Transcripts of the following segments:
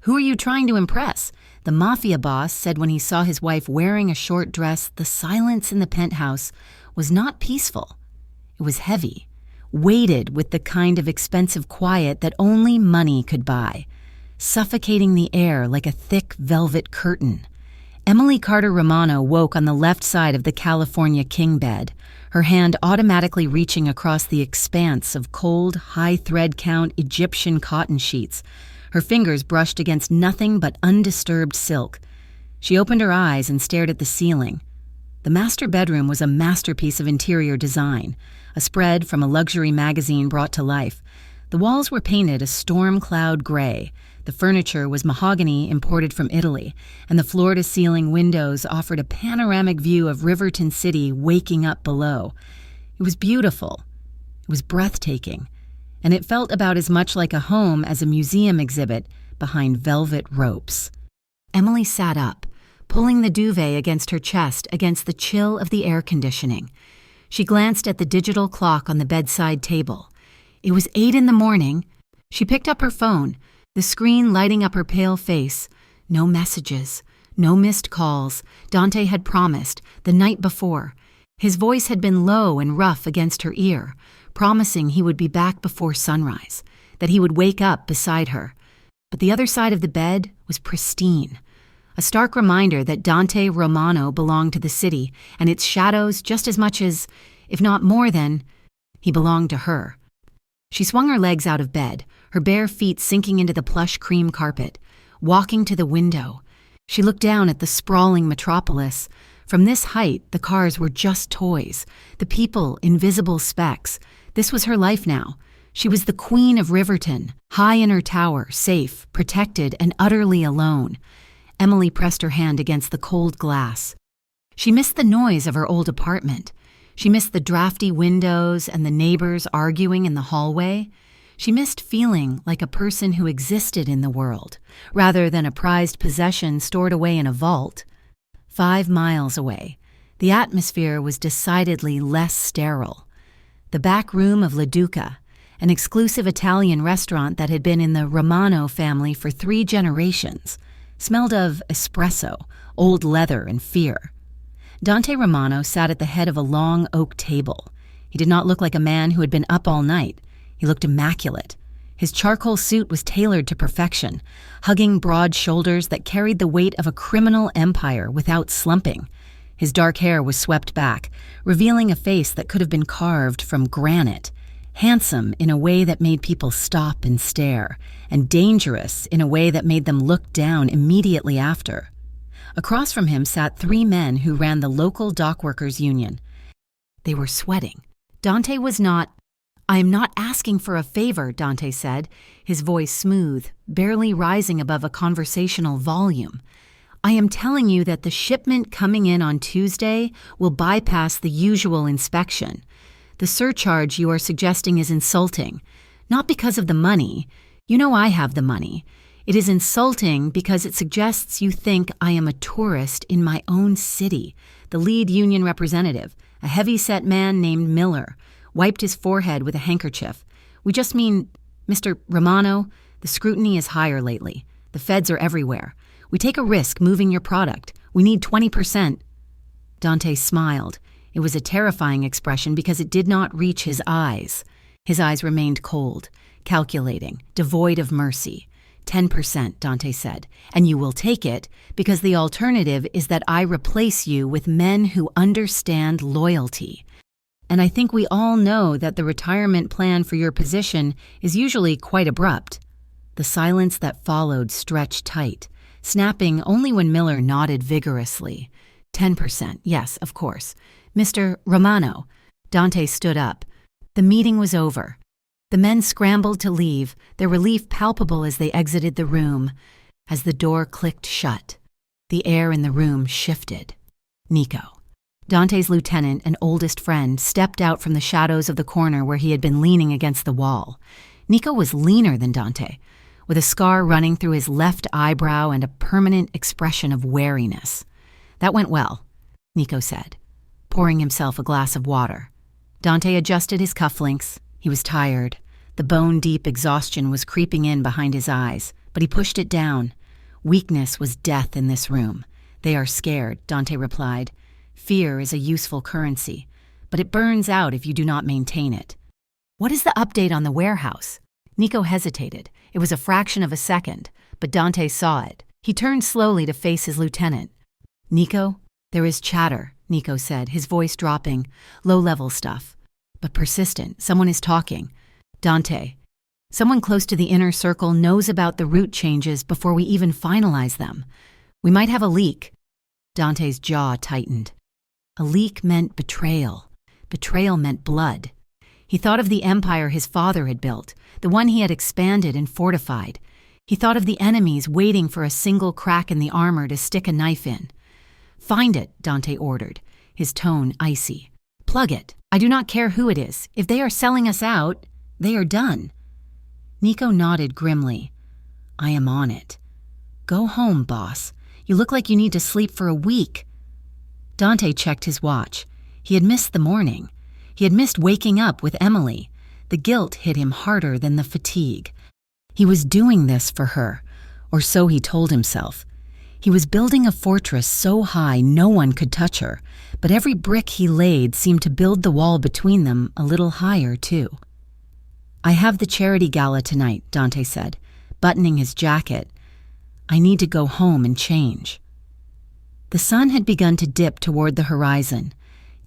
Who are you trying to impress? The mafia boss said when he saw his wife wearing a short dress, the silence in the penthouse was not peaceful. It was heavy, weighted with the kind of expensive quiet that only money could buy, suffocating the air like a thick velvet curtain. Emily Carter Romano woke on the left side of the California king bed, her hand automatically reaching across the expanse of cold, high thread count Egyptian cotton sheets. Her fingers brushed against nothing but undisturbed silk. She opened her eyes and stared at the ceiling. The master bedroom was a masterpiece of interior design, a spread from a luxury magazine brought to life. The walls were painted a storm cloud gray. The furniture was mahogany imported from Italy, and the floor-to-ceiling windows offered a panoramic view of Riverton City waking up below. It was beautiful. It was breathtaking, and it felt about as much like a home as a museum exhibit behind velvet ropes. Emily sat up, pulling the duvet against her chest against the chill of the air conditioning. She glanced at the digital clock on the bedside table. It was 8 a.m. She picked up her phone, the screen lighting up her pale face. No messages, no missed calls. Dante had promised, the night before. His voice had been low and rough against her ear, promising he would be back before sunrise, that he would wake up beside her. But the other side of the bed was pristine, a stark reminder that Dante Romano belonged to the city and its shadows just as much as, if not more than, he belonged to her. She swung her legs out of bed, her bare feet sinking into the plush cream carpet. Walking to the window, she looked down at the sprawling metropolis. From this height, the cars were just toys, the people invisible specks. This was her life now. She was the queen of Riverton, high in her tower, safe, protected, and utterly alone. Emily pressed her hand against the cold glass. She missed the noise of her old apartment. She missed the drafty windows and the neighbors arguing in the hallway. She missed feeling like a person who existed in the world, rather than a prized possession stored away in a vault. 5 miles away, the atmosphere was decidedly less sterile. The back room of La Duca, an exclusive Italian restaurant that had been in the Romano family for 3 generations, smelled of espresso, old leather, and fear. Dante Romano sat at the head of a long oak table. He did not look like a man who had been up all night. He looked immaculate. His charcoal suit was tailored to perfection, hugging broad shoulders that carried the weight of a criminal empire without slumping. His dark hair was swept back, revealing a face that could have been carved from granite, handsome in a way that made people stop and stare, and dangerous in a way that made them look down immediately after. Across from him sat 3 men who ran the local dockworkers' union. They were sweating. Dante was not. "I am not asking for a favor," Dante said, his voice smooth, barely rising above a conversational volume. "I am telling you that the shipment coming in on Tuesday will bypass the usual inspection. The surcharge you are suggesting is insulting, not because of the money. You know I have the money. It is insulting because it suggests you think I am a tourist in my own city." The lead union representative, a heavy-set man named Miller, wiped his forehead with a handkerchief. "We just mean, Mr. Romano, the scrutiny is higher lately. The feds are everywhere. We take a risk moving your product. We need 20%. Dante smiled. It was a terrifying expression because it did not reach his eyes. His eyes remained cold, calculating, devoid of mercy. 10%, Dante said, and you will take it because the alternative is that I replace you with men who understand loyalty. And I think we all know that the retirement plan for your position is usually quite abrupt." The silence that followed stretched tight, snapping only when Miller nodded vigorously. 10%, yes, of course. "Mr. Romano." Dante stood up. The meeting was over. The men scrambled to leave, their relief palpable as they exited the room. As the door clicked shut, the air in the room shifted. Nico, Dante's lieutenant and oldest friend, stepped out from the shadows of the corner where he had been leaning against the wall. Nico was leaner than Dante, with a scar running through his left eyebrow and a permanent expression of wariness. "That went well," Nico said, pouring himself a glass of water. Dante adjusted his cufflinks. He was tired. The bone-deep exhaustion was creeping in behind his eyes, but he pushed it down. Weakness was death in this room. They are scared, Dante replied. Fear is a useful currency, but it burns out if you do not maintain it. What is the update on the warehouse? Nico hesitated. It was a fraction of a second, but Dante saw it. He turned slowly to face his lieutenant. Nico, there is chatter, Nico said, his voice dropping. Low-level stuff, but persistent. Someone is talking. Dante, someone close to the inner circle knows about the route changes before we even finalize them. We might have a leak. Dante's jaw tightened. A leak meant betrayal. Betrayal meant blood. He thought of the empire his father had built, the one he had expanded and fortified. He thought of the enemies waiting for a single crack in the armor to stick a knife in. Find it, Dante ordered, his tone icy. Plug it. I do not care who it is. If they are selling us out, they are done. Nico nodded grimly. I am on it. Go home, boss. You look like you need to sleep for a week. Dante checked his watch. He had missed the morning. He had missed waking up with Emily. The guilt hit him harder than the fatigue. He was doing this for her, or so he told himself. He was building a fortress so high no one could touch her, but every brick he laid seemed to build the wall between them a little higher, too. I have the charity gala tonight, Dante said, buttoning his jacket. I need to go home and change. The sun had begun to dip toward the horizon,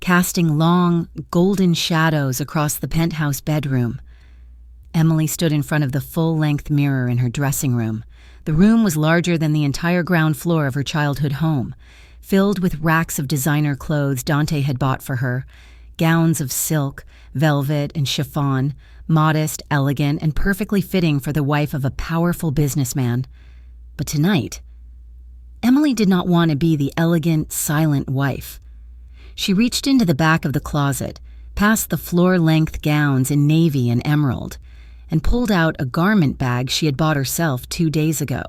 casting long, golden shadows across the penthouse bedroom. Emily stood in front of the full-length mirror in her dressing room. The room was larger than the entire ground floor of her childhood home, filled with racks of designer clothes Dante had bought for her, gowns of silk, velvet, and chiffon, modest, elegant, and perfectly fitting for the wife of a powerful businessman. But tonight, Emily did not want to be the elegant, silent wife. She reached into the back of the closet, past the floor-length gowns in navy and emerald, and pulled out a garment bag she had bought herself 2 days ago.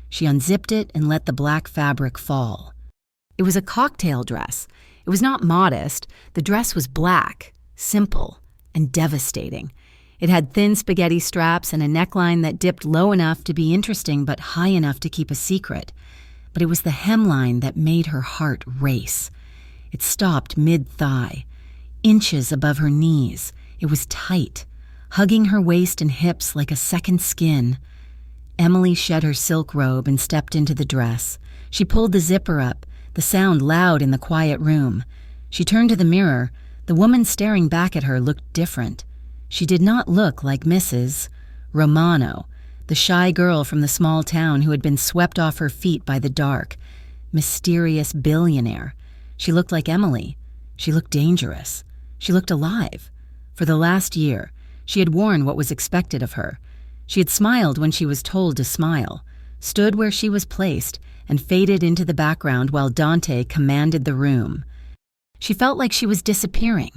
She unzipped it and let the black fabric fall. It was a cocktail dress. It was not modest. The dress was black, simple, and devastating. It had thin spaghetti straps and a neckline that dipped low enough to be interesting but high enough to keep a secret. But it was the hemline that made her heart race. It stopped mid-thigh, inches above her knees. It was tight, hugging her waist and hips like a second skin. Emily shed her silk robe and stepped into the dress. She pulled the zipper up, the sound loud in the quiet room. She turned to the mirror. The woman staring back at her looked different. She did not look like Mrs. Romano, the shy girl from the small town who had been swept off her feet by the dark, mysterious billionaire. She looked like Emily. She looked dangerous. She looked alive. For the last year, she had worn what was expected of her. She had smiled when she was told to smile, stood where she was placed, and faded into the background while Dante commanded the room. She felt like she was disappearing,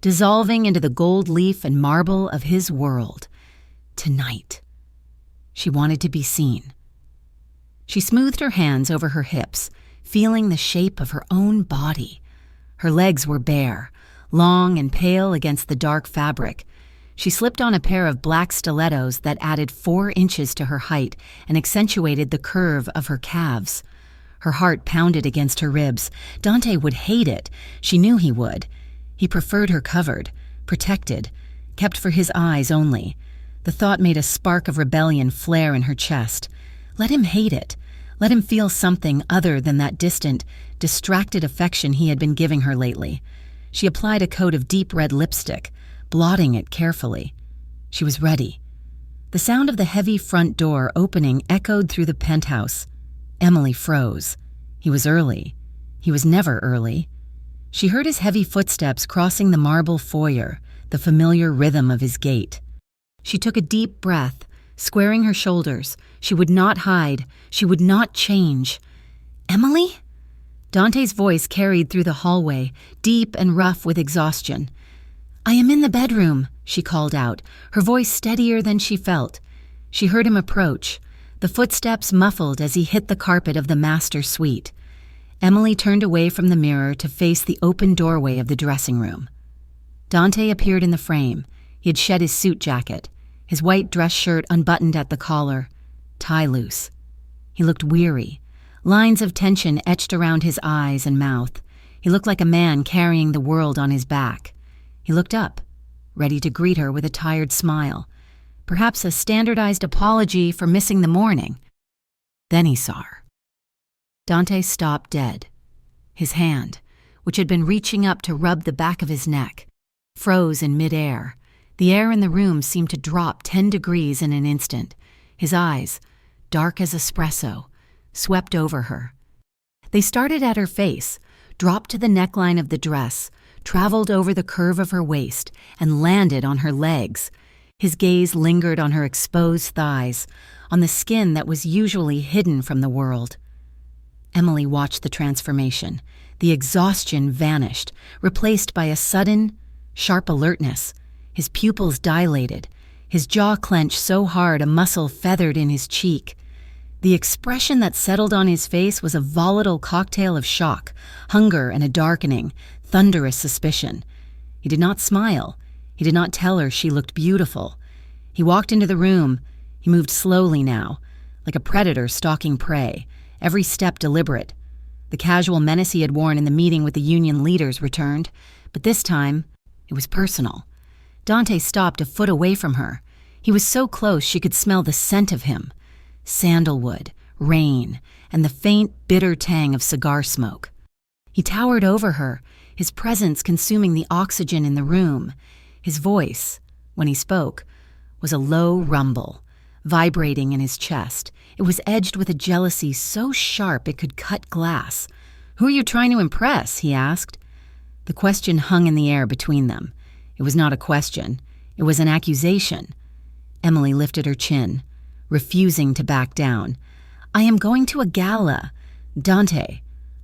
dissolving into the gold leaf and marble of his world. Tonight. She wanted to be seen. She smoothed her hands over her hips, feeling the shape of her own body. Her legs were bare, long and pale against the dark fabric. She slipped on a pair of black stilettos that added 4 inches to her height and accentuated the curve of her calves. Her heart pounded against her ribs. Dante would hate it. She knew he would. He preferred her covered, protected, kept for his eyes only. The thought made a spark of rebellion flare in her chest. Let him hate it. Let him feel something other than that distant, distracted affection he had been giving her lately. She applied a coat of deep red lipstick, blotting it carefully. She was ready. The sound of the heavy front door opening echoed through the penthouse. Emily froze. He was early. He was never early. She heard his heavy footsteps crossing the marble foyer, the familiar rhythm of his gait. She took a deep breath, squaring her shoulders. She would not hide. She would not change. Emily? Dante's voice carried through the hallway, deep and rough with exhaustion. I am in the bedroom, she called out, her voice steadier than she felt. She heard him approach, the footsteps muffled as he hit the carpet of the master suite. Emily turned away from the mirror to face the open doorway of the dressing room. Dante appeared in the frame. He had shed his suit jacket, his white dress shirt unbuttoned at the collar. tie loose. He looked weary. Lines of tension etched around his eyes and mouth. He looked like a man carrying the world on his back. He looked up, ready to greet her with a tired smile, perhaps a standardized apology for missing the morning. Then he saw her. Dante stopped dead. His hand, which had been reaching up to rub the back of his neck, froze in midair. The air in the room seemed to drop 10 degrees in an instant. His eyes, dark as espresso, swept over her. They started at her face, dropped to the neckline of the dress, traveled over the curve of her waist, and landed on her legs. His gaze lingered on her exposed thighs, on the skin that was usually hidden from the world. Emily watched the transformation. The exhaustion vanished, replaced by a sudden, sharp alertness. His pupils dilated, his jaw clenched so hard a muscle feathered in his cheek. The expression that settled on his face was a volatile cocktail of shock, hunger, and a darkening, thunderous suspicion. He did not smile. He did not tell her she looked beautiful. He walked into the room. He moved slowly now, like a predator stalking prey, every step deliberate. The casual menace he had worn in the meeting with the union leaders returned, but this time it was personal. Dante stopped a foot away from her. He was so close she could smell the scent of him. Sandalwood, rain, and the faint, bitter tang of cigar smoke. He towered over her, his presence consuming the oxygen in the room. His voice, when he spoke, was a low rumble, vibrating in his chest. It was edged with a jealousy so sharp it could cut glass. "Who are you trying to impress?" he asked. The question hung in the air between them. It was not a question. It was an accusation. Emily lifted her chin, refusing to back down. "I am going to a gala. Dante,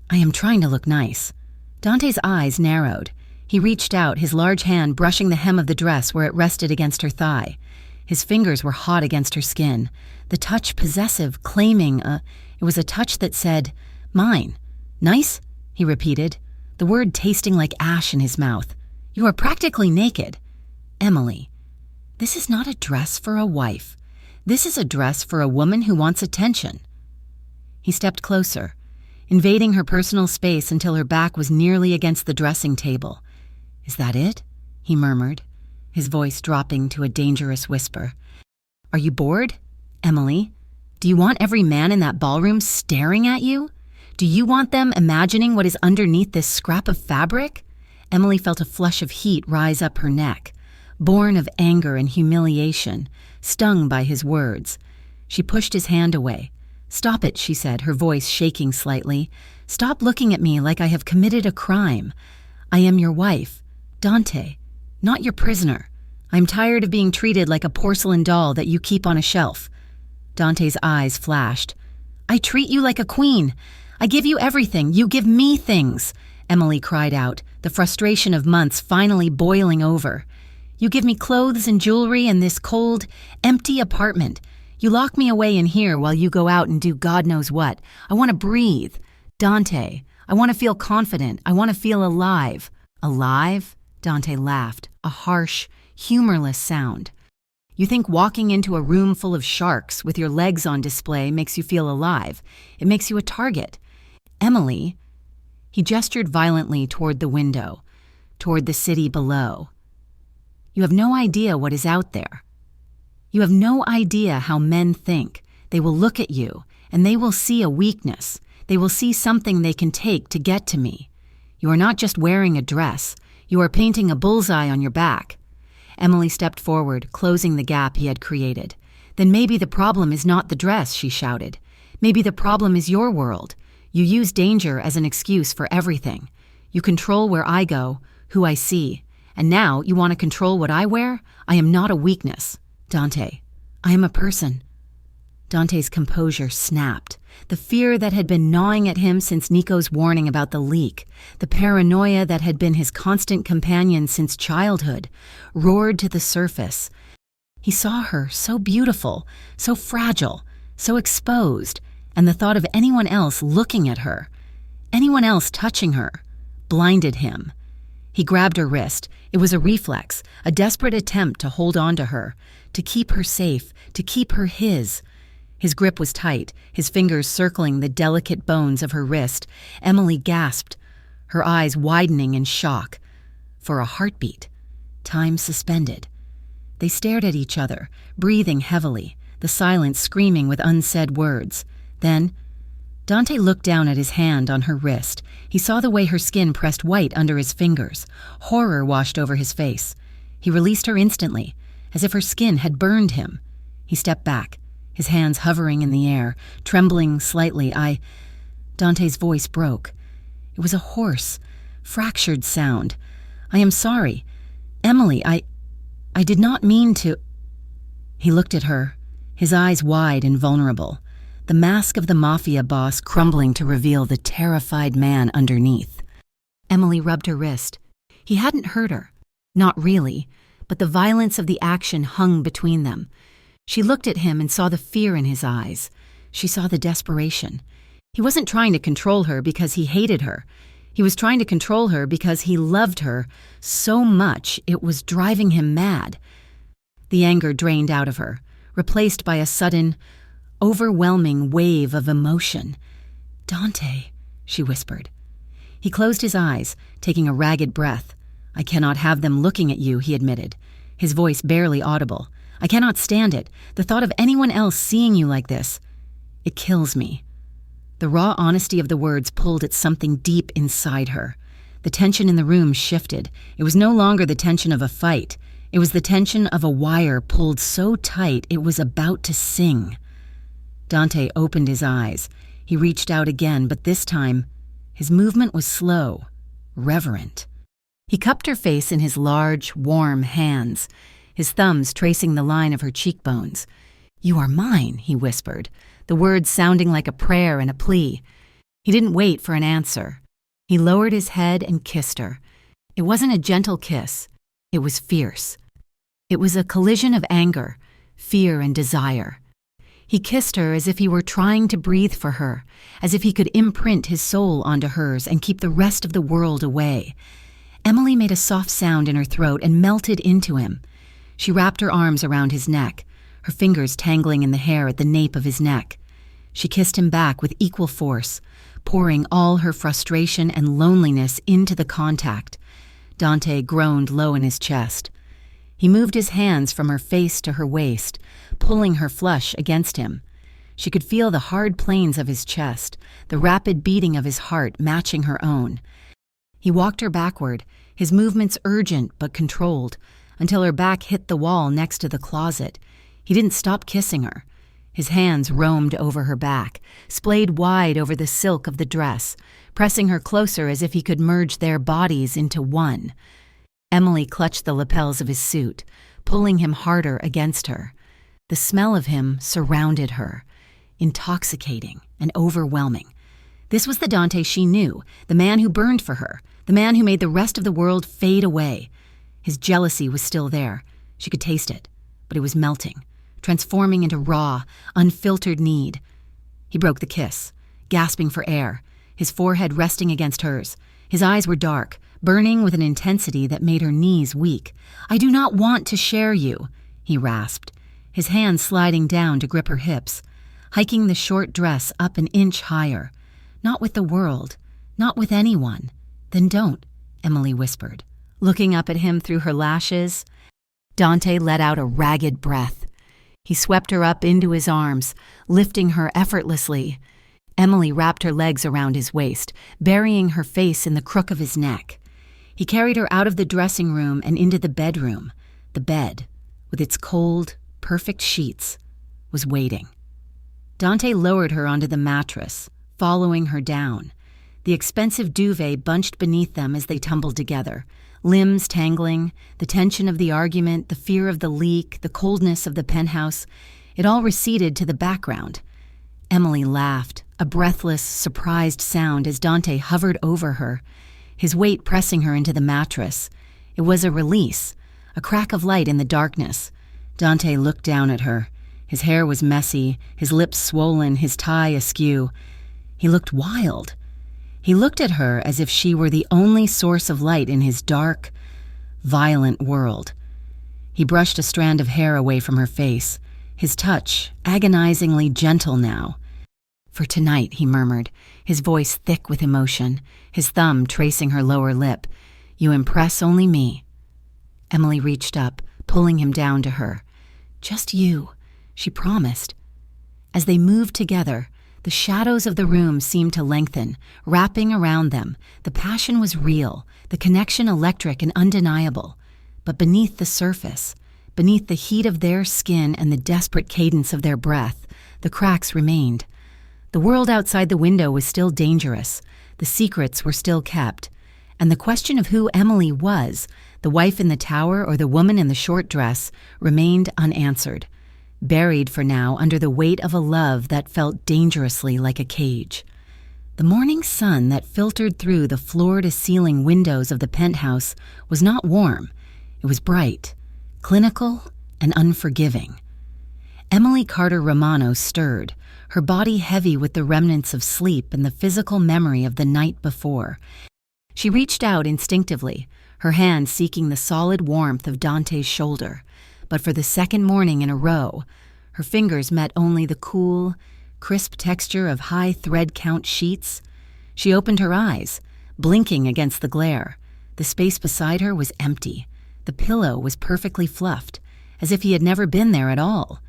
I am trying to look nice." Dante's eyes narrowed. He reached out, his large hand brushing the hem of the dress where it rested against her thigh. His fingers were hot against her skin, the touch possessive, claiming it was a touch that said, "Mine." "Nice?" he repeated, the word tasting like ash in his mouth. "You are practically naked." "Emily, this is not a dress for a wife. This is a dress for a woman who wants attention." He stepped closer, invading her personal space until her back was nearly against the dressing table. "Is that it?" he murmured, his voice dropping to a dangerous whisper. "Are you bored, Emily? Do you want every man in that ballroom staring at you? Do you want them imagining what is underneath this scrap of fabric?" Emily felt a flush of heat rise up her neck, born of anger and humiliation, stung by his words. She pushed his hand away. "Stop it," she said, her voice shaking slightly. "Stop looking at me like I have committed a crime. I am your wife, Dante, not your prisoner. I'm tired of being treated like a porcelain doll that you keep on a shelf." Dante's eyes flashed. "I treat you like a queen. I give you everything. You give me things," Emily cried out, the frustration of months finally boiling over. "You give me clothes and jewelry and this cold, empty apartment. You lock me away in here while you go out and do God knows what. I want to breathe. Dante, I want to feel confident. I want to feel alive." "Alive?" Dante laughed, a harsh, humorless sound. "You think walking into a room full of sharks with your legs on display makes you feel alive. It makes you a target. Emily," he gestured violently toward the window, toward the city below. "You have no idea what is out there. You have no idea how men think. They will look at you, and they will see a weakness. They will see something they can take to get to me. You are not just wearing a dress. You are painting a bullseye on your back." Emily stepped forward, closing the gap he had created. "Then maybe the problem is not the dress," she shouted. "Maybe the problem is your world. You use danger as an excuse for everything. You control where I go, who I see. And now you want to control what I wear? I am not a weakness. Dante, I am a person." Dante's composure snapped. The fear that had been gnawing at him since Nico's warning about the leak, the paranoia that had been his constant companion since childhood, roared to the surface. He saw her so beautiful, so fragile, so exposed, and the thought of anyone else looking at her, anyone else touching her, blinded him. He grabbed her wrist. It was a reflex, a desperate attempt to hold on to her, to keep her safe, to keep her his. His grip was tight, his fingers circling the delicate bones of her wrist. Emily gasped, her eyes widening in shock. For a heartbeat, time suspended. They stared at each other, breathing heavily, the silence screaming with unsaid words. Then, Dante looked down at his hand on her wrist. He saw the way her skin pressed white under his fingers. Horror washed over his face. He released her instantly, as if her skin had burned him. He stepped back, his hands hovering in the air, trembling slightly. Dante's voice broke. It was a hoarse, fractured sound. "I am sorry. Emily, I did not mean to—" He looked at her, his eyes wide and vulnerable, the mask of the mafia boss crumbling to reveal the terrified man underneath. Emily rubbed her wrist. He hadn't hurt her. Not really, but the violence of the action hung between them. She looked at him and saw the fear in his eyes. She saw the desperation. He wasn't trying to control her because he hated her. He was trying to control her because he loved her so much it was driving him mad. The anger drained out of her, replaced by a sudden, overwhelming wave of emotion. "Dante," she whispered. He closed his eyes, taking a ragged breath. "I cannot have them looking at you," he admitted, his voice barely audible. "I cannot stand it, the thought of anyone else seeing you like this. It kills me." The raw honesty of the words pulled at something deep inside her. The tension in the room shifted. It was no longer the tension of a fight. It was the tension of a wire pulled so tight it was about to sing. Dante opened his eyes. He reached out again, but this time, his movement was slow, reverent. He cupped her face in his large, warm hands, his thumbs tracing the line of her cheekbones. "You are mine," he whispered, the words sounding like a prayer and a plea. He didn't wait for an answer. He lowered his head and kissed her. It wasn't a gentle kiss. It was fierce. It was a collision of anger, fear, and desire. He kissed her as if he were trying to breathe for her, as if he could imprint his soul onto hers and keep the rest of the world away. Emily made a soft sound in her throat and melted into him. She wrapped her arms around his neck, her fingers tangling in the hair at the nape of his neck. She kissed him back with equal force, pouring all her frustration and loneliness into the contact. Dante groaned low in his chest. He moved his hands from her face to her waist, pulling her flush against him. She could feel the hard planes of his chest, the rapid beating of his heart matching her own. He walked her backward, his movements urgent but controlled, until her back hit the wall next to the closet. He didn't stop kissing her. His hands roamed over her back, splayed wide over the silk of the dress, pressing her closer as if he could merge their bodies into one. Emily clutched the lapels of his suit, pulling him harder against her. The smell of him surrounded her, intoxicating and overwhelming. This was the Dante she knew, the man who burned for her, the man who made the rest of the world fade away. His jealousy was still there. She could taste it, but it was melting, transforming into raw, unfiltered need. He broke the kiss, gasping for air, his forehead resting against hers. His eyes were dark, burning with an intensity that made her knees weak. "I do not want to share you," he rasped, his hand sliding down to grip her hips, hiking the short dress up an inch higher. "Not with the world, not with anyone." "Then don't," Emily whispered, looking up at him through her lashes. Dante let out a ragged breath. He swept her up into his arms, lifting her effortlessly. Emily wrapped her legs around his waist, burying her face in the crook of his neck. He carried her out of the dressing room and into the bedroom. The bed, with its cold, perfect sheets, was waiting. Dante lowered her onto the mattress, following her down. The expensive duvet bunched beneath them as they tumbled together, limbs tangling, the tension of the argument, the fear of the leak, the coldness of the penthouse. It all receded to the background. Emily laughed, a breathless, surprised sound as Dante hovered over her, his weight pressing her into the mattress. It was a release, a crack of light in the darkness. Dante looked down at her. His hair was messy, his lips swollen, his tie askew. He looked wild. He looked at her as if she were the only source of light in his dark, violent world. He brushed a strand of hair away from her face, his touch agonizingly gentle now. "For tonight," he murmured, his voice thick with emotion, his thumb tracing her lower lip. "You impress only me." Emily reached up, pulling him down to her. "Just you," she promised. As they moved together, the shadows of the room seemed to lengthen, wrapping around them. The passion was real, the connection electric and undeniable. But beneath the surface, beneath the heat of their skin and the desperate cadence of their breath, the cracks remained. The world outside the window was still dangerous, the secrets were still kept, and the question of who Emily was, the wife in the tower or the woman in the short dress, remained unanswered, buried for now under the weight of a love that felt dangerously like a cage. The morning sun that filtered through the floor-to-ceiling windows of the penthouse was not warm. It was bright, clinical, and unforgiving. Emily Carter Romano stirred, her body heavy with the remnants of sleep and the physical memory of the night before. She reached out instinctively, her hand seeking the solid warmth of Dante's shoulder, but for the second morning in a row, her fingers met only the cool, crisp texture of high thread count sheets. She opened her eyes, blinking against the glare. The space beside her was empty. The pillow was perfectly fluffed, as if he had never been there at all,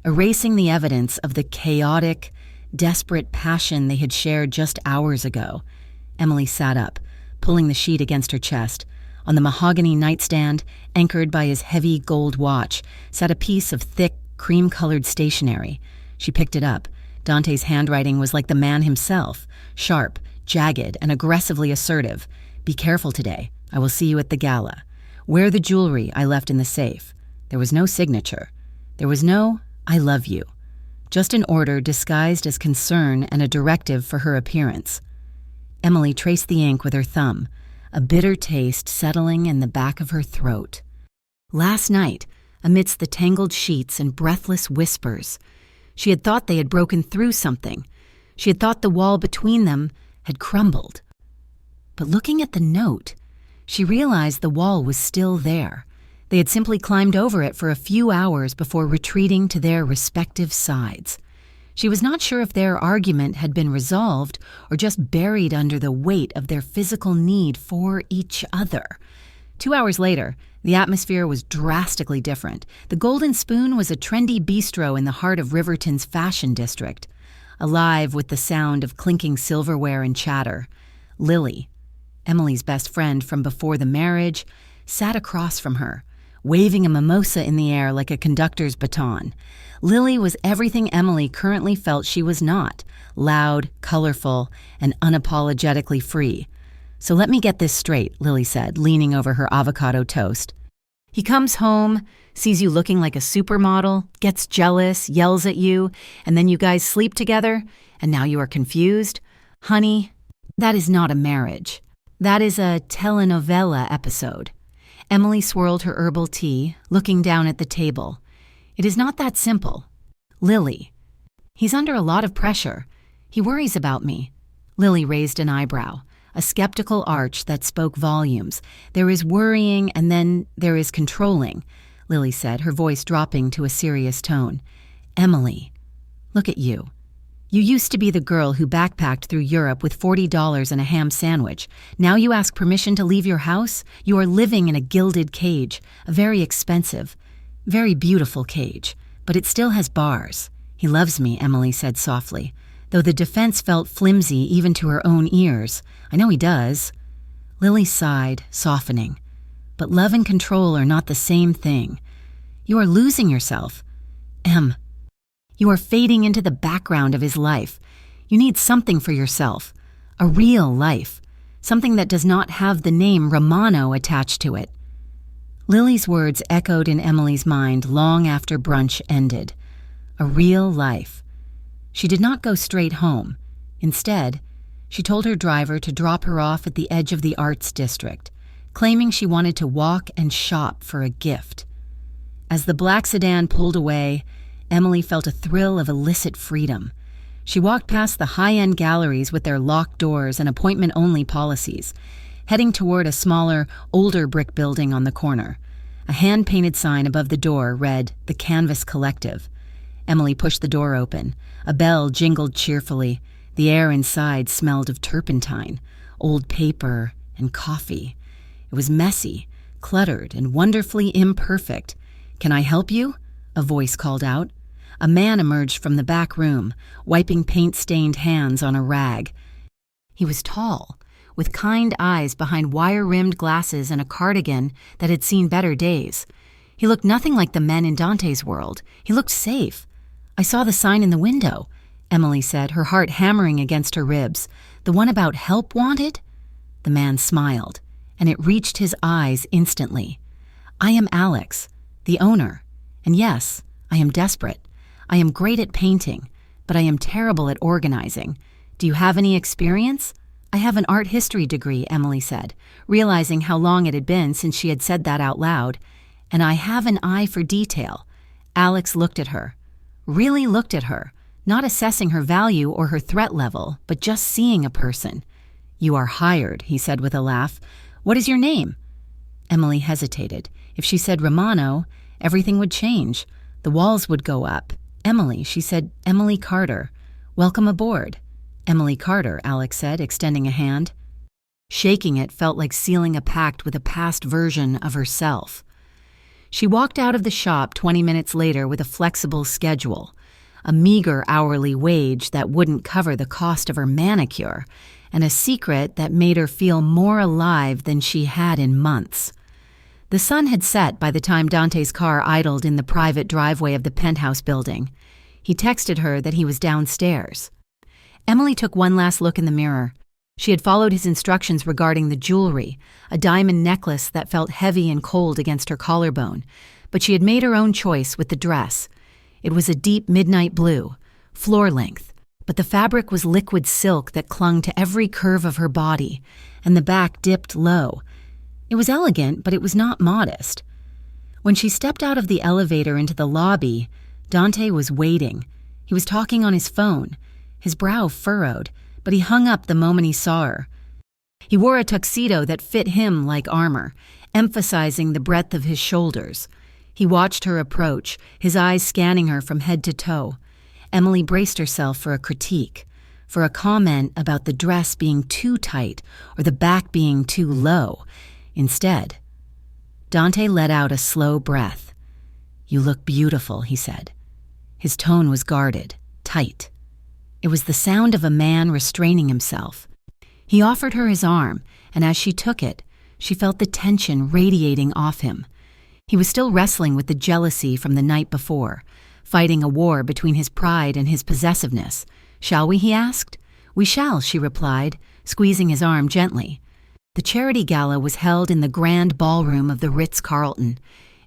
erasing the evidence of the chaotic, desperate passion they had shared just hours ago. Emily sat up, pulling the sheet against her chest. On the mahogany nightstand, anchored by his heavy gold watch, sat a piece of thick, cream-colored stationery. She picked it up. Dante's handwriting was like the man himself, sharp, jagged, and aggressively assertive. "Be careful today. I will see you at the gala. Wear the jewelry I left in the safe." There was no signature. There was no "I love you." Just an order disguised as concern and a directive for her appearance. Emily traced the ink with her thumb, a bitter taste settling in the back of her throat. Last night, amidst the tangled sheets and breathless whispers, she had thought they had broken through something. She had thought the wall between them had crumbled. But looking at the note, she realized the wall was still there. They had simply climbed over it for a few hours before retreating to their respective sides. She was not sure if their argument had been resolved or just buried under the weight of their physical need for each other. 2 hours later, the atmosphere was drastically different. The Golden Spoon was a trendy bistro in the heart of Riverton's fashion district, alive with the sound of clinking silverware and chatter. Lily, Emily's best friend from before the marriage, sat across from her, waving a mimosa in the air like a conductor's baton. Lily was everything Emily currently felt she was not: loud, colorful, and unapologetically free. "So let me get this straight," Lily said, leaning over her avocado toast. "He comes home, sees you looking like a supermodel, gets jealous, yells at you, and then you guys sleep together, and now you are confused? Honey, that is not a marriage. That is a telenovela episode." Emily swirled her herbal tea, looking down at the table. "It is not that simple. Lily, he's under a lot of pressure. He worries about me." Lily raised an eyebrow, a skeptical arch that spoke volumes. "There is worrying and then there is controlling," Lily said, her voice dropping to a serious tone. "Emily, look at you. You used to be the girl who backpacked through Europe with $40 and a ham sandwich. Now you ask permission to leave your house? You are living in a gilded cage, a very expensive, very beautiful cage, but it still has bars." "He loves me," Emily said softly, though the defense felt flimsy even to her own ears. "I know he does." Lily sighed, softening. "But love and control are not the same thing. You are losing yourself. Em, you are fading into the background of his life. You need something for yourself, a real life, something that does not have the name Romano attached to it." Lily's words echoed in Emily's mind long after brunch ended. A real life. She did not go straight home. Instead, she told her driver to drop her off at the edge of the arts district, claiming she wanted to walk and shop for a gift. As the black sedan pulled away, Emily felt a thrill of illicit freedom. She walked past the high-end galleries with their locked doors and appointment-only policies, heading toward a smaller, older brick building on the corner. A hand-painted sign above the door read, "The Canvas Collective." Emily pushed the door open. A bell jingled cheerfully. The air inside smelled of turpentine, old paper, and coffee. It was messy, cluttered, and wonderfully imperfect. "Can I help you?" a voice called out. A man emerged from the back room, wiping paint-stained hands on a rag. He was tall, with kind eyes behind wire-rimmed glasses and a cardigan that had seen better days. He looked nothing like the men in Dante's world. He looked safe. "I saw the sign in the window," Emily said, her heart hammering against her ribs. "The one about help wanted?" The man smiled, and it reached his eyes instantly. "I am Alex, the owner. And yes, I am desperate. I am great at painting, but I am terrible at organizing. Do you have any experience?" "I have an art history degree," Emily said, realizing how long it had been since she had said that out loud. "And I have an eye for detail." Alex looked at her. Really looked at her, not assessing her value or her threat level, but just seeing a person. "You are hired," he said with a laugh. "What is your name?" Emily hesitated. If she said Romano, everything would change. The walls would go up. "Emily," she said. "Emily Carter. Welcome aboard." "Emily Carter," Alex said, extending a hand. Shaking it felt like sealing a pact with a past version of herself. She walked out of the shop 20 minutes later with a flexible schedule, a meager hourly wage that wouldn't cover the cost of her manicure, and a secret that made her feel more alive than she had in months. The sun had set by the time Dante's car idled in the private driveway of the penthouse building. He texted her that he was downstairs. Emily took one last look in the mirror. She had followed his instructions regarding the jewelry, a diamond necklace that felt heavy and cold against her collarbone, but she had made her own choice with the dress. It was a deep midnight blue, floor length, but the fabric was liquid silk that clung to every curve of her body, and the back dipped low. It was elegant, but it was not modest. When she stepped out of the elevator into the lobby, Dante was waiting. He was talking on his phone, his brow furrowed, but he hung up the moment he saw her. He wore a tuxedo that fit him like armor, emphasizing the breadth of his shoulders. He watched her approach, his eyes scanning her from head to toe. Emily braced herself for a critique, for a comment about the dress being too tight or the back being too low. Instead, Dante let out a slow breath. "You look beautiful," he said. His tone was guarded, tight. It was the sound of a man restraining himself. He offered her his arm, and as she took it, she felt the tension radiating off him. He was still wrestling with the jealousy from the night before, fighting a war between his pride and his possessiveness. "Shall we?" he asked. "We shall," she replied, squeezing his arm gently. The charity gala was held in the grand ballroom of the Ritz-Carlton.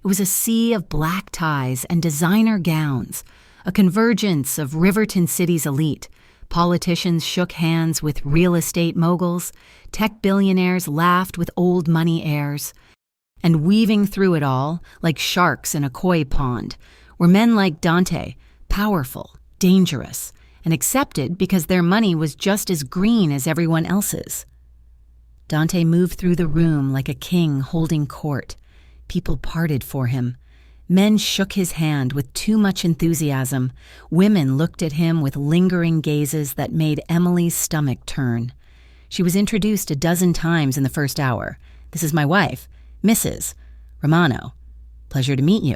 It was a sea of black ties and designer gowns, a convergence of Riverton City's elite. Politicians shook hands with real estate moguls, tech billionaires laughed with old money heirs. And weaving through it all, like sharks in a koi pond, were men like Dante, powerful, dangerous, and accepted because their money was just as green as everyone else's. Dante moved through the room like a king holding court. People parted for him. Men shook his hand with too much enthusiasm. Women looked at him with lingering gazes that made Emily's stomach turn. She was introduced a dozen times in the first hour. "This is my wife, Mrs. Romano. Pleasure to meet you.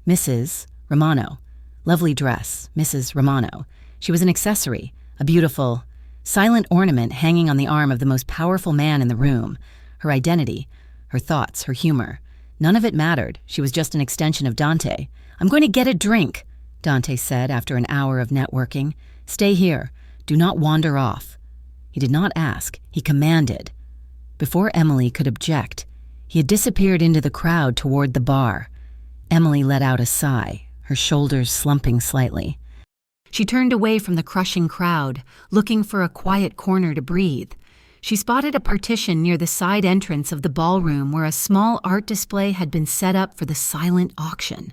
Mrs. Romano. Lovely dress, Mrs. Romano." She was an accessory, a beautiful, silent ornament hanging on the arm of the most powerful man in the room. Her identity, her thoughts, her humor. None of it mattered. She was just an extension of Dante. "I'm going to get a drink," Dante said after an hour of networking. "Stay here. Do not wander off." He did not ask. He commanded. Before Emily could object, he had disappeared into the crowd toward the bar. Emily let out a sigh, her shoulders slumping slightly. She turned away from the crushing crowd, looking for a quiet corner to breathe. She spotted a partition near the side entrance of the ballroom where a small art display had been set up for the silent auction.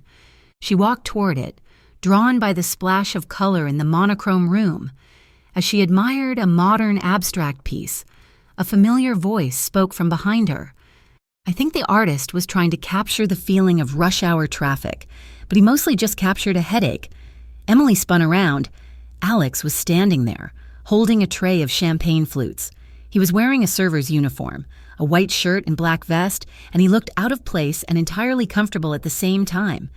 She walked toward it, drawn by the splash of color in the monochrome room. As she admired a modern abstract piece, a familiar voice spoke from behind her. I think the artist was trying to capture the feeling of rush hour traffic, but he mostly just captured a headache. Emily spun around. Alex was standing there, holding a tray of champagne flutes. He was wearing a server's uniform, a white shirt and black vest, and he looked out of place and entirely comfortable at the same time.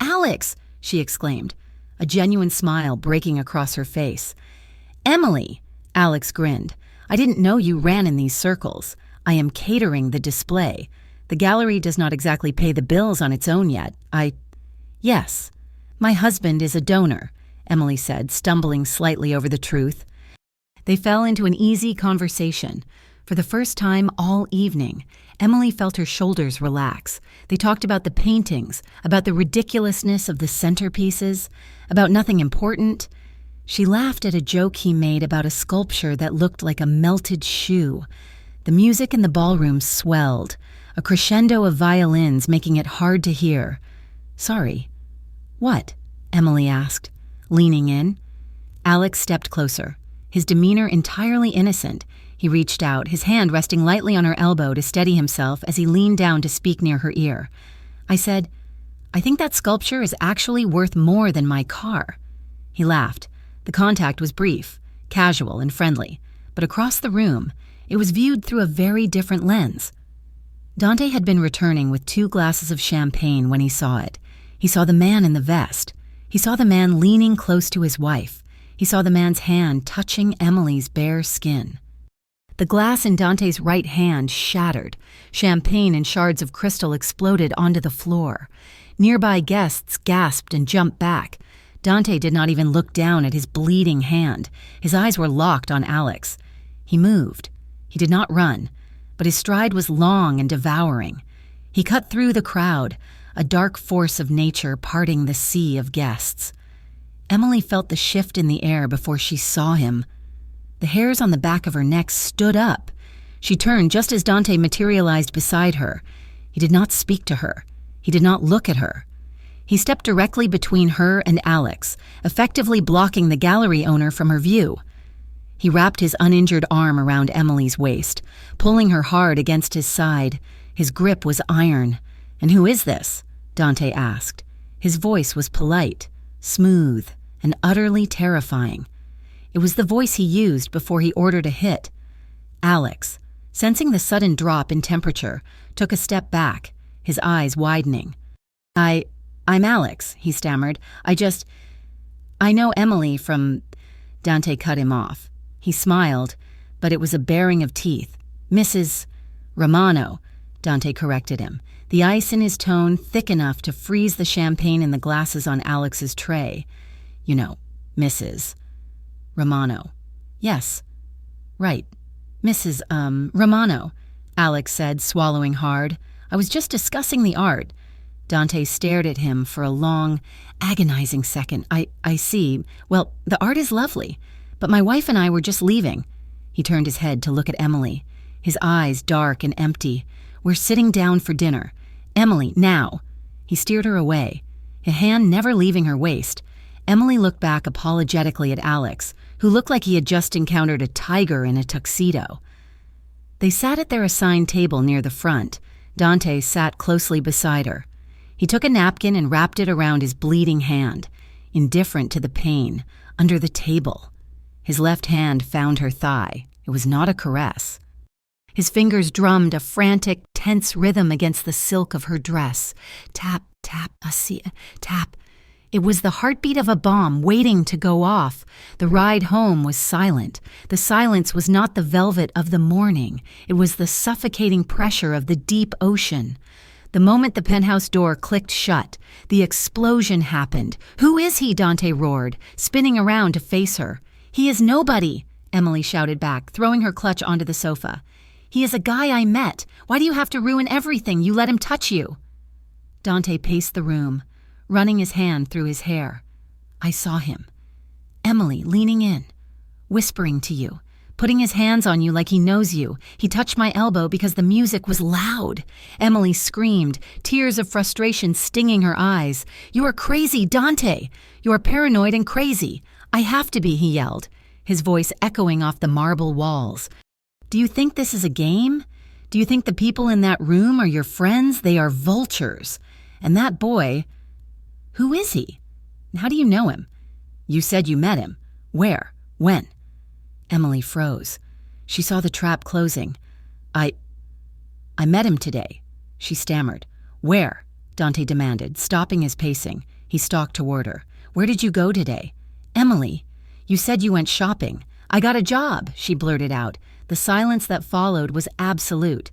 "Alex!" she exclaimed, a genuine smile breaking across her face. "Emily!" Alex grinned. "I didn't know you ran in these circles. I am catering the display. The gallery does not exactly pay the bills on its own yet. Yes. My husband is a donor," Emily said, stumbling slightly over the truth. They fell into an easy conversation. For the first time all evening, Emily felt her shoulders relax. They talked about the paintings, about the ridiculousness of the centerpieces, about nothing important. She laughed at a joke he made about a sculpture that looked like a melted shoe. The music in the ballroom swelled, a crescendo of violins making it hard to hear. "Sorry." "What?" Emily asked, leaning in. Alex stepped closer, his demeanor entirely innocent. He reached out, his hand resting lightly on her elbow to steady himself as he leaned down to speak near her ear. "I said, I think that sculpture is actually worth more than my car." He laughed. The contact was brief, casual, and friendly, but across the room, it was viewed through a very different lens. Dante had been returning with 2 glasses of champagne when he saw it. He saw the man in the vest. He saw the man leaning close to his wife. He saw the man's hand touching Emily's bare skin. The glass in Dante's right hand shattered. Champagne and shards of crystal exploded onto the floor. Nearby guests gasped and jumped back. Dante did not even look down at his bleeding hand. His eyes were locked on Alex. He moved. He did not run, but his stride was long and devouring. He cut through the crowd, a dark force of nature parting the sea of guests. Emily felt the shift in the air before she saw him. The hairs on the back of her neck stood up. She turned just as Dante materialized beside her. He did not speak to her. He did not look at her. He stepped directly between her and Alex, effectively blocking the gallery owner from her view. He wrapped his uninjured arm around Emily's waist, pulling her hard against his side. His grip was iron. "And who is this?" Dante asked. His voice was polite, smooth, and utterly terrifying. It was the voice he used before he ordered a hit. Alex, sensing the sudden drop in temperature, took a step back, his eyes widening. I'm Alex," he stammered. I know Emily from—" Dante cut him off. He smiled, but it was a baring of teeth. "Mrs. Romano," Dante corrected him, the ice in his tone thick enough to freeze the champagne in the glasses on Alex's tray. "You know, Mrs. Romano." "Yes, right. Mrs. Romano," Alex said, swallowing hard. "I was just discussing the art." Dante stared at him for a long, agonizing second. I see. Well, the art is lovely, but my wife and I were just leaving." He turned his head to look at Emily, his eyes dark and empty. "We're sitting down for dinner. Emily, now." He steered her away, a hand never leaving her waist. Emily looked back apologetically at Alex, who looked like he had just encountered a tiger in a tuxedo. They sat at their assigned table near the front. Dante sat closely beside her. He took a napkin and wrapped it around his bleeding hand, indifferent to the pain, under the table. His left hand found her thigh. It was not a caress. His fingers drummed a frantic, tense rhythm against the silk of her dress. Tap, tap, tap. It was the heartbeat of a bomb waiting to go off. The ride home was silent. The silence was not the velvet of the morning. It was the suffocating pressure of the deep ocean. The moment the penthouse door clicked shut, the explosion happened. "Who is he?" Dante roared, spinning around to face her. "He is nobody," Emily shouted back, throwing her clutch onto the sofa. "He is a guy I met. Why do you have to ruin everything? You let him touch you." Dante paced the room, running his hand through his hair. "I saw him. Emily leaning in, whispering to you, putting his hands on you like he knows you. He touched my elbow because the music was loud." Emily screamed, tears of frustration stinging her eyes. "You are crazy, Dante! You are paranoid and crazy. I have to be," he yelled, his voice echoing off the marble walls. "Do you think this is a game? Do you think the people in that room are your friends? They are vultures. And that boy, who is he? How do you know him?" You said you met him. Where? When? Emily froze. She saw the trap closing. I met him today, she stammered. Where? Dante demanded, stopping his pacing. He stalked toward her. Where did you go today? Emily, you said you went shopping. I got a job, she blurted out. The silence that followed was absolute.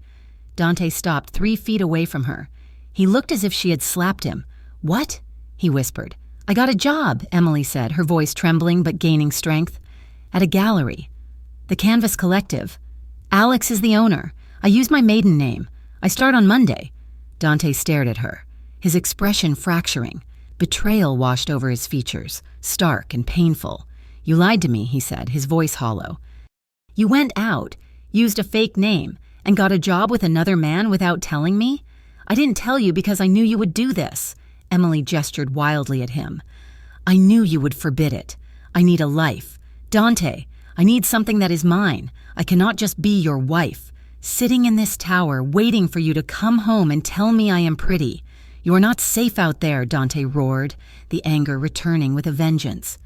Dante stopped 3 feet away from her. He looked as if she had slapped him. What? He whispered. I got a job, Emily said, her voice trembling but gaining strength. At a gallery. The Canvas Collective. Alex is the owner. I use my maiden name. I start on Monday. Dante stared at her, his expression fracturing. Betrayal washed over his features, stark and painful. You lied to me, he said, his voice hollow. You went out, used a fake name, and got a job with another man without telling me? I didn't tell you because I knew you would do this. Emily gestured wildly at him. I knew you would forbid it. I need a life. Dante, I need something that is mine. I cannot just be your wife. Sitting in this tower, waiting for you to come home and tell me I am pretty. You are not safe out there, Dante roared, the anger returning with a vengeance.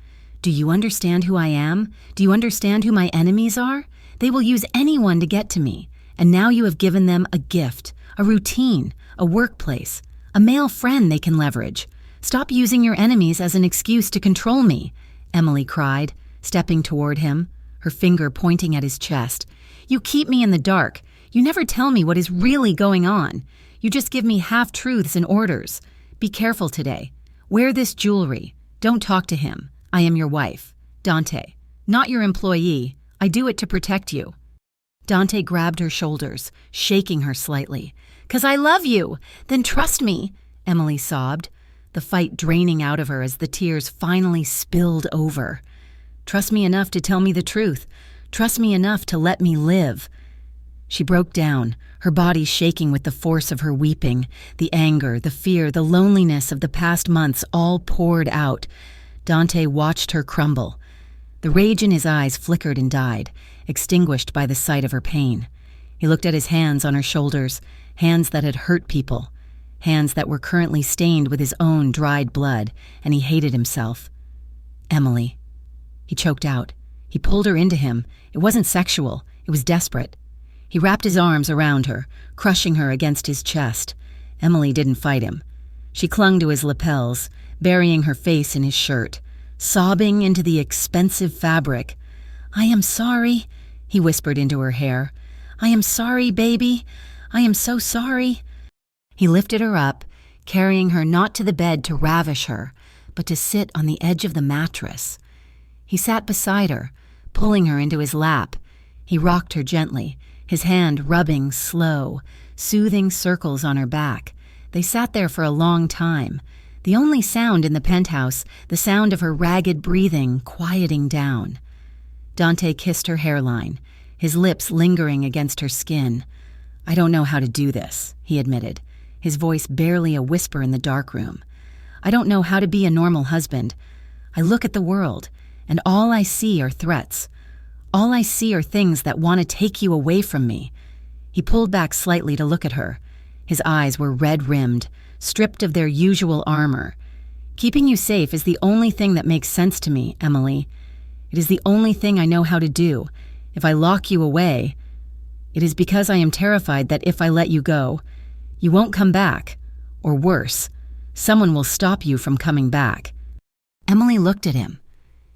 Do you understand who I am? Do you understand who my enemies are? They will use anyone to get to me. And now you have given them a gift, a routine, a workplace, a male friend they can leverage. Stop using your enemies as an excuse to control me, Emily cried, stepping toward him, her finger pointing at his chest. You keep me in the dark. You never tell me what is really going on. You just give me half-truths and orders. Be careful today. Wear this jewelry. Don't talk to him. I am your wife. Dante. Not your employee. I do it to protect you. Dante grabbed her shoulders, shaking her slightly. 'Cause I love you. Then trust me, Emily sobbed, the fight draining out of her as the tears finally spilled over. Trust me enough to tell me the truth. Trust me enough to let me live. She broke down, her body shaking with the force of her weeping. The anger, the fear, the loneliness of the past months all poured out. Dante watched her crumble. The rage in his eyes flickered and died, extinguished by the sight of her pain. He looked at his hands on her shoulders, hands that had hurt people, hands that were currently stained with his own dried blood, and he hated himself. Emily. He choked out. He pulled her into him. It wasn't sexual. It was desperate. He wrapped his arms around her, crushing her against his chest. Emily didn't fight him. She clung to his lapels, burying her face in his shirt, sobbing into the expensive fabric. I am sorry, he whispered into her hair. I am sorry, baby. I am so sorry. He lifted her up, carrying her not to the bed to ravish her, but to sit on the edge of the mattress. He sat beside her, pulling her into his lap. He rocked her gently, his hand rubbing slow, soothing circles on her back. They sat there for a long time, the only sound in the penthouse, the sound of her ragged breathing quieting down. Dante kissed her hairline, his lips lingering against her skin. I don't know how to do this, he admitted, his voice barely a whisper in the dark room. I don't know how to be a normal husband. I look at the world, and all I see are threats. All I see are things that want to take you away from me. He pulled back slightly to look at her. His eyes were red-rimmed, stripped of their usual armor. Keeping you safe is the only thing that makes sense to me, Emily. It is the only thing I know how to do. If I lock you away, it is because I am terrified that if I let you go, you won't come back. Or worse, someone will stop you from coming back. Emily looked at him.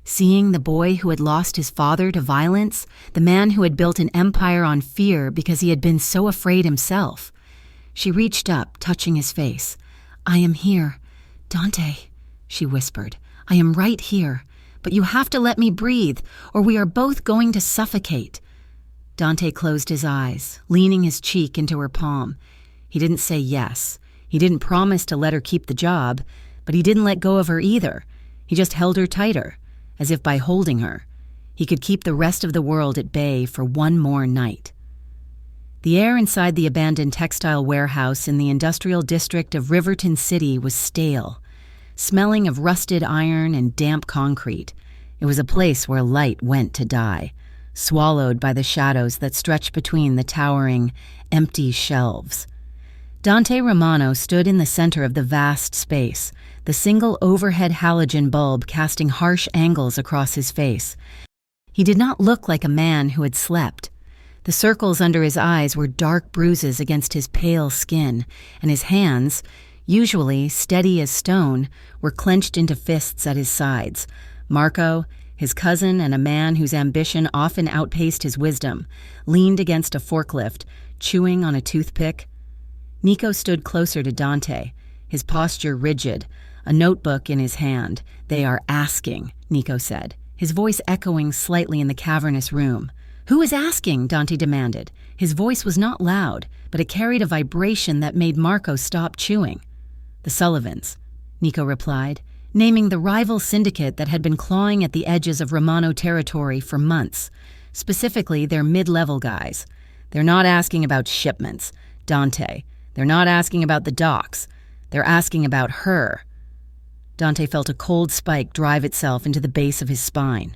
Seeing the boy who had lost his father to violence, the man who had built an empire on fear because he had been so afraid himself. She reached up, touching his face. I am here. Dante, she whispered. I am right here. But you have to let me breathe, or we are both going to suffocate. Dante closed his eyes, leaning his cheek into her palm. He didn't say yes. He didn't promise to let her keep the job, but he didn't let go of her either. He just held her tighter, as if by holding her, he could keep the rest of the world at bay for one more night. The air inside the abandoned textile warehouse in the industrial district of Riverton City was stale, smelling of rusted iron and damp concrete. It was a place where light went to die, swallowed by the shadows that stretched between the towering, empty shelves. Dante Romano stood in the center of the vast space, the single overhead halogen bulb casting harsh angles across his face. He did not look like a man who had slept. The circles under his eyes were dark bruises against his pale skin, and his hands, usually steady as stone, were clenched into fists at his sides. Marco, his cousin and a man whose ambition often outpaced his wisdom, leaned against a forklift, chewing on a toothpick. Nico stood closer to Dante, his posture rigid, a notebook in his hand. "They are asking," Nico said, his voice echoing slightly in the cavernous room. "Who is asking?" Dante demanded. His voice was not loud, but it carried a vibration that made Marco stop chewing. "The Sullivans," Nico replied, naming the rival syndicate that had been clawing at the edges of Romano territory for months, specifically their mid-level guys. "They're not asking about shipments, Dante. They're not asking about the docks. They're asking about her." Dante felt a cold spike drive itself into the base of his spine.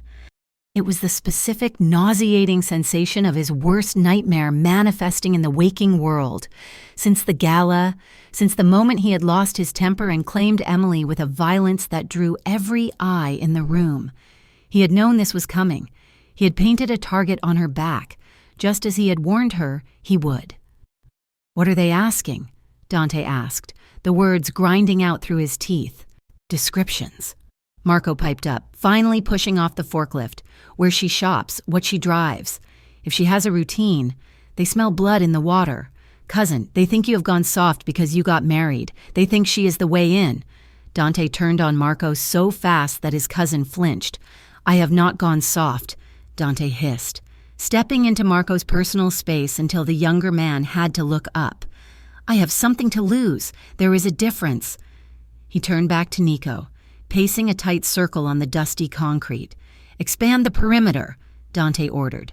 It was the specific, nauseating sensation of his worst nightmare manifesting in the waking world. Since the gala, since the moment he had lost his temper and claimed Emily with a violence that drew every eye in the room. He had known this was coming. He had painted a target on her back, just as he had warned her he would. "What are they asking?" Dante asked, the words grinding out through his teeth. "Descriptions." Marco piped up, finally pushing off the forklift. "Where she shops, what she drives. If she has a routine. They smell blood in the water. Cousin, they think you have gone soft because you got married. They think she is the way in." Dante turned on Marco so fast that his cousin flinched. "I have not gone soft," Dante hissed, stepping into Marco's personal space until the younger man had to look up. "I have something to lose. There is a difference." He turned back to Nico, pacing a tight circle on the dusty concrete. "Expand the perimeter," Dante ordered.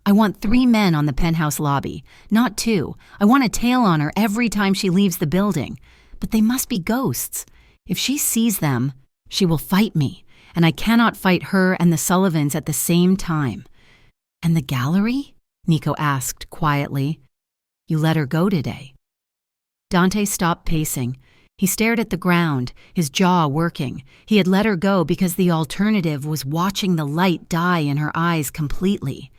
"I want 3 men on the penthouse lobby, not 2. I want a tail on her every time she leaves the building. But they must be ghosts. If she sees them, she will fight me, and I cannot fight her and the Sullivans at the same time." "And the gallery?" Nico asked quietly. "You let her go today." Dante stopped pacing. He stared at the ground, his jaw working. He had let her go because the alternative was watching the light die in her eyes completely.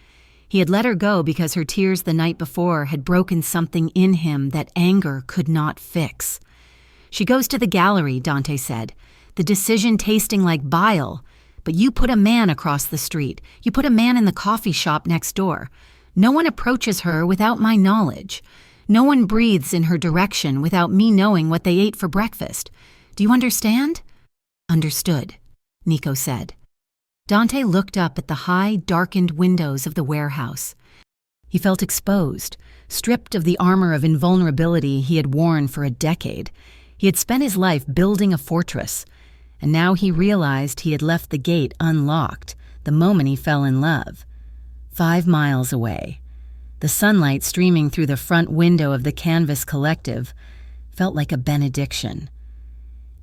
He had let her go because her tears the night before had broken something in him that anger could not fix. "She goes to the gallery," Dante said, "the decision tasting like bile. But you put a man across the street. You put a man in the coffee shop next door. No one approaches her without my knowledge. No one breathes in her direction without me knowing what they ate for breakfast. Do you understand?" "Understood," Nico said. Dante looked up at the high, darkened windows of the warehouse. He felt exposed, stripped of the armor of invulnerability he had worn for a decade. He had spent his life building a fortress, and now he realized he had left the gate unlocked the moment he fell in love. 5 miles away, the sunlight streaming through the front window of the Canvas Collective felt like a benediction.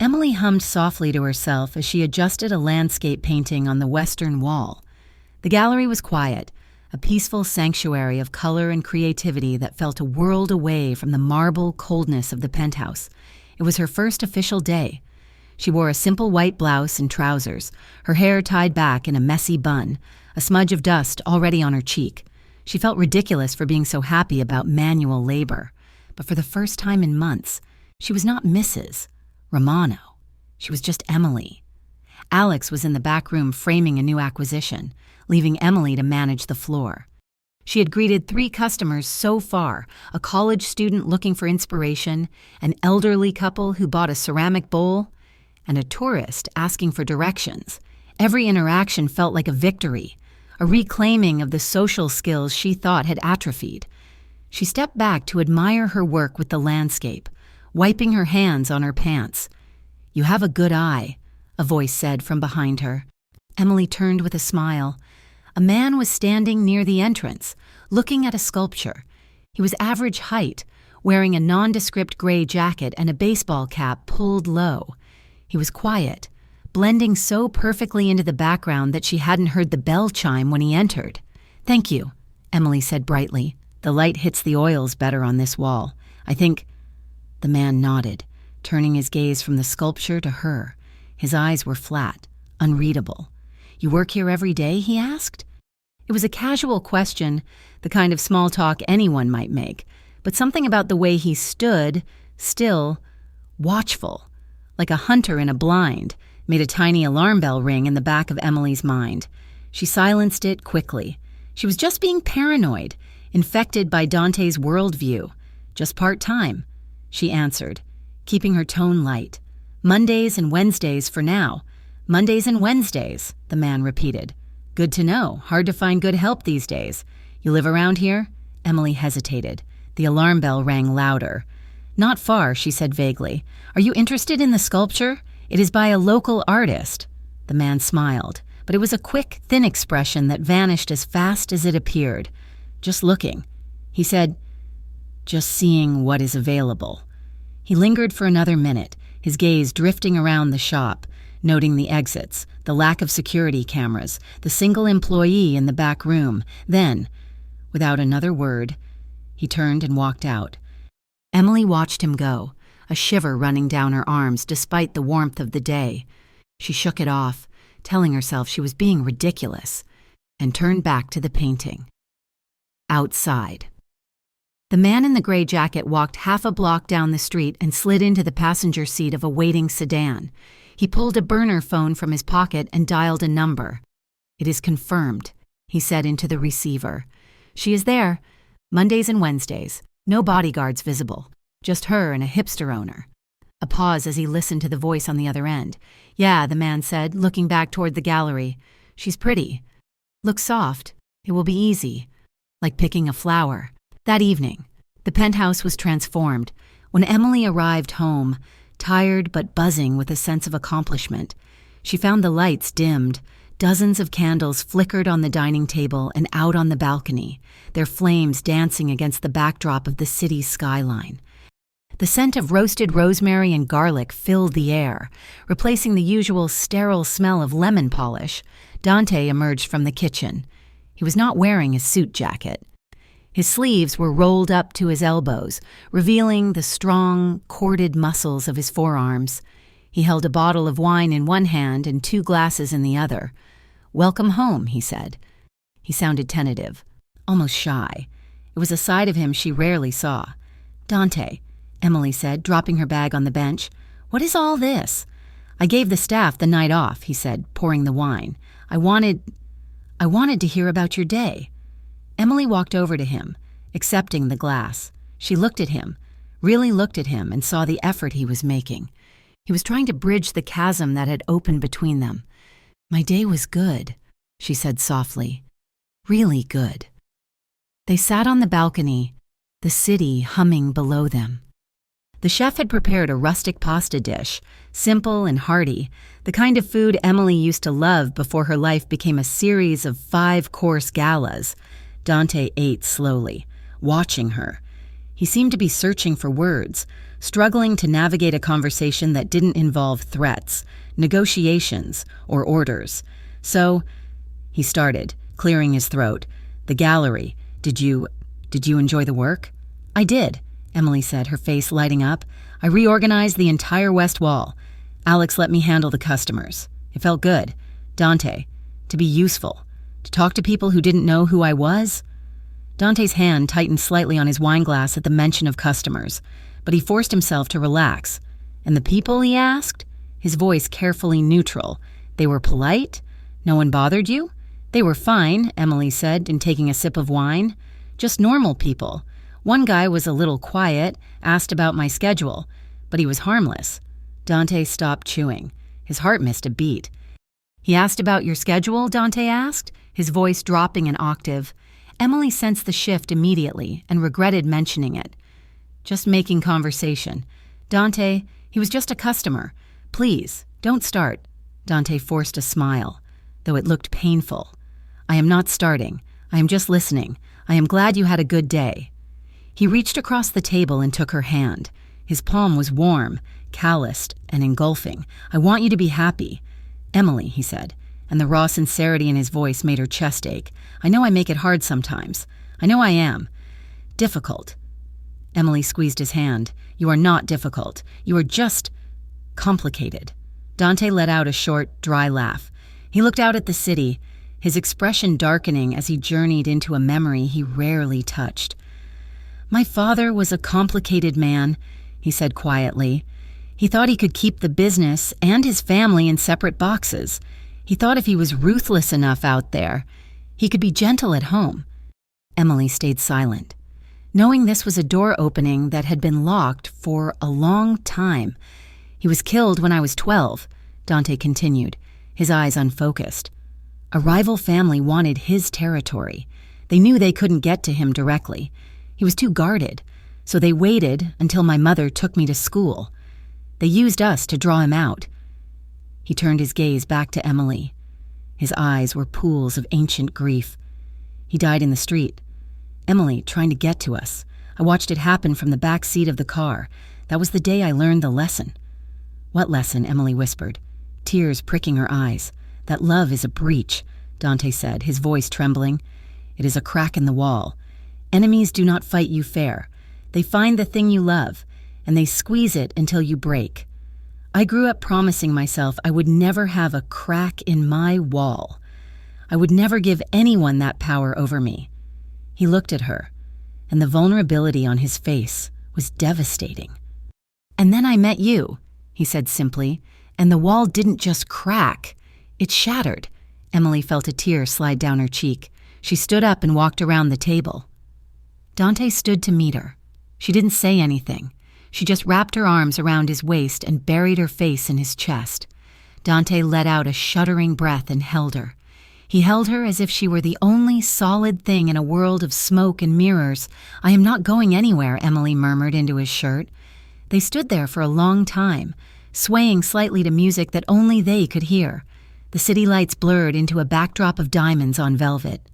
Emily hummed softly to herself as she adjusted a landscape painting on the western wall. The gallery was quiet, a peaceful sanctuary of color and creativity that felt a world away from the marble coldness of the penthouse. It was her first official day. She wore a simple white blouse and trousers, her hair tied back in a messy bun, a smudge of dust already on her cheek. She felt ridiculous for being so happy about manual labor. But for the first time in months, she was not Mrs. Romano. She was just Emily. Alex was in the back room framing a new acquisition, leaving Emily to manage the floor. She had greeted 3 customers so far, a college student looking for inspiration, an elderly couple who bought a ceramic bowl, and a tourist asking for directions. Every interaction felt like a victory, a reclaiming of the social skills she thought had atrophied. She stepped back to admire her work with the landscape, wiping her hands on her pants. "You have a good eye," a voice said from behind her. Emily turned with a smile. A man was standing near the entrance, looking at a sculpture. He was average height, wearing a nondescript gray jacket and a baseball cap pulled low. He was quiet, blending so perfectly into the background that she hadn't heard the bell chime when he entered. "Thank you," Emily said brightly. "The light hits the oils better on this wall. I think The man nodded, turning his gaze from the sculpture to her. His eyes were flat, unreadable. "You work here every day?" he asked. It was a casual question, the kind of small talk anyone might make, but something about the way he stood, still, watchful, like a hunter in a blind, made a tiny alarm bell ring in the back of Emily's mind. She silenced it quickly. She was just being paranoid, infected by Dante's worldview. "Just part-time," she answered, keeping her tone light. "Mondays and Wednesdays for now." "Mondays and Wednesdays," the man repeated. "Good to know. Hard to find good help these days. You live around here?" Emily hesitated. The alarm bell rang louder. "Not far," she said vaguely. "Are you interested in the sculpture? It is by a local artist." The man smiled, but it was a quick, thin expression that vanished as fast as it appeared. "Just looking." He said, "Just seeing what is available." He lingered for another minute, his gaze drifting around the shop, noting the exits, the lack of security cameras, the single employee in the back room. Then, without another word, he turned and walked out. Emily watched him go, a shiver running down her arms despite the warmth of the day. She shook it off, telling herself she was being ridiculous, and turned back to the painting. Outside. The man in the gray jacket walked half a block down the street and slid into the passenger seat of a waiting sedan. He pulled a burner phone from his pocket and dialed a number. "It is confirmed," he said into the receiver. "She is there. Mondays and Wednesdays. No bodyguards visible. Just her and a hipster owner." A pause as he listened to the voice on the other end. "Yeah," the man said, looking back toward the gallery. "She's pretty. Looks soft. It will be easy. Like picking a flower." That evening, the penthouse was transformed. When Emily arrived home, tired but buzzing with a sense of accomplishment, she found the lights dimmed. Dozens of candles flickered on the dining table and out on the balcony, their flames dancing against the backdrop of the city's skyline. The scent of roasted rosemary and garlic filled the air, replacing the usual sterile smell of lemon polish. Dante emerged from the kitchen. He was not wearing his suit jacket. His sleeves were rolled up to his elbows, revealing the strong, corded muscles of his forearms. He held a bottle of wine in one hand and 2 glasses in the other. "Welcome home," he said. He sounded tentative, almost shy. It was a side of him she rarely saw. "Dante," Emily said, dropping her bag on the bench. "What is all this?" "I gave the staff the night off," he said, pouring the wine. I wanted to hear about your day." Emily walked over to him, accepting the glass. She looked at him, really looked at him, and saw the effort he was making. He was trying to bridge the chasm that had opened between them. "My day was good," she said softly. "Really good." They sat on the balcony, the city humming below them. The chef had prepared a rustic pasta dish, simple and hearty, the kind of food Emily used to love before her life became a series of 5-course galas. Dante ate slowly, watching her. He seemed to be searching for words, struggling to navigate a conversation that didn't involve threats, negotiations, or orders. "So," he started, clearing his throat, "the gallery, did you enjoy the work?" "I did," Emily said, her face lighting up. "I reorganized the entire west wall. Alex let me handle the customers. It felt good. Dante, to be useful, to talk to people who didn't know who I was." Dante's hand tightened slightly on his wineglass at the mention of customers, but he forced himself to relax. "And the people?" he asked, his voice carefully neutral. "They were polite? No one bothered you?" "They were fine," Emily said, in taking a sip of wine. "Just normal people. One guy was a little quiet, asked about my schedule, but he was harmless." Dante stopped chewing. His heart missed a beat. "He asked about your schedule?" Dante asked, his voice dropping an octave. Emily sensed the shift immediately and regretted mentioning it. "Just making conversation. Dante, he was just a customer. Please, don't start." Dante forced a smile, though it looked painful. "I am not starting. I am just listening. I am glad you had a good day." He reached across the table and took her hand. His palm was warm, calloused, and engulfing. "I want you to be happy." "Emily," he said, and the raw sincerity in his voice made her chest ache. "I know I make it hard sometimes. I know I am. Difficult. Emily squeezed his hand. "You are not difficult. You are just complicated." Dante let out a short, dry laugh. He looked out at the city, his expression darkening as he journeyed into a memory he rarely touched. "My father was a complicated man," he said quietly. "He thought he could keep the business and his family in separate boxes. He thought if he was ruthless enough out there, he could be gentle at home." Emily stayed silent, knowing this was a door opening that had been locked for a long time. "He was killed when I was 12, Dante continued, his eyes unfocused. "A rival family wanted his territory. They knew they couldn't get to him directly. He was too guarded, so they waited until my mother took me to school. They used us to draw him out." He turned his gaze back to Emily. His eyes were pools of ancient grief. "He died in the street. Emily, trying to get to us. I watched it happen from the back seat of the car. That was the day I learned the lesson." "What lesson?" Emily whispered, tears pricking her eyes. "That love is a breach," Dante said, his voice trembling. "It is a crack in the wall. Enemies do not fight you fair. They find the thing you love, and they squeeze it until you break. I grew up promising myself I would never have a crack in my wall. I would never give anyone that power over me." He looked at her, and the vulnerability on his face was devastating. "And then I met you," he said simply, "and the wall didn't just crack. It shattered." Emily felt a tear slide down her cheek. She stood up and walked around the table. Dante stood to meet her. She didn't say anything. She just wrapped her arms around his waist and buried her face in his chest. Dante let out a shuddering breath and held her. He held her as if she were the only solid thing in a world of smoke and mirrors. "I am not going anywhere," Emily murmured into his shirt. They stood there for a long time, swaying slightly to music that only they could hear. The city lights blurred into a backdrop of diamonds on velvet.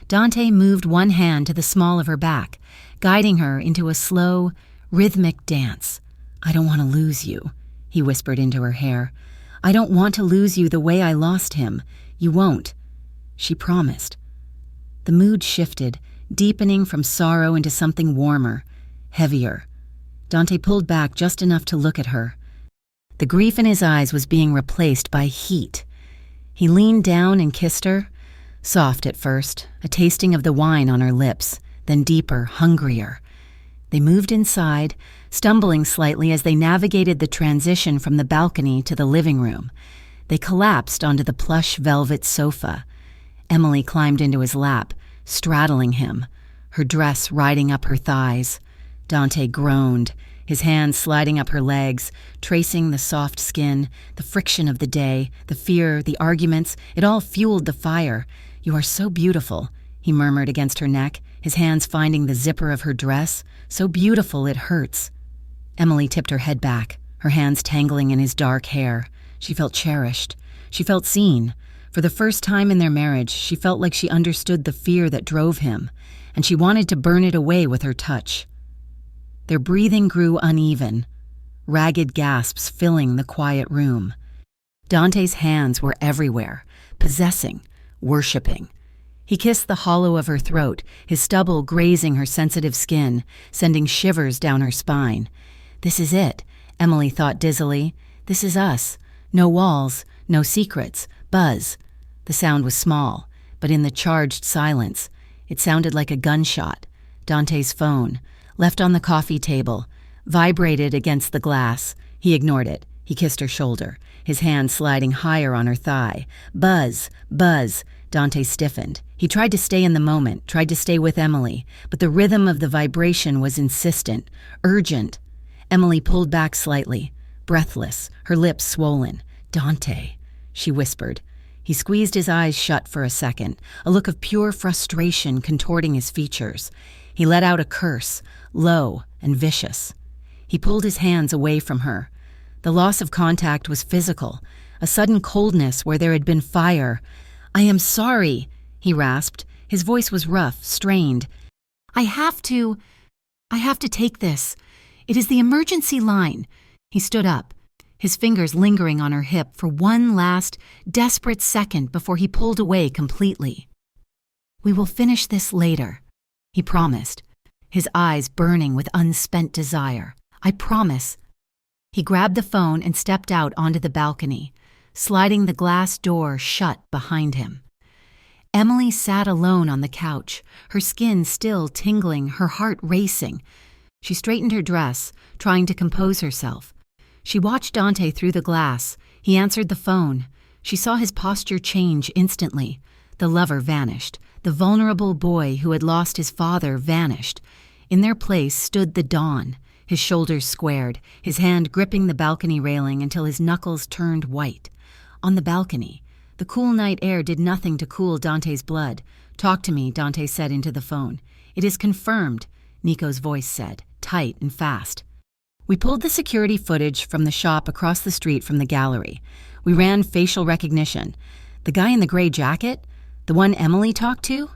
Dante moved one hand to the small of her back, guiding her into a slow, rhythmic dance. "I don't want to lose you," he whispered into her hair. "I don't want to lose you the way I lost him. You won't." She promised. The mood shifted, deepening from sorrow into something warmer, heavier. Dante pulled back just enough to look at her. The grief in his eyes was being replaced by heat. He leaned down and kissed her, soft at first, a tasting of the wine on her lips, then deeper, hungrier. They moved inside, stumbling slightly as they navigated the transition from the balcony to the living room. They collapsed onto the plush velvet sofa. Emily climbed into his lap, straddling him, her dress riding up her thighs. Dante groaned, his hands sliding up her legs, tracing the soft skin, the friction of the day, the fear, the arguments. It all fueled the fire. "You are so beautiful," he murmured against her neck, his hands finding the zipper of her dress. "So beautiful it hurts." Emily tipped her head back, her hands tangling in his dark hair. She felt cherished. She felt seen. For the first time in their marriage, she felt like she understood the fear that drove him, and she wanted to burn it away with her touch. Their breathing grew uneven, ragged gasps filling the quiet room. Dante's hands were everywhere, possessing, worshipping. He kissed the hollow of her throat, his stubble grazing her sensitive skin, sending shivers down her spine. "This is it," Emily thought dizzily. "This is us. No walls, no secrets. Buzz." The sound was small, but in the charged silence, it sounded like a gunshot. Dante's phone, left on the coffee table, vibrated against the glass. He ignored it. He kissed her shoulder, his hand sliding higher on her thigh. "Buzz, buzz." Dante stiffened. He tried to stay in the moment, tried to stay with Emily, but the rhythm of the vibration was insistent, urgent. Emily pulled back slightly, breathless, her lips swollen. "Dante," she whispered. He squeezed his eyes shut for a second, a look of pure frustration contorting his features. He let out a curse, low and vicious. He pulled his hands away from her. The loss of contact was physical, a sudden coldness where there had been fire. "I am sorry," he rasped. His voice was rough, strained. I have to take this. It is the emergency line." He stood up, his fingers lingering on her hip for one last, desperate second before he pulled away completely. "We will finish this later," he promised, his eyes burning with unspent desire. "I promise." He grabbed the phone and stepped out onto the balcony, sliding the glass door shut behind him. Emily sat alone on the couch, her skin still tingling, her heart racing. She straightened her dress, trying to compose herself. She watched Dante through the glass. He answered the phone. She saw his posture change instantly. The lover vanished. The vulnerable boy who had lost his father vanished. In their place stood the Don, his shoulders squared, his hand gripping the balcony railing until his knuckles turned white. On the balcony, the cool night air did nothing to cool Dante's blood. "Talk to me," Dante said into the phone. "It is confirmed," Nico's voice said, tight and fast. "We pulled the security footage from the shop across the street from the gallery. We ran facial recognition. The guy in the gray jacket? The one Emily talked to?"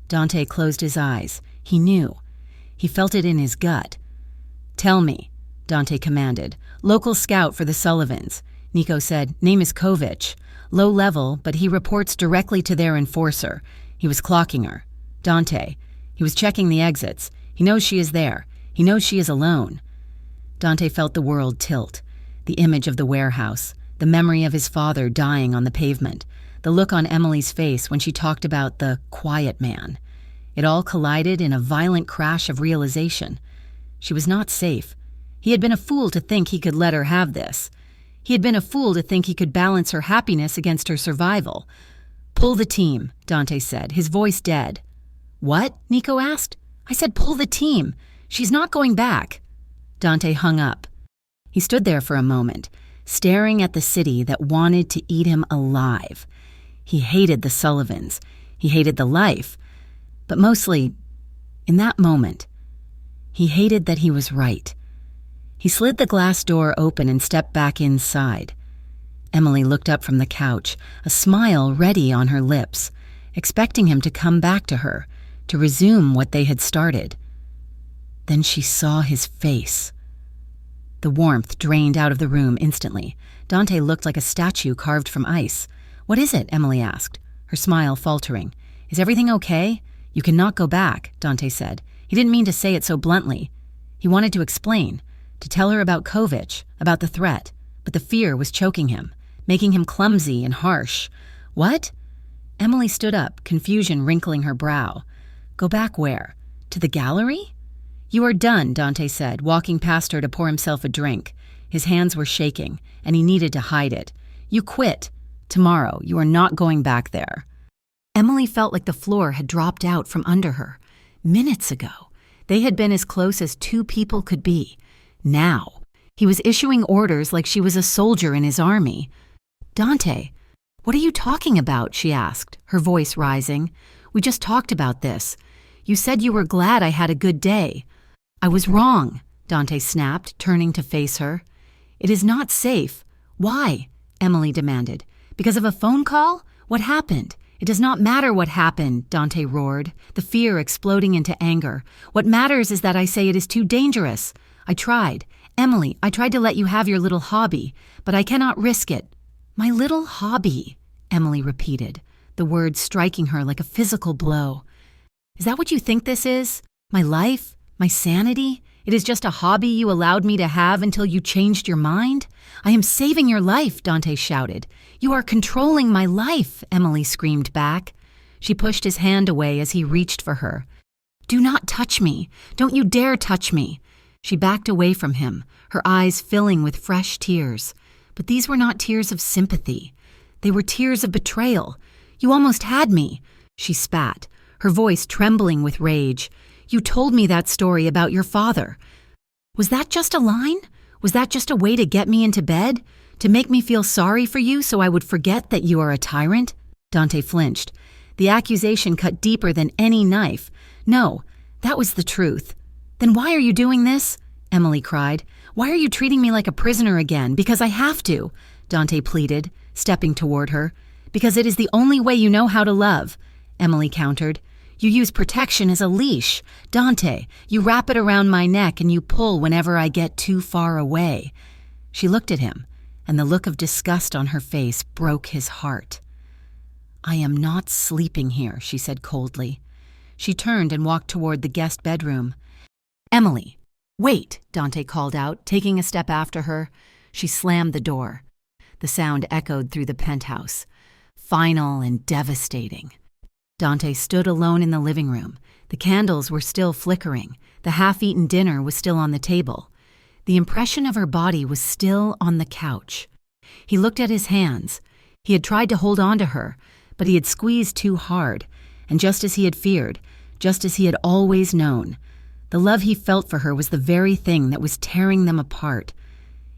Dante closed his eyes. He knew. He felt it in his gut. "Tell me," Dante commanded. "Local scout for the Sullivans." Nico said, "Name is Kovich. Low level, but he reports directly to their enforcer. He was clocking her." "Dante. He was checking the exits. He knows she is there. He knows she is alone." Dante felt the world tilt. The image of the warehouse, the memory of his father dying on the pavement, the look on Emily's face when she talked about the quiet man. It all collided in a violent crash of realization. She was not safe. He had been a fool to think he could let her have this. He had been a fool to think he could balance her happiness against her survival. "Pull the team," Dante said, his voice dead. "What?" Nico asked. "I said pull the team. She's not going back." Dante hung up. He stood there for a moment, staring at the city that wanted to eat him alive. He hated the Sullivans. He hated the life. But mostly, in that moment, he hated that he was right. He slid the glass door open and stepped back inside. Emily looked up from the couch, a smile ready on her lips, expecting him to come back to her, to resume what they had started. Then she saw his face. The warmth drained out of the room instantly. Dante looked like a statue carved from ice. "What is it?" Emily asked, her smile faltering. "Is everything okay? You cannot go back," Dante said. He didn't mean to say it so bluntly. He wanted to explain, to tell her about Kovich, about the threat, but the fear was choking him, making him clumsy and harsh. "What?" Emily stood up, confusion wrinkling her brow. "Go back where? To the gallery?" "You are done," Dante said, walking past her to pour himself a drink. His hands were shaking, and he needed to hide it. "You quit. Tomorrow, you are not going back there." Emily felt like the floor had dropped out from under her. Minutes ago, they had been as close as two people could be. Now, he was issuing orders like she was a soldier in his army. "Dante, what are you talking about?" she asked, her voice rising. "We just talked about this. You said you were glad I had a good day." "I was wrong," Dante snapped, turning to face her. "It is not safe." "Why?" Emily demanded. "Because of a phone call? What happened?" "It does not matter what happened," Dante roared, the fear exploding into anger. "What matters is that I say it is too dangerous. I tried. Emily, I tried to let you have your little hobby, but I cannot risk it." "My little hobby," Emily repeated, the words striking her like a physical blow. "Is that what you think this is? My life? My sanity? It is just a hobby you allowed me to have until you changed your mind? I am saving your life," Dante shouted. "You are controlling my life," Emily screamed back. She pushed his hand away as he reached for her. "Do not touch me. Don't you dare touch me." She backed away from him, her eyes filling with fresh tears. But these were not tears of sympathy. They were tears of betrayal. "You almost had me," she spat, her voice trembling with rage. "You told me that story about your father. Was that just a line? Was that just a way to get me into bed? To make me feel sorry for you so I would forget that you are a tyrant?" Dante flinched. The accusation cut deeper than any knife. "No, that was the truth." "Then why are you doing this?" Emily cried. "Why are you treating me like a prisoner again? Because I have to," Dante pleaded, stepping toward her. "Because it is the only way you know how to love," Emily countered. "You use protection as a leash. Dante, you wrap it around my neck and you pull whenever I get too far away." She looked at him, and the look of disgust on her face broke his heart. "I am not sleeping here," she said coldly. She turned and walked toward the guest bedroom. "Emily, wait," Dante called out, taking a step after her. She slammed the door. The sound echoed through the penthouse, final and devastating. Dante stood alone in the living room. The candles were still flickering. The half-eaten dinner was still on the table. The impression of her body was still on the couch. He looked at his hands. He had tried to hold on to her, but he had squeezed too hard, and just as he had feared, just as he had always known, the love he felt for her was the very thing that was tearing them apart.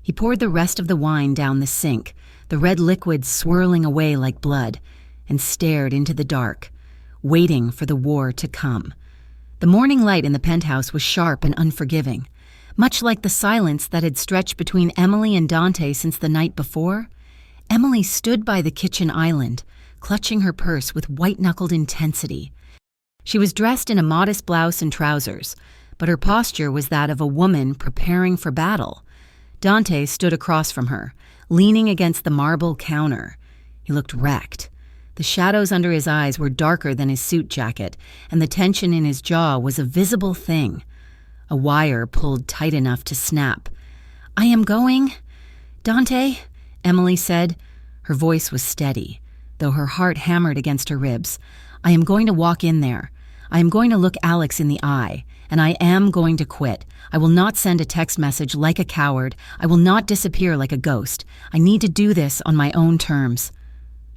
He poured the rest of the wine down the sink, the red liquid swirling away like blood, and stared into the dark, waiting for the war to come. The morning light in the penthouse was sharp and unforgiving. Much like the silence that had stretched between Emily and Dante since the night before, Emily stood by the kitchen island, clutching her purse with white-knuckled intensity. She was dressed in a modest blouse and trousers, but her posture was that of a woman preparing for battle. Dante stood across from her, leaning against the marble counter. He looked wrecked. The shadows under his eyes were darker than his suit jacket, and the tension in his jaw was a visible thing. A wire pulled tight enough to snap. "I am going." "Dante," Emily said. Her voice was steady, though her heart hammered against her ribs. "I am going to walk in there. I am going to look Alex in the eye, and I am going to quit. I will not send a text message like a coward. I will not disappear like a ghost. I need to do this on my own terms."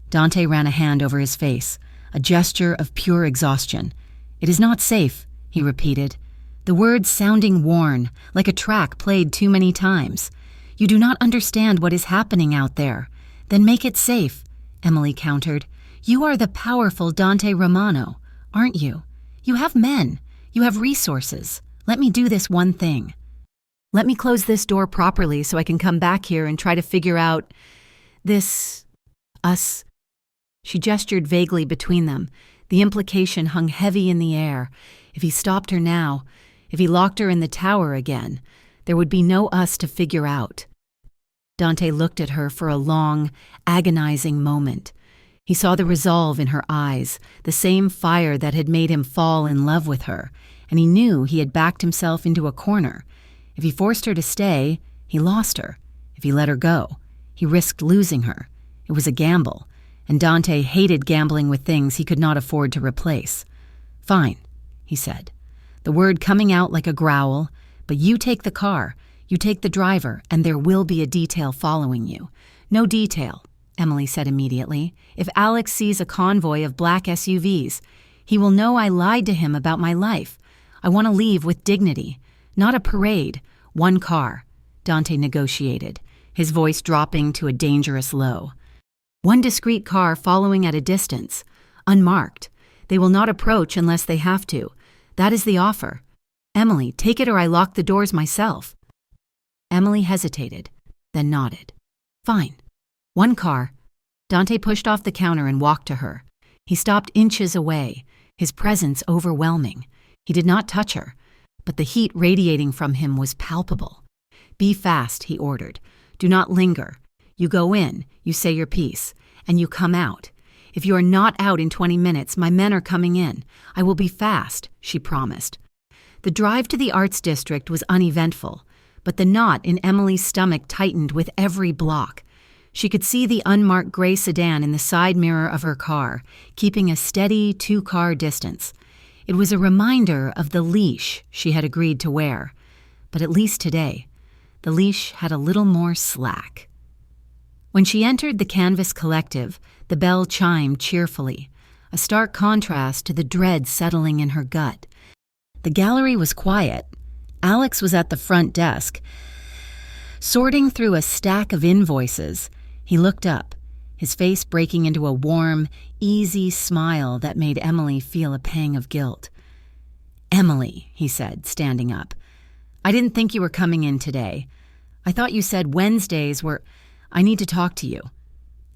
Dante ran a hand over his face, a gesture of pure exhaustion. "It is not safe," he repeated, the words sounding worn, like a track played too many times. "You do not understand what is happening out there. Then make it safe," Emily countered. "You are the powerful Dante Romano, aren't you? You have men. You have resources. Let me do this one thing. Let me close this door properly so I can come back here and try to figure out us." She gestured vaguely between them. The implication hung heavy in the air. If he stopped her now, if he locked her in the tower again, there would be no us to figure out. Dante looked at her for a long, agonizing moment. He saw the resolve in her eyes, the same fire that had made him fall in love with her, and he knew he had backed himself into a corner. If he forced her to stay, he lost her. If he let her go, he risked losing her. It was a gamble, and Dante hated gambling with things he could not afford to replace. "Fine," he said, the word coming out like a growl, "but you take the car, you take the driver, and there will be a detail following you." "No detail," Emily said immediately. "If Alex sees a convoy of black SUVs, he will know I lied to him about my life. I want to leave with dignity, not a parade. One car," Dante negotiated, his voice dropping to a dangerous low. "One discreet car following at a distance, unmarked. They will not approach unless they have to. That is the offer. Emily, take it or I lock the doors myself." Emily hesitated, then nodded. "Fine. One car." Dante pushed off the counter and walked to her. He stopped inches away, his presence overwhelming. He did not touch her, but the heat radiating from him was palpable. "Be fast," he ordered. "Do not linger. You go in, you say your piece, and you come out. If you are not out in 20 minutes, my men are coming in. I will be fast," she promised. The drive to the Arts District was uneventful, but the knot in Emily's stomach tightened with every block. She could see the unmarked gray sedan in the side mirror of her car, keeping a steady 2-car distance. It was a reminder of the leash she had agreed to wear. But at least today, the leash had a little more slack. When she entered the Canvas Collective, the bell chimed cheerfully, a stark contrast to the dread settling in her gut. The gallery was quiet. Alex was at the front desk, sorting through a stack of invoices. He looked up, his face breaking into a warm, easy smile that made Emily feel a pang of guilt. "Emily," he said, standing up, "I didn't think you were coming in today. I thought you said Wednesdays were... I need to talk to you."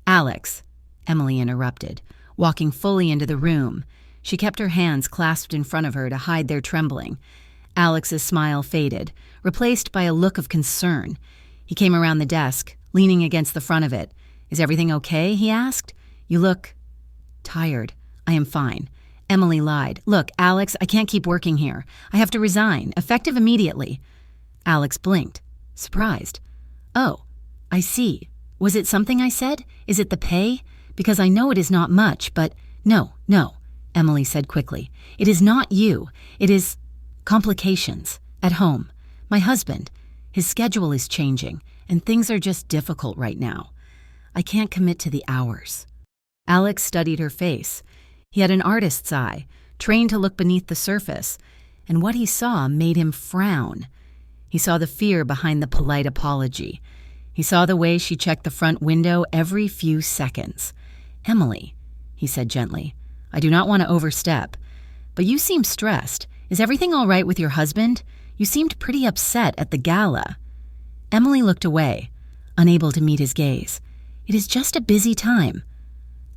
"Alex," Emily interrupted, walking fully into the room. She kept her hands clasped in front of her to hide their trembling. Alex's smile faded, replaced by a look of concern. He came around the desk, leaning against the front of it. "Is everything okay?" he asked. "You look... tired." "I am fine." Emily lied. "Look, Alex, I can't keep working here. I have to resign, effective immediately." Alex blinked, surprised. "Oh, I see. Was it something I said? Is it the pay? Because I know it is not much, but—" No, Emily said quickly. "It is not you. It is complications. At home. My husband. His schedule is changing, and things are just difficult right now. I can't commit to the hours." Alex studied her face. He had an artist's eye, trained to look beneath the surface, and what he saw made him frown. He saw the fear behind the polite apology. He saw the way she checked the front window every few seconds. "Emily," he said gently, "I do not want to overstep, but you seem stressed. Is everything all right with your husband? You seemed pretty upset at the gala." Emily looked away, unable to meet his gaze. "It is just a busy time."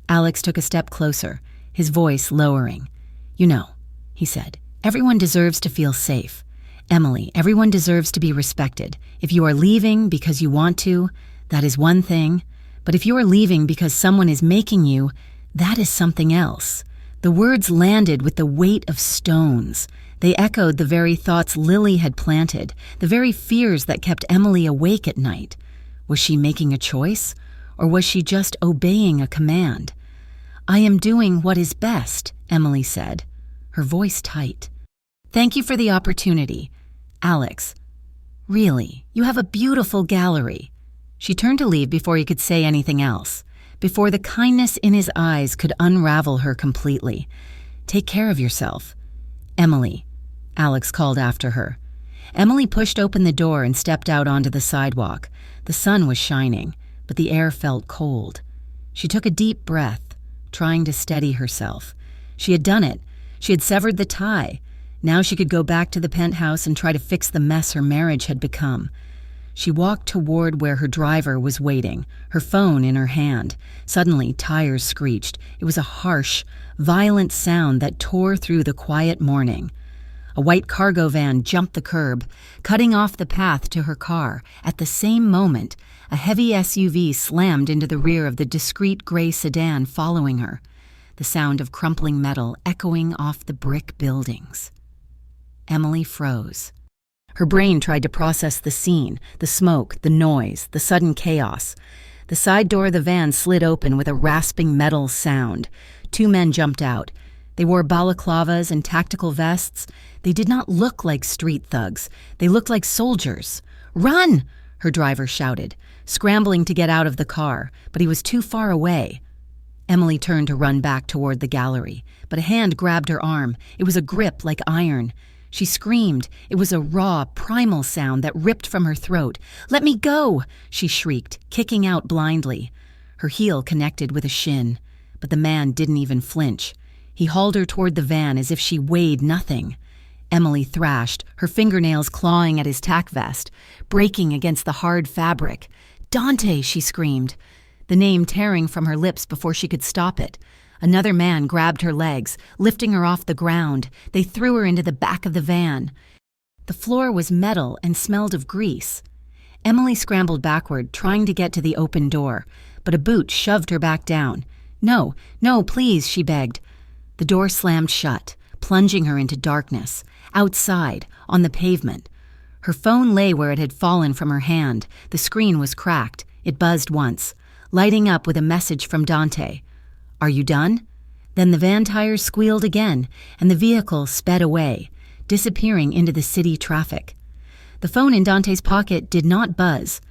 Alex took a step closer, his voice lowering. "You know," he said, "everyone deserves to feel safe. Emily, everyone deserves to be respected. If you are leaving because you want to, that is one thing. But if you are leaving because someone is making you, that is something else." The words landed with the weight of stones. They echoed the very thoughts Lily had planted, the very fears that kept Emily awake at night. Was she making a choice, or was she just obeying a command? "I am doing what is best," Emily said, her voice tight. "Thank you for the opportunity. Alex, really, you have a beautiful gallery." She turned to leave before he could say anything else, before the kindness in his eyes could unravel her completely. "Take care of yourself." "Emily," Alex called after her. Emily pushed open the door and stepped out onto the sidewalk. The sun was shining, but the air felt cold. She took a deep breath, trying to steady herself. She had done it. She had severed the tie. Now she could go back to the penthouse and try to fix the mess her marriage had become. She walked toward where her driver was waiting, her phone in her hand. Suddenly, tires screeched. It was a harsh, violent sound that tore through the quiet morning. A white cargo van jumped the curb, cutting off the path to her car. At the same moment, a heavy SUV slammed into the rear of the discreet gray sedan following her, the sound of crumpling metal echoing off the brick buildings. Emily froze. Her brain tried to process the scene, the smoke, the noise, the sudden chaos. The side door of the van slid open with a rasping metal sound. 2 men jumped out. They wore balaclavas and tactical vests. They did not look like street thugs. They looked like soldiers. "Run!" her driver shouted, scrambling to get out of the car, but he was too far away. Emily turned to run back toward the gallery, but a hand grabbed her arm. It was a grip like iron. She screamed. It was a raw, primal sound that ripped from her throat. "Let me go!" she shrieked, kicking out blindly. Her heel connected with a shin, but the man didn't even flinch. He hauled her toward the van as if she weighed nothing. Emily thrashed, her fingernails clawing at his tack vest, breaking against the hard fabric. "Dante!" she screamed, the name tearing from her lips before she could stop it. Another man grabbed her legs, lifting her off the ground. They threw her into the back of the van. The floor was metal and smelled of grease. Emily scrambled backward, trying to get to the open door, but a boot shoved her back down. No, please," she begged. The door slammed shut, plunging her into darkness. Outside, on the pavement. Her phone lay where it had fallen from her hand. The screen was cracked. It buzzed once, lighting up with a message from Dante. "Are you done?" Then the van tires squealed again, and the vehicle sped away, disappearing into the city traffic. The phone in Dante's pocket did not buzz.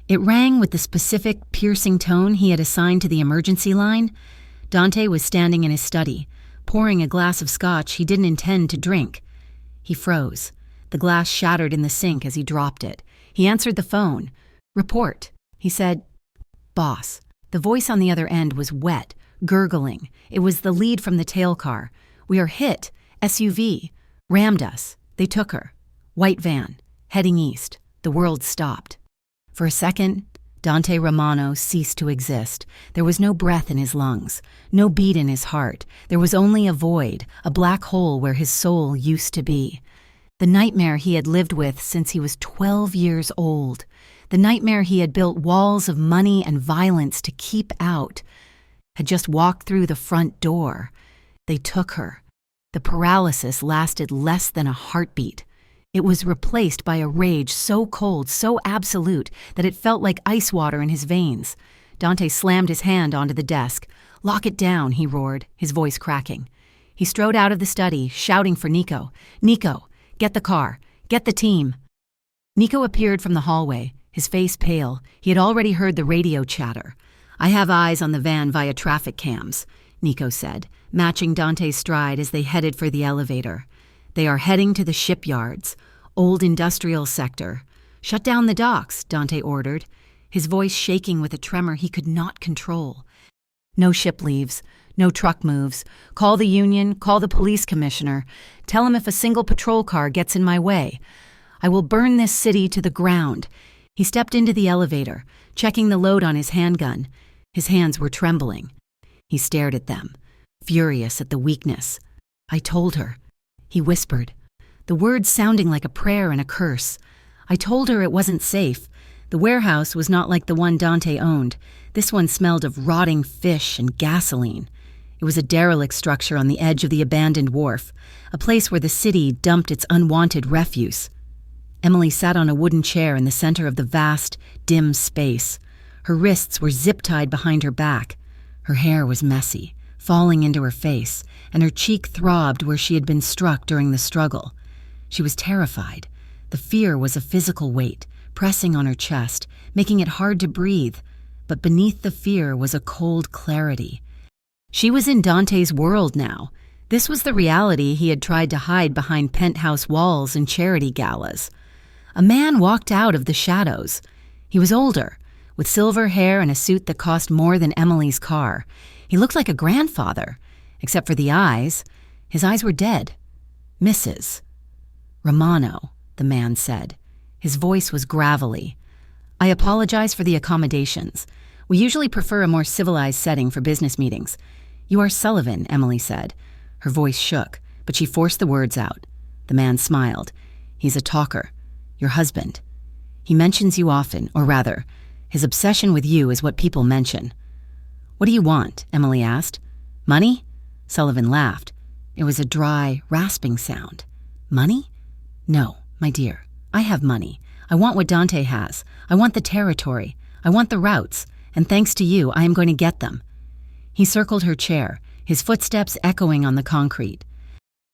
It rang with the specific, piercing tone he had assigned to the emergency line. Dante was standing in his study, pouring a glass of scotch he didn't intend to drink. He froze. The glass shattered in the sink as he dropped it. He answered the phone. "Report," he said. "Boss." The voice on the other end was wet, gurgling. It was the lead from the tail car. "We are hit. SUV. Rammed us. They took her. White van. Heading east." The world stopped. For a second, Dante Romano ceased to exist. There was no breath in his lungs, no beat in his heart. There was only a void, a black hole where his soul used to be. The nightmare he had lived with since he was 12 years old. The nightmare he had built walls of money and violence to keep out. Had just walked through the front door. They took her. The paralysis lasted less than a heartbeat. It was replaced by a rage so cold, so absolute, that it felt like ice water in his veins. Dante slammed his hand onto the desk. "Lock it down," he roared, his voice cracking. He strode out of the study, shouting for Nico. "Nico, get the car. Get the team." Nico appeared from the hallway, his face pale. He had already heard the radio chatter. "I have eyes on the van via traffic cams," Nico said, matching Dante's stride as they headed for the elevator. "They are heading to the shipyards, old industrial sector. Shut down the docks," Dante ordered, his voice shaking with a tremor he could not control. "No ship leaves, no truck moves. Call the union, call the police commissioner. Tell him if a single patrol car gets in my way. I will burn this city to the ground." He stepped into the elevator, checking the load on his handgun. His hands were trembling. He stared at them, furious at the weakness. "I told her," he whispered, the words sounding like a prayer and a curse. "I told her it wasn't safe. The warehouse was not like the one Dante owned. This one smelled of rotting fish and gasoline. It was a derelict structure on the edge of the abandoned wharf, a place where the city dumped its unwanted refuse." Emily sat on a wooden chair in the center of the vast, dim space. Her wrists were zip-tied behind her back. Her hair was messy, falling into her face, and her cheek throbbed where she had been struck during the struggle. She was terrified. The fear was a physical weight, pressing on her chest, making it hard to breathe. But beneath the fear was a cold clarity. She was in Dante's world now. This was the reality he had tried to hide behind penthouse walls and charity galas. A man walked out of the shadows. He was older, with silver hair and a suit that cost more than Emily's car. He looked like a grandfather, except for the eyes. His eyes were dead. "Mrs. Romano," the man said. His voice was gravelly. "I apologize for the accommodations. We usually prefer a more civilized setting for business meetings." "You are Sullivan," Emily said. Her voice shook, but she forced the words out. The man smiled. "He's a talker. Your husband. He mentions you often, or rather, his obsession with you is what people mention." "What do you want?" Emily asked. "Money?" Sullivan laughed. It was a dry, rasping sound. "Money? No, my dear. I have money. I want what Dante has. I want the territory. I want the routes. And thanks to you, I am going to get them." He circled her chair, his footsteps echoing on the concrete.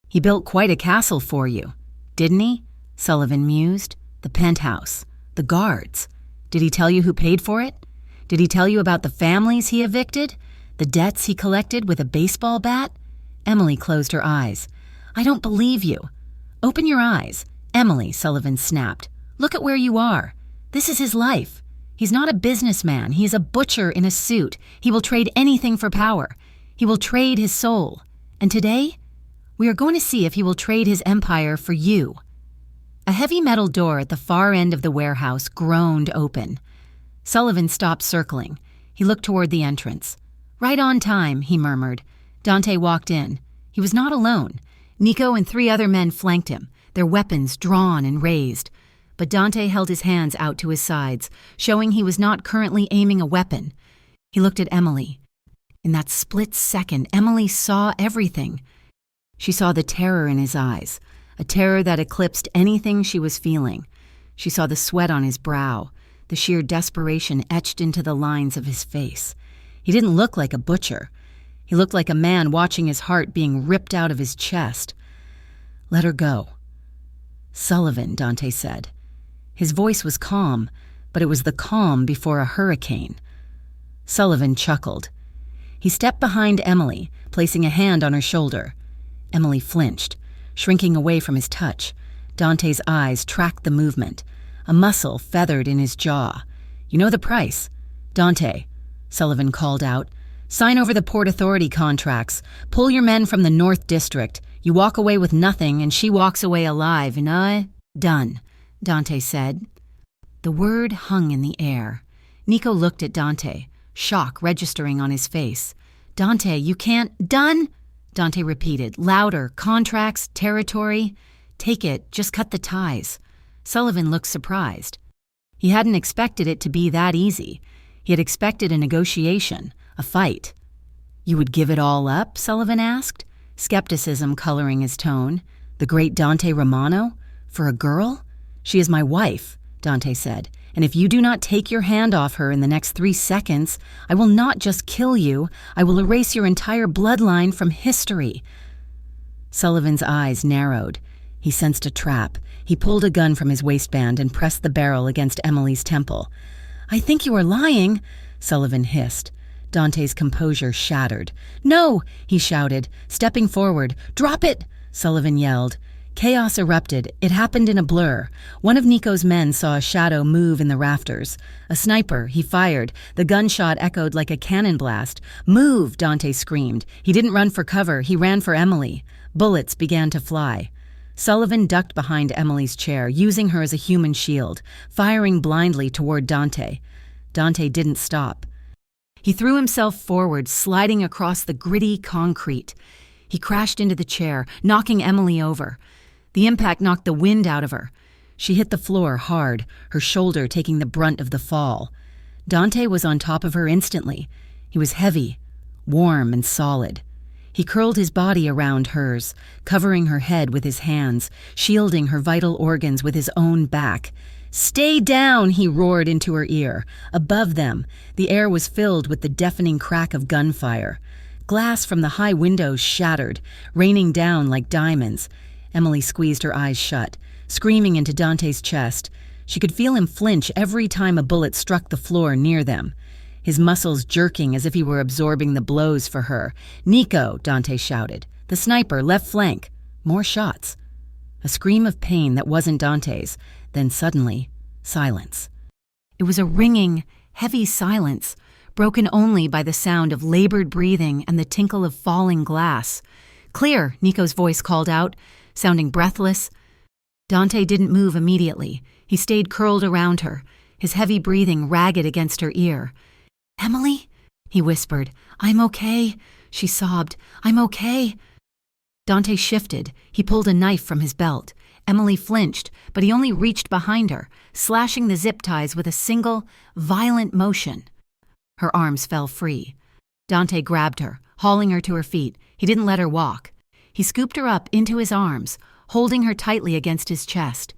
"He built quite a castle for you, didn't he?" Sullivan mused. "The penthouse. The guards. Did he tell you who paid for it? Did he tell you about the families he evicted? The debts he collected with a baseball bat?" Emily closed her eyes. "I don't believe you." "Open your eyes." "Emily," Sullivan snapped. "Look at where you are. This is his life. He's not a businessman. He is a butcher in a suit. He will trade anything for power. He will trade his soul. And today, we are going to see if he will trade his empire for you." A heavy metal door at the far end of the warehouse groaned open. Sullivan stopped circling. He looked toward the entrance. "Right on time," he murmured. Dante walked in. He was not alone. Nico and 3 other men flanked him, their weapons drawn and raised. But Dante held his hands out to his sides, showing he was not currently aiming a weapon. He looked at Emily. In that split second, Emily saw everything. She saw the terror in his eyes, a terror that eclipsed anything she was feeling. She saw the sweat on his brow, the sheer desperation etched into the lines of his face. He didn't look like a butcher. He looked like a man watching his heart being ripped out of his chest. "Let her go." "Sullivan," Dante said. His voice was calm, but it was the calm before a hurricane. Sullivan chuckled. He stepped behind Emily, placing a hand on her shoulder. Emily flinched, shrinking away from his touch. Dante's eyes tracked the movement. A muscle feathered in his jaw. "You know the price." "Dante," Sullivan called out. "Sign over the Port Authority contracts. Pull your men from the North District. You walk away with nothing, and she walks away alive, and Done," Dante said. The word hung in the air. Nico looked at Dante, shock registering on his face. "Dante, you can't—" "Done?" Dante repeated, louder. "Contracts, territory. Take it, just cut the ties." Sullivan looked surprised. He hadn't expected it to be that easy. He had expected a negotiation, a fight. "You would give it all up?" Sullivan asked. skepticism coloring his tone. "The great Dante Romano? For a girl? She is my wife," Dante said, "and if you do not take your hand off her in the next 3 seconds, I will not just kill you, I will erase your entire bloodline from history." Sullivan's eyes narrowed. He sensed a trap. He pulled a gun from his waistband and pressed the barrel against Emily's temple. "I think you are lying," Sullivan hissed. Dante's composure shattered. "No!" he shouted, stepping forward. "Drop it!" Sullivan yelled. Chaos erupted. It happened in a blur. One of Nico's men saw a shadow move in the rafters. A sniper, he fired. The gunshot echoed like a cannon blast. "Move!" Dante screamed. He didn't run for cover. He ran for Emily. Bullets began to fly. Sullivan ducked behind Emily's chair, using her as a human shield, firing blindly toward Dante. Dante didn't stop. He threw himself forward, sliding across the gritty concrete. He crashed into the chair, knocking Emily over. The impact knocked the wind out of her. She hit the floor hard, her shoulder taking the brunt of the fall. Dante was on top of her instantly. He was heavy, warm, and solid. He curled his body around hers, covering her head with his hands, shielding her vital organs with his own back. "Stay down!" he roared into her ear. Above them, the air was filled with the deafening crack of gunfire. Glass from the high windows shattered, raining down like diamonds. Emily squeezed her eyes shut, screaming into Dante's chest. She could feel him flinch every time a bullet struck the floor near them, his muscles jerking as if he were absorbing the blows for her. "Nico!" Dante shouted. "The sniper, left flank." More shots. A scream of pain that wasn't Dante's. Then suddenly, silence. It was a ringing, heavy silence, broken only by the sound of labored breathing and the tinkle of falling glass. "Clear!" Nico's voice called out, sounding breathless. Dante didn't move immediately. He stayed curled around her, his heavy breathing ragged against her ear. "Emily?" he whispered. "I'm okay," she sobbed. "I'm okay." Dante shifted. He pulled a knife from his belt. Emily flinched, but he only reached behind her, slashing the zip ties with a single, violent motion. Her arms fell free. Dante grabbed her, hauling her to her feet. He didn't let her walk. He scooped her up into his arms, holding her tightly against his chest.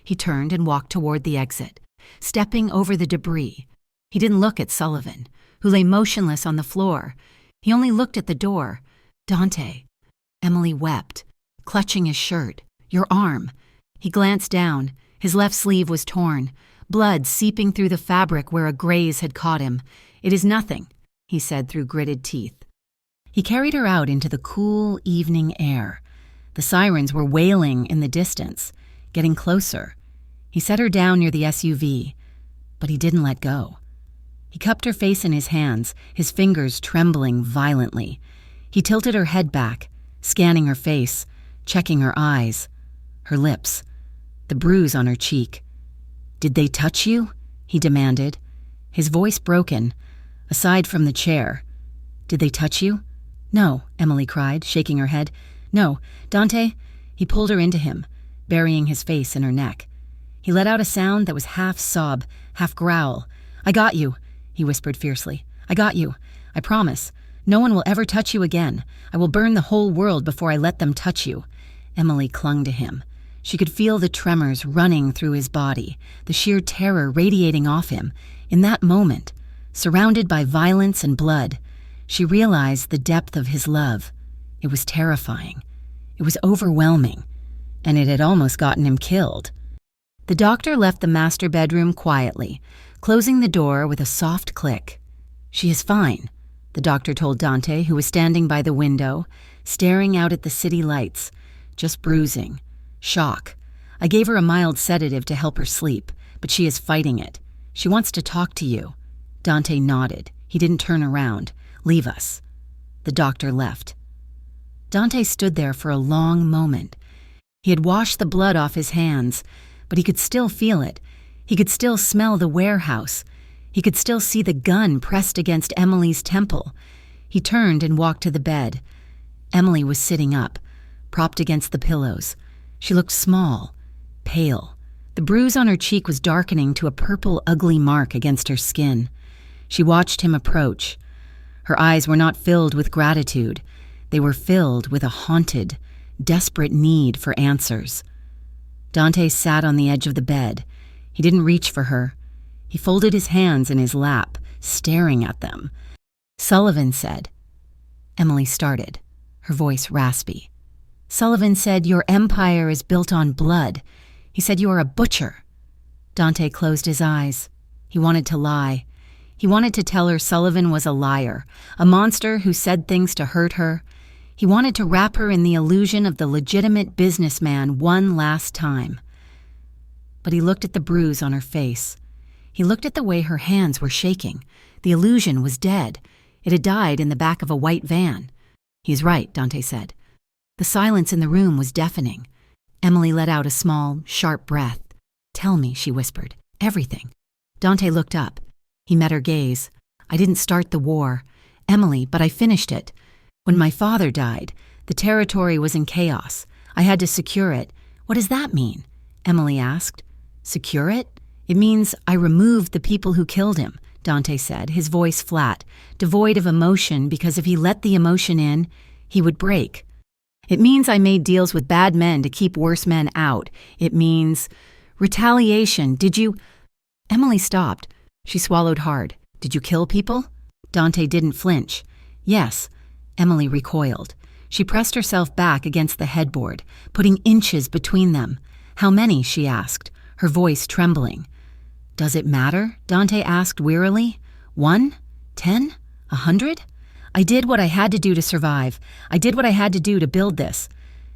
He turned and walked toward the exit, stepping over the debris. He didn't look at Sullivan, who lay motionless on the floor. He only looked at the door. "Dante." Emily wept, clutching his shirt. "Your arm." He glanced down. His left sleeve was torn, blood seeping through the fabric where a graze had caught him. "It is nothing," he said through gritted teeth. He carried her out into the cool evening air. The sirens were wailing in the distance, getting closer. He set her down near the SUV, but he didn't let go. He cupped her face in his hands, his fingers trembling violently. He tilted her head back, scanning her face, checking her eyes, her lips, the bruise on her cheek. "Did they touch you?" he demanded, his voice broken, aside from the chair. "Did they touch you?" "No," Emily cried, shaking her head. "No, Dante." He pulled her into him, burying his face in her neck. He let out a sound that was half sob, half growl. "I got you," he whispered fiercely. "I got you. I promise. No one will ever touch you again. I will burn the whole world before I let them touch you." Emily clung to him. She could feel the tremors running through his body, the sheer terror radiating off him. In that moment, surrounded by violence and blood, she realized the depth of his love. It was terrifying. It was overwhelming. And it had almost gotten him killed. The doctor left the master bedroom quietly, closing the door with a soft click. "She is fine," the doctor told Dante, who was standing by the window, staring out at the city lights. "Just bruising. Shock. I gave her a mild sedative to help her sleep, but she is fighting it. She wants to talk to you." Dante nodded. He didn't turn around. "Leave us." The doctor left. Dante stood there for a long moment. He had washed the blood off his hands, but he could still feel it. He could still smell the warehouse. He could still see the gun pressed against Emily's temple. He turned and walked to the bed. Emily was sitting up, propped against the pillows. She looked small, pale. The bruise on her cheek was darkening to a purple, ugly mark against her skin. She watched him approach. Her eyes were not filled with gratitude. They were filled with a haunted, desperate need for answers. Dante sat on the edge of the bed. He didn't reach for her. He folded his hands in his lap, staring at them. Sullivan said. Emily started, her voice raspy. Sullivan said, "Your empire is built on blood. He said you are a butcher." Dante closed his eyes. He wanted to lie. He wanted to tell her Sullivan was a liar, a monster who said things to hurt her. He wanted to wrap her in the illusion of the legitimate businessman one last time. But he looked at the bruise on her face. He looked at the way her hands were shaking. The illusion was dead. It had died in the back of a white van. "He's right," Dante said. The silence in the room was deafening. Emily let out a small, sharp breath. "Tell me," she whispered. "Everything." Dante looked up. He met her gaze. "I didn't start the war, Emily, but I finished it. When my father died, the territory was in chaos. I had to secure it." "What does that mean?" Emily asked. "Secure it? It means I removed the people who killed him," Dante said, his voice flat, devoid of emotion, because if he let the emotion in, he would break. "It means I made deals with bad men to keep worse men out. It means retaliation. Did you—" Emily stopped. She swallowed hard. "Did you kill people?" Dante didn't flinch. "Yes." Emily recoiled. She pressed herself back against the headboard, putting inches between them. "How many?" she asked, her voice trembling. "Does it matter?" Dante asked wearily. 1? 10? 100? "I did what I had to do to survive. I did what I had to do to build this.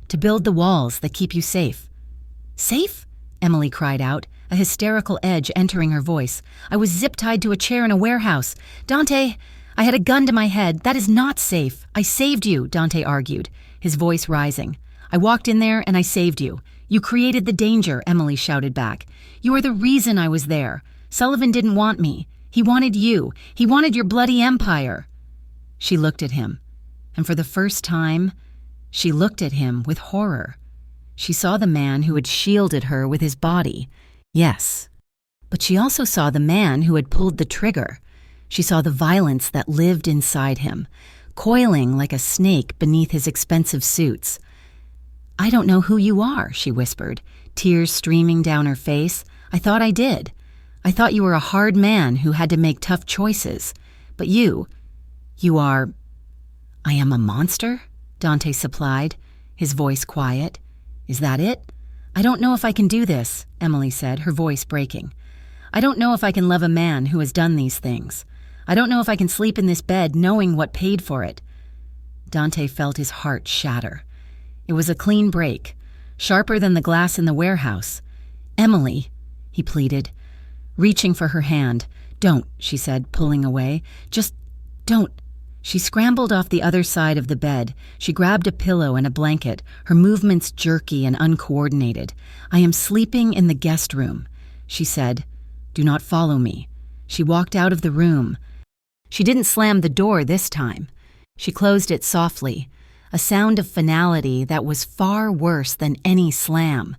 To build the walls that keep you safe." "Safe?" Emily cried out, a hysterical edge entering her voice. "I was zip-tied to a chair in a warehouse. Dante, I had a gun to my head. That is not safe. I saved you," Dante argued, his voice rising. "I walked in there and I saved you. You created the danger," Emily shouted back. "You are the reason I was there. Sullivan didn't want me. He wanted you. He wanted your bloody empire." She looked at him, and for the first time, she looked at him with horror. She saw the man who had shielded her with his body, yes, but she also saw the man who had pulled the trigger. She saw the violence that lived inside him, coiling like a snake beneath his expensive suits. "I don't know who you are," she whispered, tears streaming down her face. "I thought I did. I thought you were a hard man who had to make tough choices. But you are—" "I am a monster?" Dante supplied, his voice quiet. "Is that it?" "I don't know if I can do this," Emily said, her voice breaking. "I don't know if I can love a man who has done these things. I don't know if I can sleep in this bed knowing what paid for it." Dante felt his heart shatter. It was a clean break, sharper than the glass in the warehouse. "Emily," he pleaded, reaching for her hand. "Don't," she said, pulling away. "Just don't." She scrambled off the other side of the bed. She grabbed a pillow and a blanket, her movements jerky and uncoordinated. "I am sleeping in the guest room," she said. "Do not follow me." She walked out of the room. She didn't slam the door this time. She closed it softly, a sound of finality that was far worse than any slam.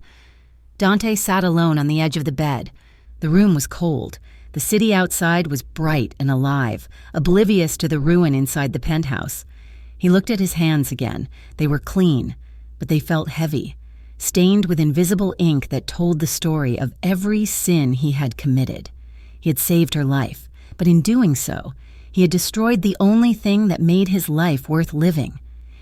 Dante sat alone on the edge of the bed. The room was cold. The city outside was bright and alive, oblivious to the ruin inside the penthouse. He looked at his hands again. They were clean, but they felt heavy, stained with invisible ink that told the story of every sin he had committed. He had saved her life, but in doing so, he had destroyed the only thing that made his life worth living.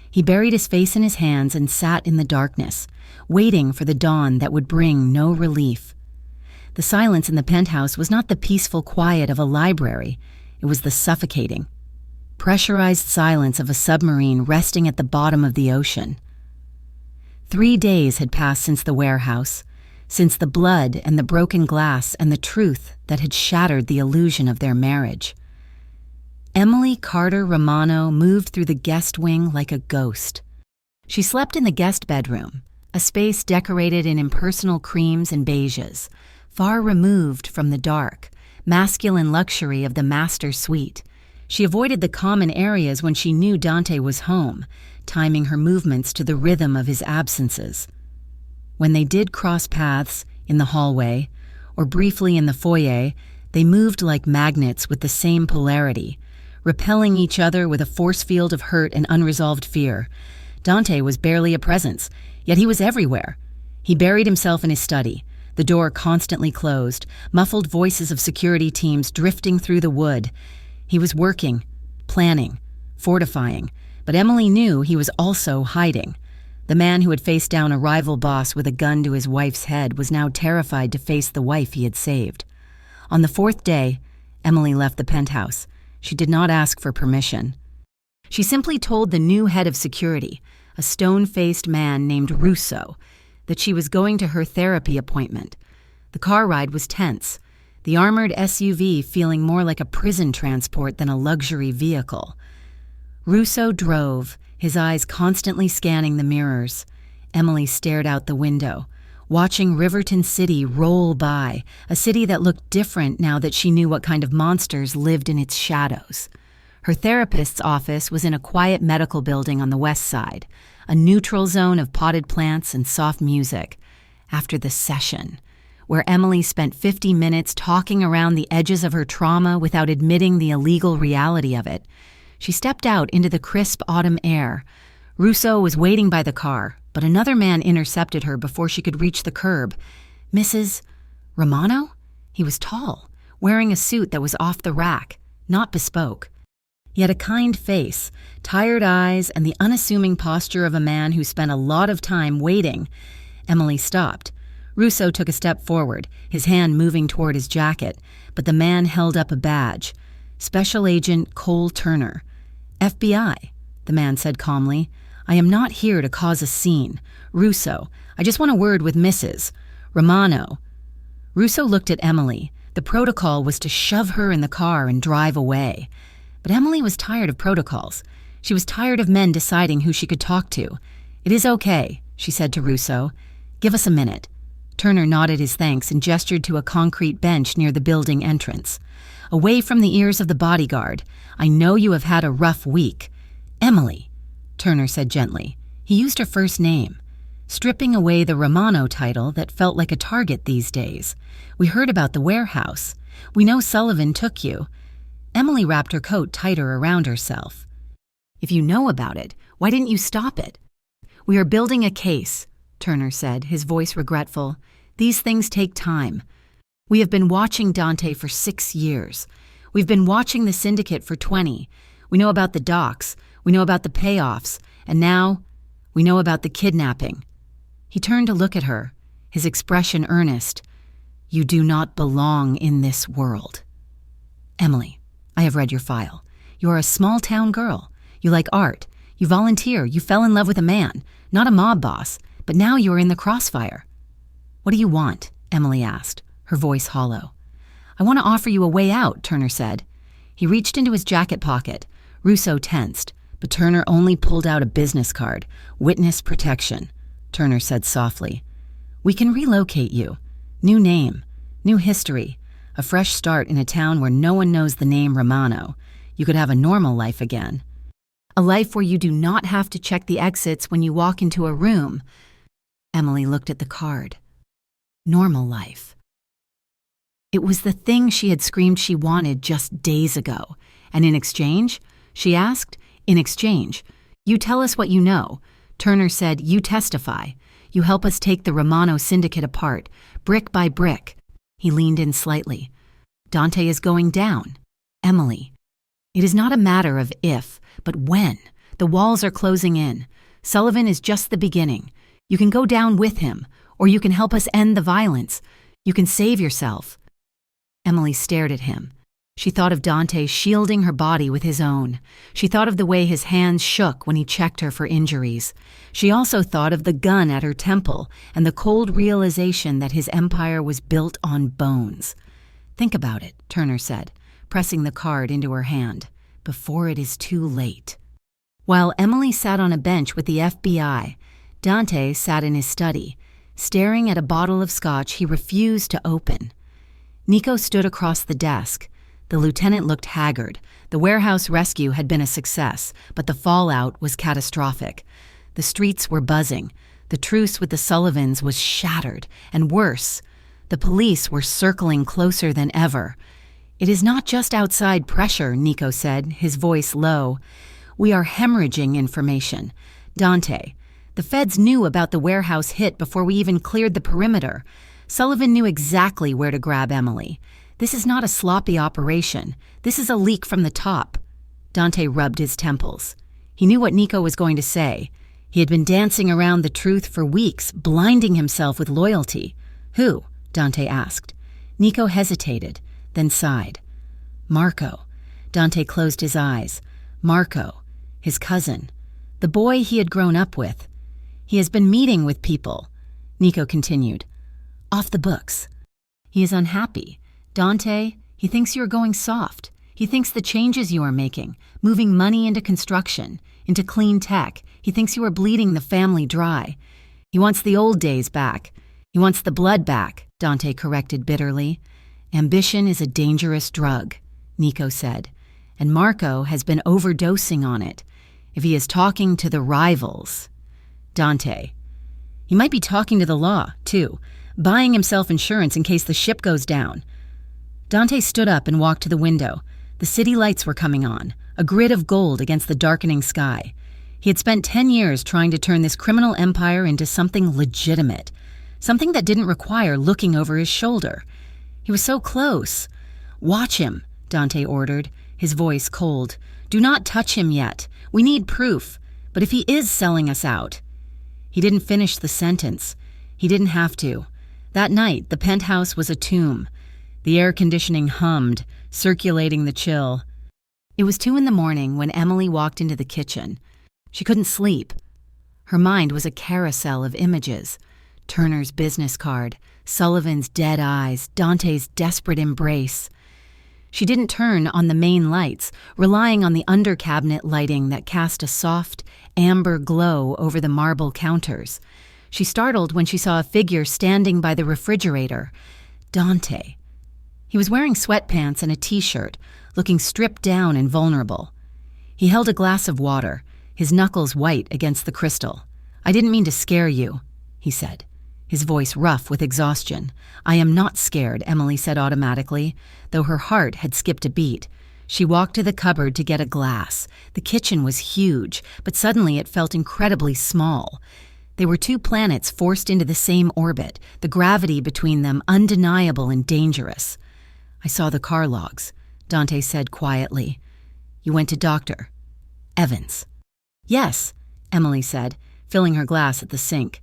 He buried his face in his hands and sat in the darkness, waiting for the dawn that would bring no relief. The silence in the penthouse was not the peaceful quiet of a library. It was the suffocating, pressurized silence of a submarine resting at the bottom of the ocean. 3 days had passed since the warehouse, since the blood and the broken glass and the truth that had shattered the illusion of their marriage. Emily Carter Romano moved through the guest wing like a ghost. She slept in the guest bedroom, a space decorated in impersonal creams and beiges, far removed from the dark, masculine luxury of the master suite. She avoided the common areas when she knew Dante was home, timing her movements to the rhythm of his absences. When they did cross paths in the hallway, or briefly in the foyer, they moved like magnets with the same polarity, repelling each other with a force field of hurt and unresolved fear. Dante was barely a presence, yet he was everywhere. He buried himself in his study, the door constantly closed, muffled voices of security teams drifting through the wood. He was working, planning, fortifying, but Emily knew he was also hiding. The man who had faced down a rival boss with a gun to his wife's head was now terrified to face the wife he had saved. On the fourth day, Emily left the penthouse. She did not ask for permission. She simply told the new head of security, a stone-faced man named Russo, that she was going to her therapy appointment. The car ride was tense, the armored SUV feeling more like a prison transport than a luxury vehicle. Russo drove, his eyes constantly scanning the mirrors. Emily stared out the window, watching Riverton City roll by, a city that looked different now that she knew what kind of monsters lived in its shadows. Her therapist's office was in a quiet medical building on the west side, a neutral zone of potted plants and soft music. After the session, where Emily spent 50 minutes talking around the edges of her trauma without admitting the illegal reality of it, she stepped out into the crisp autumn air. Russo was waiting by the car, but another man intercepted her before she could reach the curb. Mrs. Romano? He was tall, wearing a suit that was off the rack, not bespoke. He had a kind face, tired eyes, and the unassuming posture of a man who spent a lot of time waiting. Emily stopped. Russo took a step forward, his hand moving toward his jacket, but the man held up a badge. Special Agent Cole Turner. FBI, the man said calmly. I am not here to cause a scene. Russo, I just want a word with Mrs. Romano. Russo looked at Emily. The protocol was to shove her in the car and drive away. But Emily was tired of protocols. She was tired of men deciding who she could talk to. It is okay, she said to Russo. Give us a minute. Turner nodded his thanks and gestured to a concrete bench near the building entrance. Away from the ears of the bodyguard, I know you have had a rough week. Emily, Turner said gently. He used her first name, stripping away the Romano title that felt like a target these days. We heard about the warehouse. We know Sullivan took you. Emily wrapped her coat tighter around herself. If you know about it, why didn't you stop it? We are building a case, Turner said, his voice regretful. These things take time. We have been watching Dante for 6 years. We've been watching the syndicate for 20. We know about the docs. We know about the payoffs. And now, we know about the kidnapping. He turned to look at her, his expression earnest. You do not belong in this world. Emily, I have read your file. You are a small-town girl. You like art. You volunteer. You fell in love with a man, not a mob boss, but now you are in the crossfire. What do you want? Emily asked, her voice hollow. I want to offer you a way out, Turner said. He reached into his jacket pocket. Russo tensed, but Turner only pulled out a business card. Witness protection, Turner said softly. We can relocate you. New name, new history, a fresh start in a town where no one knows the name Romano. You could have a normal life again. A life where you do not have to check the exits when you walk into a room. Emily looked at the card. Normal life. It was the thing she had screamed she wanted just days ago. And in exchange, she asked, in exchange, you tell us what you know. Turner said, you testify. You help us take the Romano syndicate apart, brick by brick. He leaned in slightly. Dante is going down. Emily. It is not a matter of if, but when. The walls are closing in. Sullivan is just the beginning. You can go down with him, or you can help us end the violence. You can save yourself. Emily stared at him. She thought of Dante shielding her body with his own. She thought of the way his hands shook when he checked her for injuries. She also thought of the gun at her temple and the cold realization that his empire was built on bones. Think about it, Turner said, pressing the card into her hand, before it is too late. While Emily sat on a bench with the FBI, Dante sat in his study, staring at a bottle of scotch he refused to open. Nico stood across the desk. The lieutenant looked haggard. The warehouse rescue had been a success, but the fallout was catastrophic. The streets were buzzing. The truce with the Sullivans was shattered, and worse, the police were circling closer than ever. It is not just outside pressure, Nico said, his voice low. We are hemorrhaging information. Dante, the feds knew about the warehouse hit before we even cleared the perimeter. Sullivan knew exactly where to grab Emily. This is not a sloppy operation. This is a leak from the top. Dante rubbed his temples. He knew what Nico was going to say. He had been dancing around the truth for weeks, blinding himself with loyalty. Who? Dante asked. Nico hesitated, then sighed. Marco. Dante closed his eyes. Marco, his cousin, the boy he had grown up with. He has been meeting with people, Nico continued. Off the books. He is unhappy. Dante, he thinks you are going soft. He thinks the changes you are making, moving money into construction, into clean tech, he thinks you are bleeding the family dry. He wants the old days back. He wants the blood back, Dante corrected bitterly. Ambition is a dangerous drug, Nico said, and Marco has been overdosing on it. If he is talking to the rivals. Dante. He might be talking to the law, too, buying himself insurance in case the ship goes down. Dante stood up and walked to the window. The city lights were coming on, a grid of gold against the darkening sky. He had spent 10 years trying to turn this criminal empire into something legitimate, something that didn't require looking over his shoulder. He was so close. Watch him, Dante ordered, his voice cold. Do not touch him yet. We need proof. But if he is selling us out. He didn't finish the sentence. He didn't have to. That night, the penthouse was a tomb. The air conditioning hummed, circulating the chill. It was 2 a.m. when Emily walked into the kitchen. She couldn't sleep. Her mind was a carousel of images. Turner's business card, Sullivan's dead eyes, Dante's desperate embrace. She didn't turn on the main lights, relying on the under-cabinet lighting that cast a soft, amber glow over the marble counters. She startled when she saw a figure standing by the refrigerator. Dante. He was wearing sweatpants and a t-shirt, looking stripped down and vulnerable. He held a glass of water, his knuckles white against the crystal. I didn't mean to scare you, he said, his voice rough with exhaustion. I am not scared, Emily said automatically, though her heart had skipped a beat. She walked to the cupboard to get a glass. The kitchen was huge, but suddenly it felt incredibly small. They were 2 planets forced into the same orbit, the gravity between them undeniable and dangerous. I saw the car logs, Dante said quietly. You went to Dr. Evans. Yes, Emily said, filling her glass at the sink.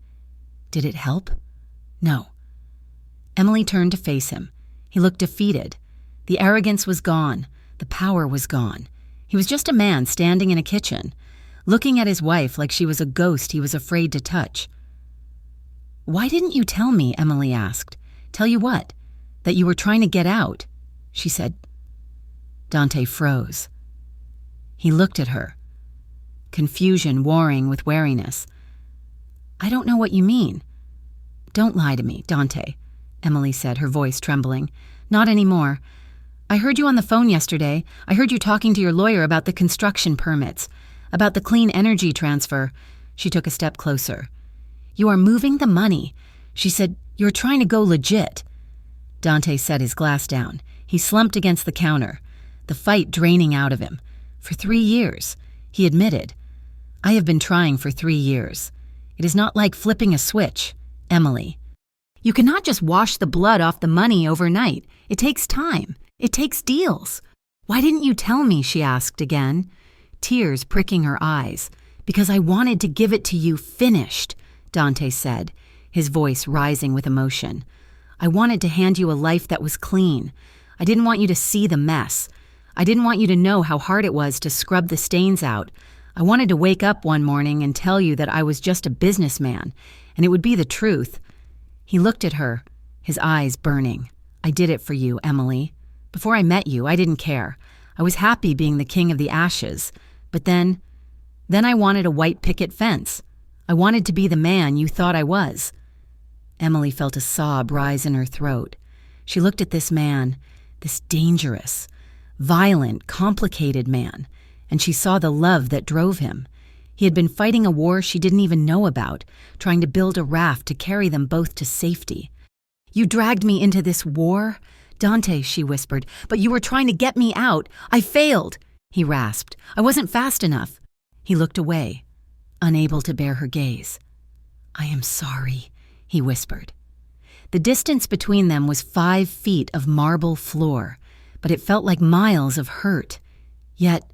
Did it help? No. Emily turned to face him. He looked defeated. The arrogance was gone. The power was gone. He was just a man standing in a kitchen, looking at his wife like she was a ghost he was afraid to touch. Why didn't you tell me? Emily asked. Tell you what? That you were trying to get out, she said. Dante froze. He looked at her, confusion warring with wariness. I don't know what you mean. Don't lie to me, Dante, Emily said, her voice trembling. Not anymore. I heard you on the phone yesterday. I heard you talking to your lawyer about the construction permits, about the clean energy transfer. She took a step closer. You are moving the money. She said, you're trying to go legit. Dante set his glass down. He slumped against the counter, the fight draining out of him. For 3 years, he admitted. I have been trying for 3 years. It is not like flipping a switch, Emily. You cannot just wash the blood off the money overnight. It takes time. It takes deals. Why didn't you tell me, she asked again, tears pricking her eyes. Because I wanted to give it to you finished, Dante said, his voice rising with emotion. I wanted to hand you a life that was clean. I didn't want you to see the mess. I didn't want you to know how hard it was to scrub the stains out. I wanted to wake up one morning and tell you that I was just a businessman, and it would be the truth. He looked at her, his eyes burning. I did it for you, Emily. Before I met you, I didn't care. I was happy being the king of the ashes. But then I wanted a white picket fence. I wanted to be the man you thought I was. Emily felt a sob rise in her throat. She looked at this man, this dangerous, violent, complicated man, and she saw the love that drove him. He had been fighting a war she didn't even know about, trying to build a raft to carry them both to safety. You dragged me into this war? "Dante," she whispered, "but you were trying to get me out. I failed," he rasped. "I wasn't fast enough." He looked away, unable to bear her gaze. "I am sorry," he whispered. The distance between them was 5 feet of marble floor, but it felt like miles of hurt. Yet,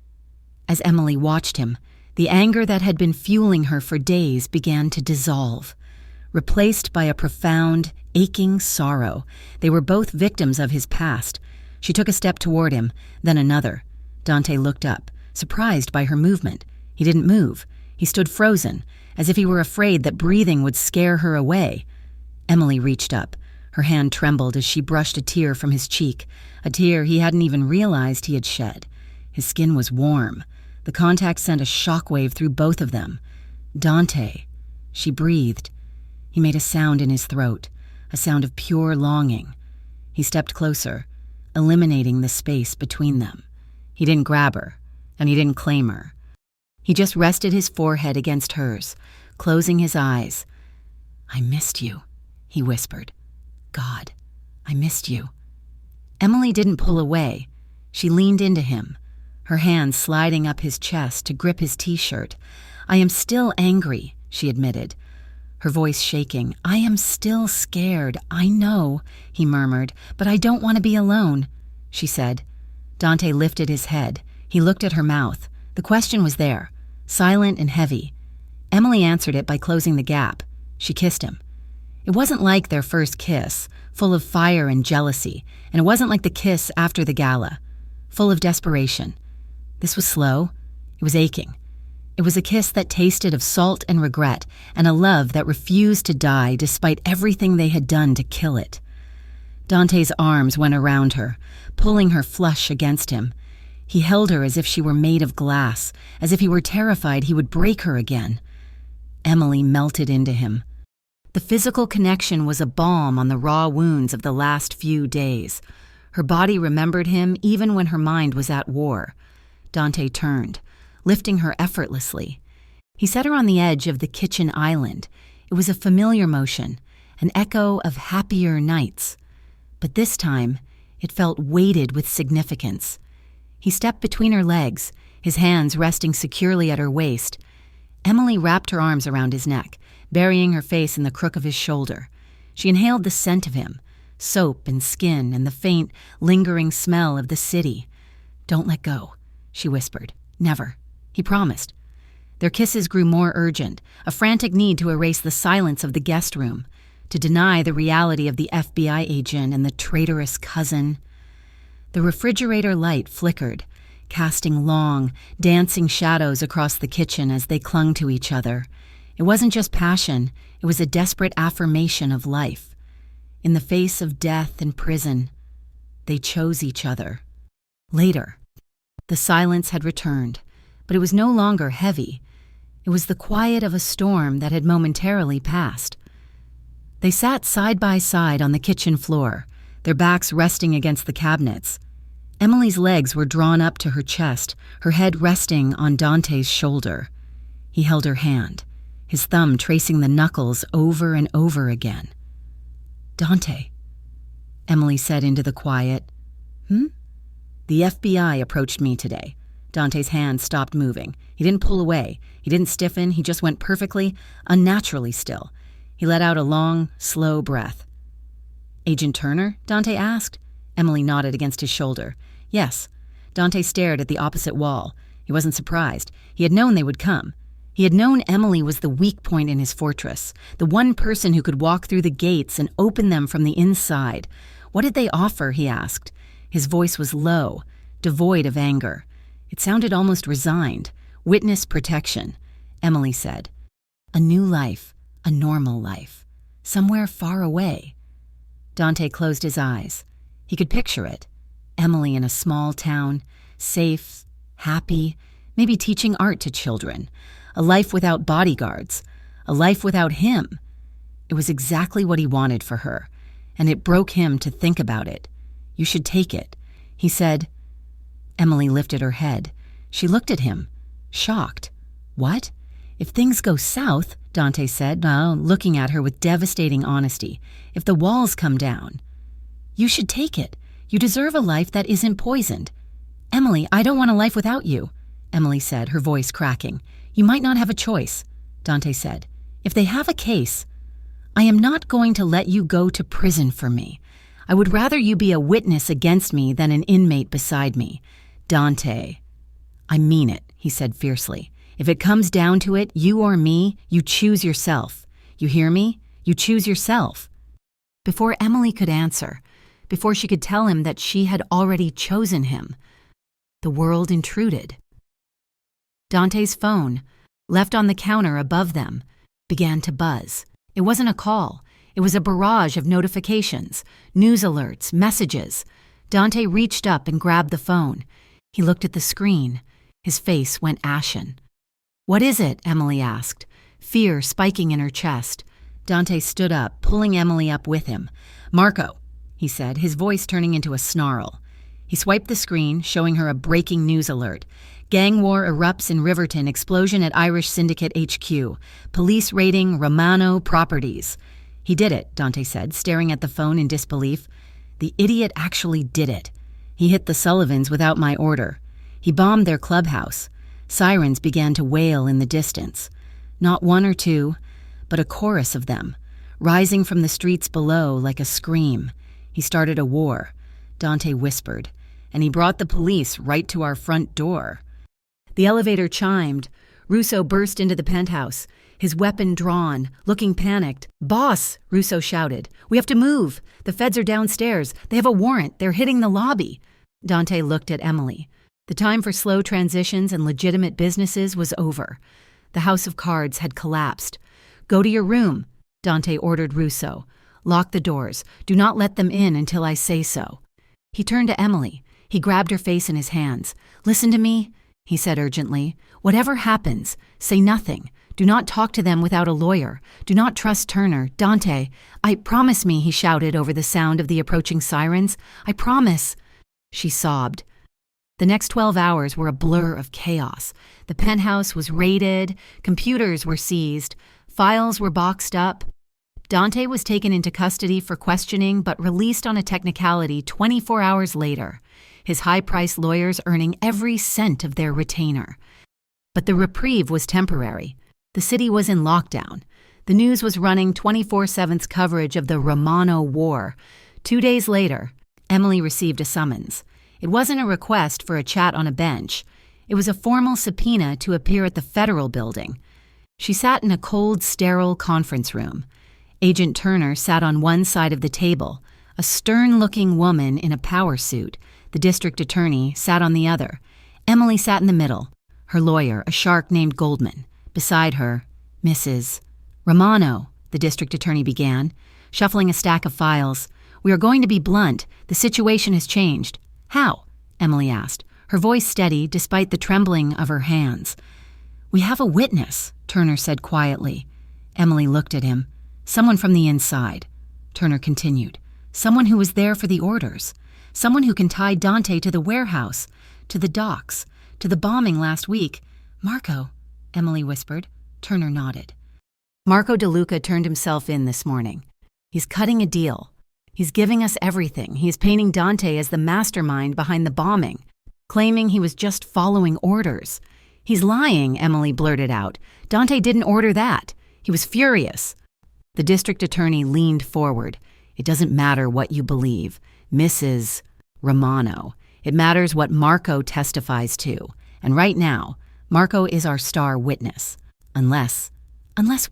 as Emily watched him, the anger that had been fueling her for days began to dissolve, replaced by a profound, aching sorrow. They were both victims of his past. She took a step toward him, then another. Dante looked up, surprised by her movement. He didn't move. He stood frozen, as if he were afraid that breathing would scare her away. Emily reached up. Her hand trembled as she brushed a tear from his cheek, a tear he hadn't even realized he had shed. His skin was warm. The contact sent a shockwave through both of them. "Dante," she breathed. He made a sound in his throat, a sound of pure longing. He stepped closer, eliminating the space between them. He didn't grab her, and he didn't claim her. He just rested his forehead against hers, closing his eyes. "I missed you," he whispered. "God, I missed you." Emily didn't pull away. She leaned into him, her hand sliding up his chest to grip his t-shirt. "I am still angry," she admitted, her voice shaking. "I am still scared, I know," he murmured, "but I don't want to be alone," she said. Dante lifted his head. He looked at her mouth. The question was there, silent and heavy. Emily answered it by closing the gap. She kissed him. It wasn't like their first kiss, full of fire and jealousy, and it wasn't like the kiss after the gala, full of desperation. This was slow. It was aching. It was a kiss that tasted of salt and regret, and a love that refused to die despite everything they had done to kill it. Dante's arms went around her, pulling her flush against him. He held her as if she were made of glass, as if he were terrified he would break her again. Emily melted into him. The physical connection was a balm on the raw wounds of the last few days. Her body remembered him even when her mind was at war. Dante turned, lifting her effortlessly. He set her on the edge of the kitchen island. It was a familiar motion, an echo of happier nights. But this time, it felt weighted with significance. He stepped between her legs, his hands resting securely at her waist. Emily wrapped her arms around his neck, burying her face in the crook of his shoulder. She inhaled the scent of him, soap and skin and the faint, lingering smell of the city. "Don't let go," she whispered. "Never." He promised. Their kisses grew more urgent, a frantic need to erase the silence of the guest room, to deny the reality of the FBI agent and the traitorous cousin. The refrigerator light flickered, casting long, dancing shadows across the kitchen as they clung to each other. It wasn't just passion, it was a desperate affirmation of life. In the face of death and prison, they chose each other. Later, the silence had returned, but it was no longer heavy. It was the quiet of a storm that had momentarily passed. They sat side by side on the kitchen floor, their backs resting against the cabinets. Emily's legs were drawn up to her chest, her head resting on Dante's shoulder. He held her hand, his thumb tracing the knuckles over and over again. "Dante," Emily said into the quiet. "The FBI approached me today." Dante's hand stopped moving. He didn't pull away. He didn't stiffen. He just went perfectly, unnaturally still. He let out a long, slow breath. "Agent Turner?" Dante asked. Emily nodded against his shoulder. "Yes." Dante stared at the opposite wall. He wasn't surprised. He had known they would come. He had known Emily was the weak point in his fortress, the one person who could walk through the gates and open them from the inside. What did they offer, he asked. His voice was low, devoid of anger. It sounded almost resigned. "Witness protection," Emily said. "A new life, a normal life, somewhere far away." Dante closed his eyes. He could picture it. Emily in a small town, safe, happy, maybe teaching art to children. A life without bodyguards. A life without him. It was exactly what he wanted for her, and it broke him to think about it. "You should take it," he said. Emily lifted her head. She looked at him, shocked. "What? If things go south," Dante said, looking at her with devastating honesty, "if the walls come down." "You should take it. You deserve a life that isn't poisoned. Emily, I don't want a life without you, Emily said, her voice cracking. You might not have a choice, Dante said. If they have a case, I am not going to let you go to prison for me. I would rather you be a witness against me than an inmate beside me. Dante. I mean it, he said fiercely. If it comes down to it, you or me, you choose yourself. You hear me? You choose yourself. Before Emily could answer, before she could tell him that she had already chosen him, the world intruded. Dante's phone, left on the counter above them, began to buzz. It wasn't a call. It was a barrage of notifications, news alerts, messages. Dante reached up and grabbed the phone. He looked at the screen. His face went ashen. What is it? Emily asked, fear spiking in her chest. Dante stood up, pulling Emily up with him. Marco, he said, his voice turning into a snarl. He swiped the screen, showing her a breaking news alert. Gang war erupts in Riverton, explosion at Irish Syndicate HQ. Police raiding Romano properties. He did it, Dante said, staring at the phone in disbelief. The idiot actually did it. He hit the Sullivans without my order. He bombed their clubhouse. Sirens began to wail in the distance. Not one or two, but a chorus of them, rising from the streets below like a scream. He started a war, Dante whispered, and he brought the police right to our front door. The elevator chimed. Russo burst into the penthouse, his weapon drawn, looking panicked. Boss, Russo shouted. We have to move. The feds are downstairs. They have a warrant. They're hitting the lobby. Dante looked at Emily. The time for slow transitions and legitimate businesses was over. The house of cards had collapsed. Go to your room, Dante ordered Russo. Lock the doors. Do not let them in until I say so. He turned to Emily. He grabbed her face in his hands. Listen to me, he said urgently. Whatever happens, say nothing. Do not talk to them without a lawyer. Do not trust Turner. Dante, promise me, he shouted over the sound of the approaching sirens. I promise. She sobbed. The next 12 hours were a blur of chaos. The penthouse was raided, computers were seized, files were boxed up. Dante was taken into custody for questioning but released on a technicality 24 hours later, his high-priced lawyers earning every cent of their retainer. But the reprieve was temporary. The city was in lockdown. The news was running 24/7 coverage of the Romano War. 2 days later, Emily received a summons. It wasn't a request for a chat on a bench. It was a formal subpoena to appear at the federal building. She sat in a cold, sterile conference room. Agent Turner sat on one side of the table, a stern-looking woman in a power suit. The district attorney sat on the other. Emily sat in the middle, her lawyer, a shark named Goldman. Beside her, Mrs. Romano, the district attorney began, shuffling a stack of files. We are going to be blunt. The situation has changed. How? Emily asked, her voice steady despite the trembling of her hands. We have a witness, Turner said quietly. Emily looked at him. Someone from the inside. Turner continued. Someone who was there for the orders. Someone who can tie Dante to the warehouse, to the docks, to the bombing last week. Marco, Emily whispered. Turner nodded. Marco DeLuca turned himself in this morning. He's cutting a deal. He's giving us everything. He's painting Dante as the mastermind behind the bombing, claiming he was just following orders. He's lying, Emily blurted out. Dante didn't order that. He was furious. The district attorney leaned forward. It doesn't matter what you believe, Mrs. Romano. It matters what Marco testifies to. And right now, Marco is our star witness. Unless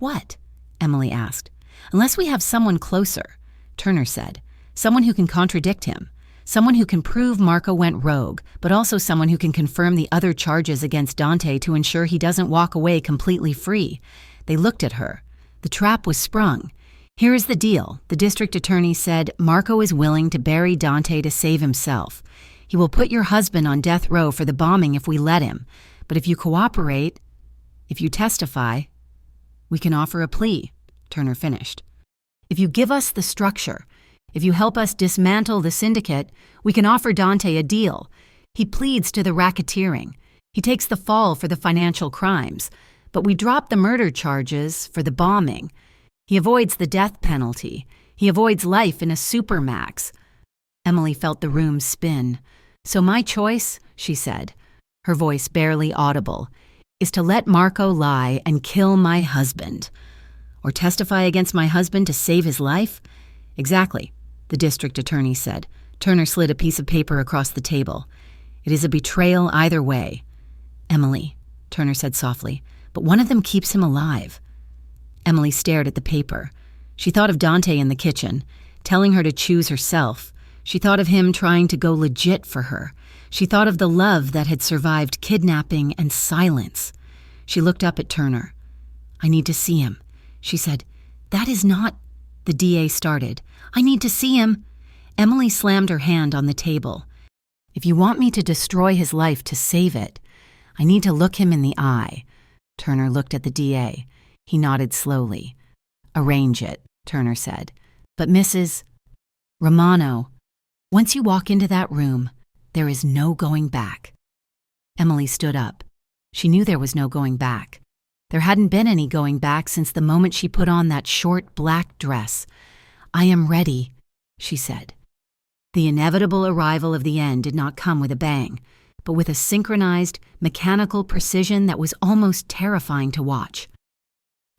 what? Emily asked. Unless we have someone closer, Turner said. Someone who can contradict him. Someone who can prove Marco went rogue, but also someone who can confirm the other charges against Dante to ensure he doesn't walk away completely free. They looked at her. The trap was sprung. Here is the deal, the district attorney said. Marco is willing to bury Dante to save himself. He will put your husband on death row for the bombing if we let him. But if you cooperate, if you testify, we can offer a plea, Turner finished. If you give us the structure, if you help us dismantle the syndicate, we can offer Dante a deal. He pleads to the racketeering. He takes the fall for the financial crimes. But we drop the murder charges for the bombing. He avoids the death penalty. He avoids life in a supermax. Emily felt the room spin. "So my choice," she said, her voice barely audible, "is to let Marco lie and kill my husband. Or testify against my husband to save his life?" "Exactly," the district attorney said. Turner slid a piece of paper across the table. "It is a betrayal either way." "Emily," Turner said softly, "but one of them keeps him alive." Emily stared at the paper. She thought of Dante in the kitchen, telling her to choose herself. She thought of him trying to go legit for her. She thought of the love that had survived kidnapping and silence. She looked up at Turner. "I need to see him," she said. "That is not—" the DA started. "I need to see him." Emily slammed her hand on the table. "If you want me to destroy his life to save it, I need to look him in the eye." Turner looked at the DA. He nodded slowly. "Arrange it," Turner said. "But Mrs. Romano, once you walk into that room, there is no going back." Emily stood up. She knew there was no going back. There hadn't been any going back since the moment she put on that short black dress. "I am ready," she said. The inevitable arrival of the end did not come with a bang, but with a synchronized, mechanical precision that was almost terrifying to watch.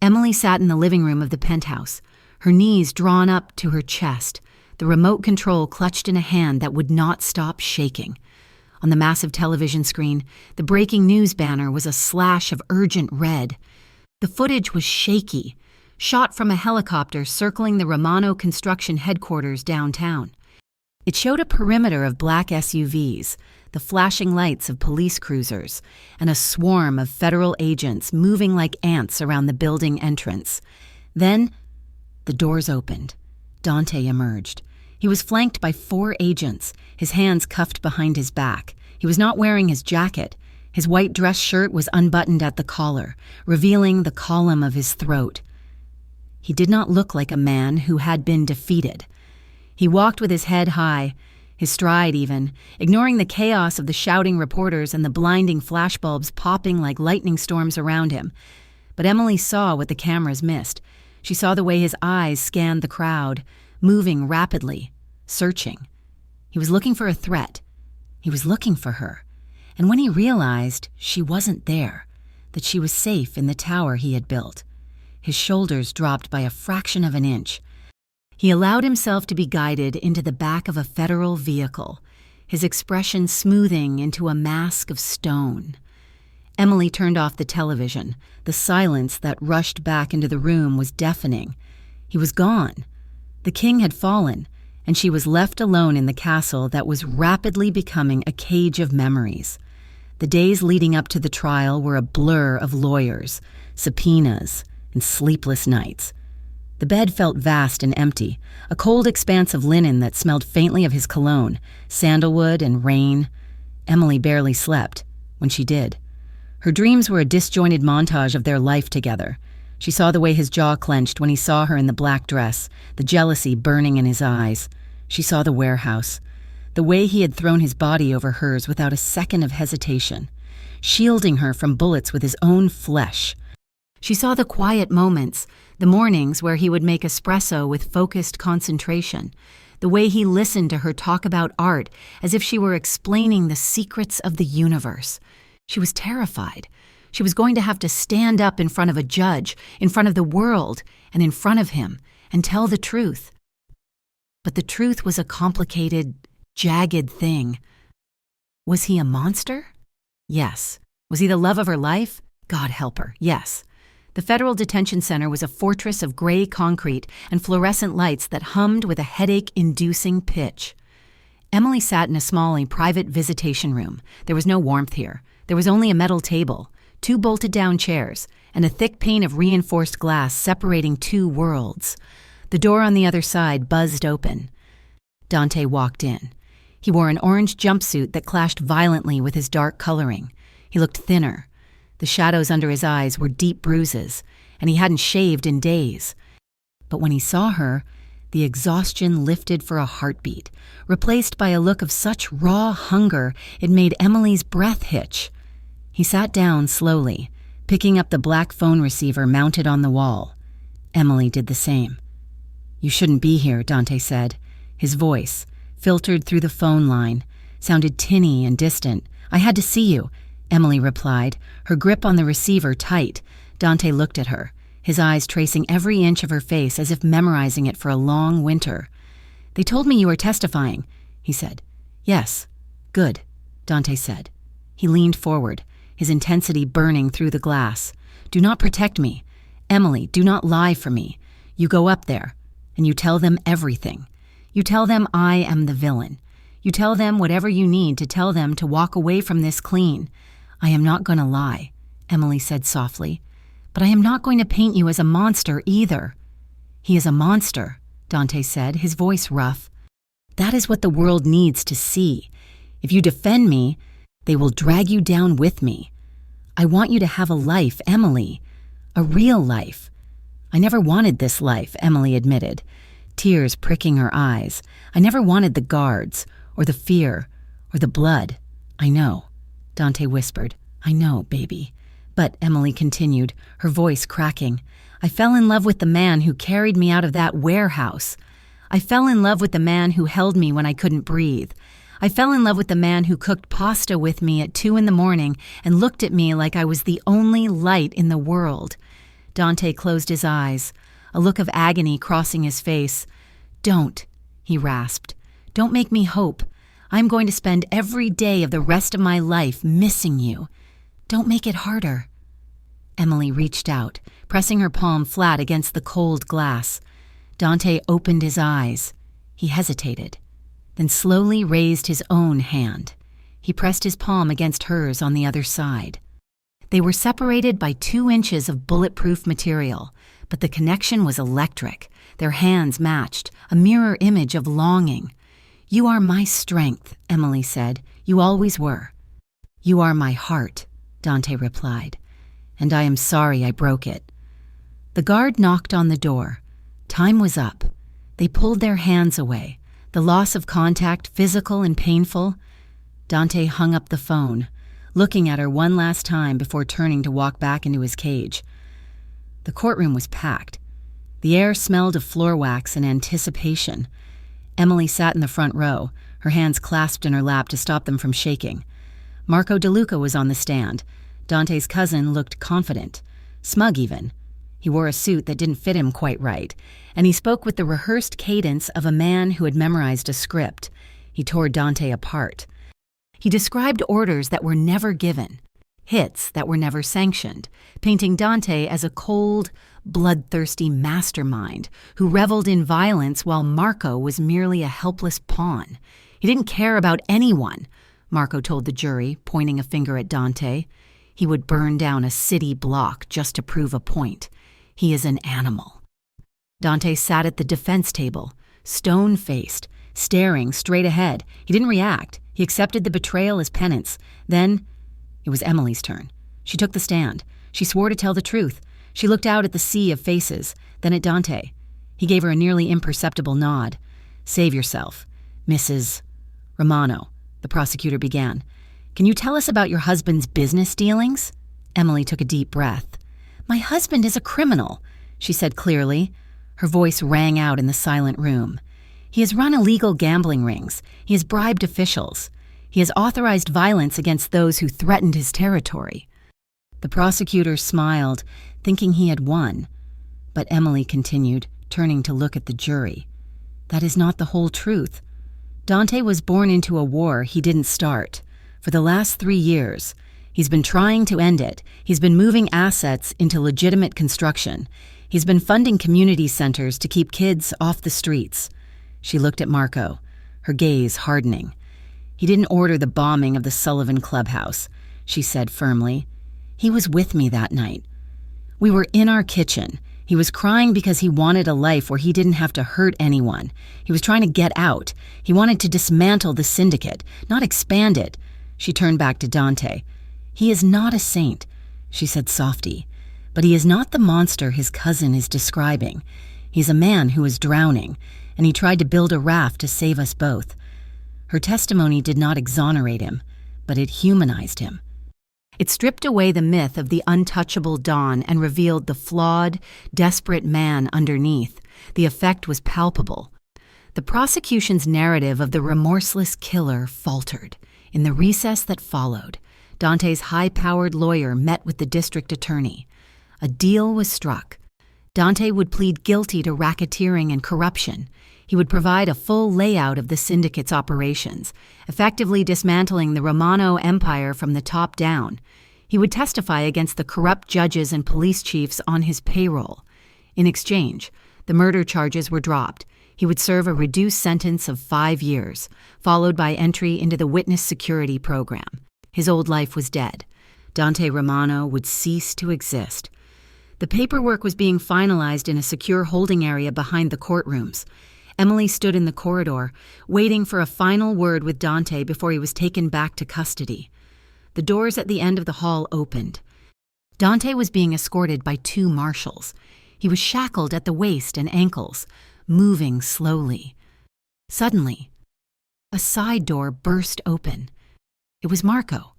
Emily sat in the living room of the penthouse, her knees drawn up to her chest, the remote control clutched in a hand that would not stop shaking. On the massive television screen, the breaking news banner was a slash of urgent red. The footage was shaky, shot from a helicopter circling the Romano Construction headquarters downtown. It showed a perimeter of black SUVs, the flashing lights of police cruisers, and a swarm of federal agents moving like ants around the building entrance. Then, the doors opened. Dante emerged. He was flanked by 4 agents, his hands cuffed behind his back. He was not wearing his jacket. His white dress shirt was unbuttoned at the collar, revealing the column of his throat. He did not look like a man who had been defeated. He walked with his head high, his stride even, ignoring the chaos of the shouting reporters and the blinding flashbulbs popping like lightning storms around him. But Emily saw what the cameras missed. She saw the way his eyes scanned the crowd, moving rapidly, searching. He was looking for a threat. He was looking for her. And when he realized she wasn't there, that she was safe in the tower he had built, his shoulders dropped by a fraction of an inch. He allowed himself to be guided into the back of a federal vehicle, his expression smoothing into a mask of stone. Emily turned off the television. The silence that rushed back into the room was deafening. He was gone. The king had fallen, and she was left alone in the castle that was rapidly becoming a cage of memories. The days leading up to the trial were a blur of lawyers, subpoenas, and sleepless nights. The bed felt vast and empty, a cold expanse of linen that smelled faintly of his cologne, sandalwood and rain. Emily barely slept, when she did. Her dreams were a disjointed montage of their life together. She saw the way his jaw clenched when he saw her in the black dress, the jealousy burning in his eyes. She saw the warehouse, the way he had thrown his body over hers without a second of hesitation, shielding her from bullets with his own flesh. She saw the quiet moments, the mornings where he would make espresso with focused concentration, the way he listened to her talk about art as if she were explaining the secrets of the universe. She was terrified. She was going to have to stand up in front of a judge, in front of the world, and in front of him, and tell the truth. But the truth was a complicated, jagged thing. Was he a monster? Yes. Was he the love of her life? God help her, yes. The federal detention center was a fortress of gray concrete and fluorescent lights that hummed with a headache-inducing pitch. Emily sat in a small, private visitation room. There was no warmth here. There was only a metal table, 2 bolted-down chairs, and a thick pane of reinforced glass separating 2 worlds. The door on the other side buzzed open. Dante walked in. He wore an orange jumpsuit that clashed violently with his dark coloring. He looked thinner. The shadows under his eyes were deep bruises, and he hadn't shaved in days. But when he saw her, the exhaustion lifted for a heartbeat, replaced by a look of such raw hunger it made Emily's breath hitch. He sat down slowly, picking up the black phone receiver mounted on the wall. Emily did the same. "You shouldn't be here," Dante said, his voice, filtered through the phone line, sounded tinny and distant. "I had to see you," Emily replied, her grip on the receiver tight. Dante looked at her, his eyes tracing every inch of her face as if memorizing it for a long winter. "They told me you were testifying," he said. "Yes." "Good," Dante said. He leaned forward, his intensity burning through the glass. "Do not protect me. Emily, do not lie for me. You go up there, and you tell them everything. You tell them I am the villain. You tell them whatever you need to tell them to walk away from this clean. I am not going to lie," Emily said softly. "But I am not going to paint you as a monster either." "He is a monster," Dante said, his voice rough. "That is what the world needs to see. If you defend me, they will drag you down with me. I want you to have a life, Emily. A real life." "I never wanted this life," Emily admitted, tears pricking her eyes. "I never wanted the guards, or the fear, or the blood." "I know," Dante whispered. "I know, baby." "But," Emily continued, her voice cracking, "I fell in love with the man who carried me out of that warehouse. I fell in love with the man who held me when I couldn't breathe. I fell in love with the man who cooked pasta with me at 2 a.m. and looked at me like I was the only light in the world." Dante closed his eyes, a look of agony crossing his face. "Don't," he rasped. "Don't make me hope. I'm going to spend every day of the rest of my life missing you. Don't make it harder." Emily reached out, pressing her palm flat against the cold glass. Dante opened his eyes. He hesitated, then slowly raised his own hand. He pressed his palm against hers on the other side. They were separated by 2 inches of bulletproof material, but the connection was electric. Their hands matched, a mirror image of longing. "You are my strength," Emily said. "You always were." "You are my heart," Dante replied. "And I am sorry I broke it." The guard knocked on the door. Time was up. They pulled their hands away, the loss of contact physical and painful. Dante hung up the phone, looking at her one last time before turning to walk back into his cage. The courtroom was packed. The air smelled of floor wax and anticipation. Emily sat in the front row, her hands clasped in her lap to stop them from shaking. Marco DeLuca was on the stand. Dante's cousin looked confident, smug even. He wore a suit that didn't fit him quite right, and he spoke with the rehearsed cadence of a man who had memorized a script. He tore Dante apart. He described orders that were never given, hits that were never sanctioned, painting Dante as a cold, bloodthirsty mastermind who reveled in violence while Marco was merely a helpless pawn. He didn't care about anyone, Marco told the jury, pointing a finger at Dante. He would burn down a city block just to prove a point. He is an animal. Dante sat at the defense table, stone-faced, staring straight ahead. He didn't react. He accepted the betrayal as penance. Then, it was Emily's turn. She took the stand. She swore to tell the truth. She looked out at the sea of faces, then at Dante. He gave her a nearly imperceptible nod. "Save yourself, Mrs. Romano," the prosecutor began. "Can you tell us about your husband's business dealings?" Emily took a deep breath. "My husband is a criminal," she said clearly. Her voice rang out in the silent room. "He has run illegal gambling rings. He has bribed officials. He has authorized violence against those who threatened his territory." The prosecutor smiled, thinking he had won. But Emily continued, turning to look at the jury. "That is not the whole truth. Dante was born into a war he didn't start. For the last 3 years, he's been trying to end it. He's been moving assets into legitimate construction. He's been funding community centers to keep kids off the streets." She looked at Marco, her gaze hardening. "He didn't order the bombing of the Sullivan clubhouse," she said firmly. "He was with me that night. We were in our kitchen. He was crying because he wanted a life where he didn't have to hurt anyone. He was trying to get out. He wanted to dismantle the syndicate, not expand it." She turned back to Dante. "He is not a saint," she said softly, "but he is not the monster his cousin is describing. He's a man who is drowning, and he tried to build a raft to save us both." Her testimony did not exonerate him, but it humanized him. It stripped away the myth of the untouchable Don and revealed the flawed, desperate man underneath. The effect was palpable. The prosecution's narrative of the remorseless killer faltered. In the recess that followed, Dante's high-powered lawyer met with the district attorney. A deal was struck. Dante would plead guilty to racketeering and corruption. He would provide a full layout of the syndicate's operations, effectively dismantling the Romano Empire from the top down. He would testify against the corrupt judges and police chiefs on his payroll. In exchange, the murder charges were dropped. He would serve a reduced sentence of 5 years, followed by entry into the witness security program. His old life was dead. Dante Romano would cease to exist. The paperwork was being finalized in a secure holding area behind the courtrooms. Emily stood in the corridor, waiting for a final word with Dante before he was taken back to custody. The doors at the end of the hall opened. Dante was being escorted by 2 marshals. He was shackled at the waist and ankles, moving slowly. Suddenly, a side door burst open. It was Marco.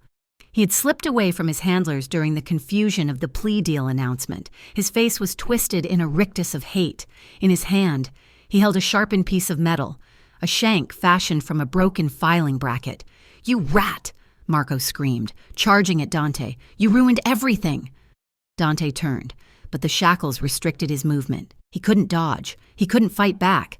He had slipped away from his handlers during the confusion of the plea deal announcement. His face was twisted in a rictus of hate. In his hand, he held a sharpened piece of metal, a shank fashioned from a broken filing bracket. "You rat!" Marco screamed, charging at Dante. "You ruined everything!" Dante turned, but the shackles restricted his movement. He couldn't dodge. He couldn't fight back.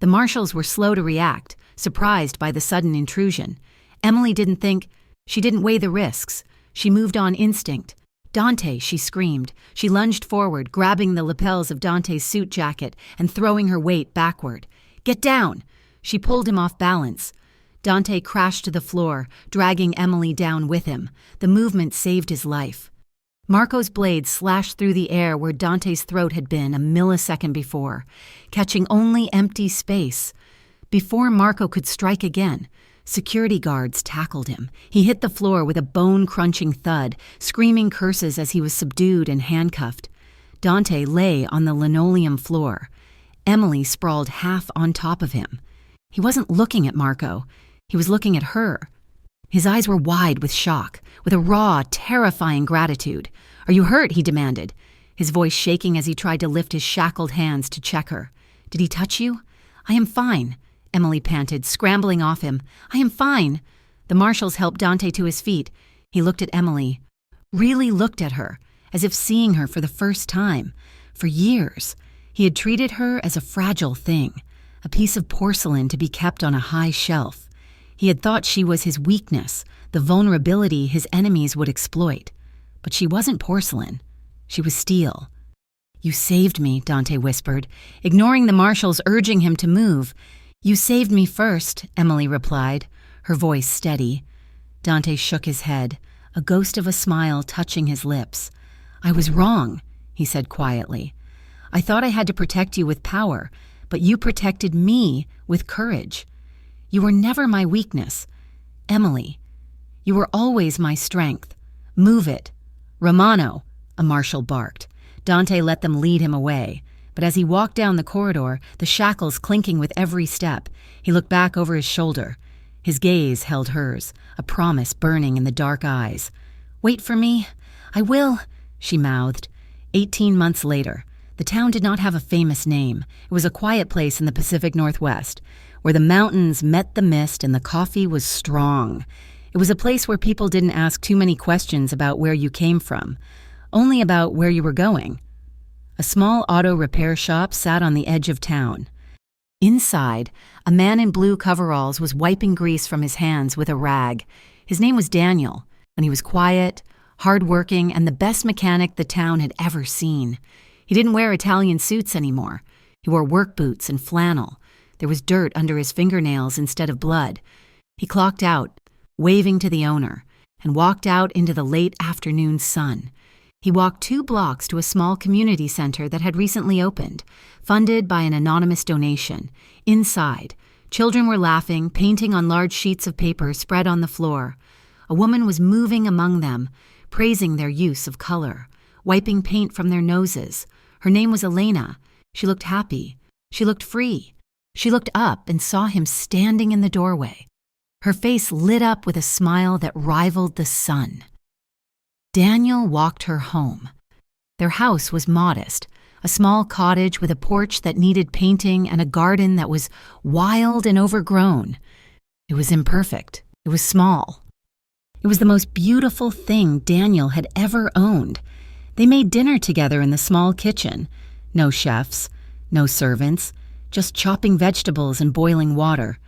The marshals were slow to react, surprised by the sudden intrusion. Emily didn't think. She didn't weigh the risks. She moved on instinct. "Dante!" she screamed. She lunged forward, grabbing the lapels of Dante's suit jacket and throwing her weight backward. "Get down!" She pulled him off balance. Dante crashed to the floor, dragging Emily down with him. The movement saved his life. Marco's blade slashed through the air where Dante's throat had been a millisecond before, catching only empty space. Before Marco could strike again, security guards tackled him. He hit the floor with a bone-crunching thud, screaming curses as he was subdued and handcuffed. Dante lay on the linoleum floor. Emily sprawled half on top of him. He wasn't looking at Marco. He was looking at her. His eyes were wide with shock, with a raw, terrifying gratitude. "Are you hurt?" he demanded, his voice shaking as he tried to lift his shackled hands to check her. "Did he touch you?" "I am fine," Emily panted, scrambling off him. "I am fine." The marshals helped Dante to his feet. He looked at Emily, really looked at her, as if seeing her for the first time. For years, he had treated her as a fragile thing, a piece of porcelain to be kept on a high shelf. He had thought she was his weakness, the vulnerability his enemies would exploit. But she wasn't porcelain. She was steel. "You saved me," Dante whispered, ignoring the marshals urging him to move. "You saved me first," Emily replied, her voice steady. Dante shook his head, a ghost of a smile touching his lips. "I was wrong," he said quietly. "I thought I had to protect you with power, but you protected me with courage. You were never my weakness. Emily, you were always my strength. Move it." "Romano," a marshal barked. Dante let them lead him away. But as he walked down the corridor, the shackles clinking with every step, he looked back over his shoulder. His gaze held hers, a promise burning in the dark eyes. "Wait for me. I will," she mouthed. 18 months later, the town did not have a famous name. It was a quiet place in the Pacific Northwest, where the mountains met the mist and the coffee was strong. It was a place where people didn't ask too many questions about where you came from, only about where you were going. A small auto repair shop sat on the edge of town. Inside, a man in blue coveralls was wiping grease from his hands with a rag. His name was Daniel, and he was quiet, hardworking, and the best mechanic the town had ever seen. He didn't wear Italian suits anymore. He wore work boots and flannel. There was dirt under his fingernails instead of blood. He clocked out, waving to the owner, and walked out into the late afternoon sun. He walked 2 blocks to a small community center that had recently opened, funded by an anonymous donation. Inside, children were laughing, painting on large sheets of paper spread on the floor. A woman was moving among them, praising their use of color, wiping paint from their noses. Her name was Elena. She looked happy. She looked free. She looked up and saw him standing in the doorway. Her face lit up with a smile that rivaled the sun. Daniel walked her home. Their house was modest, A small cottage with a porch that needed painting and a garden that was wild and overgrown. It was imperfect. It was small. It was the most beautiful thing Daniel had ever owned. They made dinner together in the small kitchen. No chefs, no servants, just chopping vegetables and boiling water.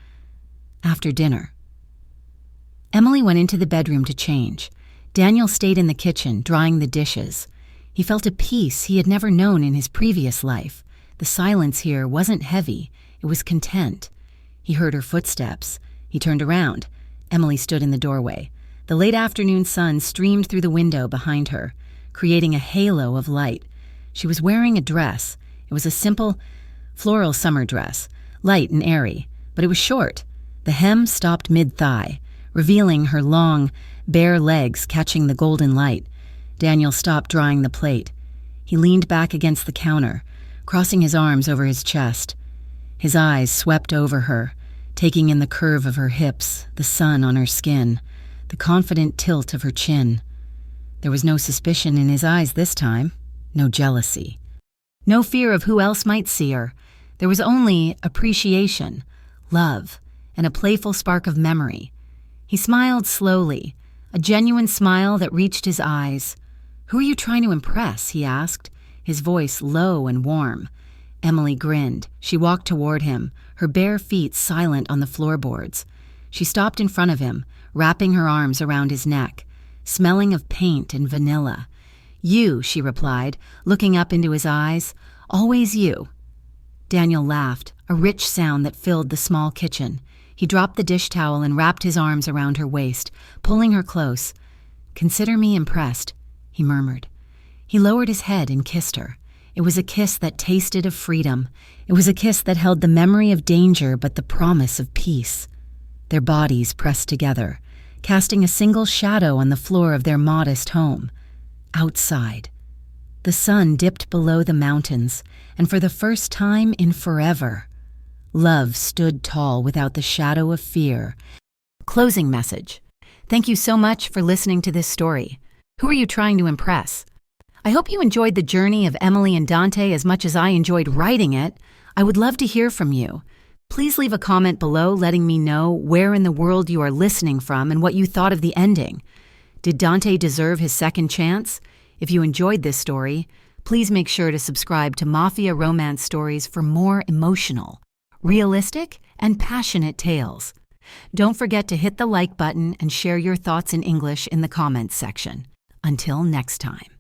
After dinner, Emily went into the bedroom to change. Daniel stayed in the kitchen, drying the dishes. He felt a peace he had never known in his previous life. The silence here wasn't heavy. It was content. He heard her footsteps. He turned around. Emily stood in the doorway. The late afternoon sun streamed through the window behind her, creating a halo of light. She was wearing a dress. It was a simple, floral summer dress, light and airy, but it was short. The hem stopped mid-thigh, revealing her long, bare legs catching the golden light. Daniel stopped drying the plate. He leaned back against the counter, crossing his arms over his chest. His eyes swept over her, taking in the curve of her hips, the sun on her skin, the confident tilt of her chin. There was no suspicion in his eyes this time, no jealousy. No fear of who else might see her. There was only appreciation, love, and a playful spark of memory. He smiled slowly, a genuine smile that reached his eyes. "Who are you trying to impress?" he asked, his voice low and warm. Emily grinned. She walked toward him, her bare feet silent on the floorboards. She stopped in front of him, wrapping her arms around his neck, smelling of paint and vanilla. "You," she replied, looking up into his eyes. "Always you." Daniel laughed, a rich sound that filled the small kitchen. He dropped the dish towel and wrapped his arms around her waist, pulling her close. "Consider me impressed," he murmured. He lowered his head and kissed her. It was a kiss that tasted of freedom. It was a kiss that held the memory of danger but the promise of peace. Their bodies pressed together, casting a single shadow on the floor of their modest home. Outside, the sun dipped below the mountains, and for the first time in forever, love stood tall without the shadow of fear. Closing message. Thank you so much for listening to this story. Who are you trying to impress? I hope you enjoyed the journey of Emily and Dante as much as I enjoyed writing it. I would love to hear from you. Please leave a comment below letting me know where in the world you are listening from and what you thought of the ending. Did Dante deserve his second chance? If you enjoyed this story, please make sure to subscribe to Mafia Romance Stories for more emotional, realistic, and passionate tales. Don't forget to hit the like button and share your thoughts in English in the comments section. Until next time.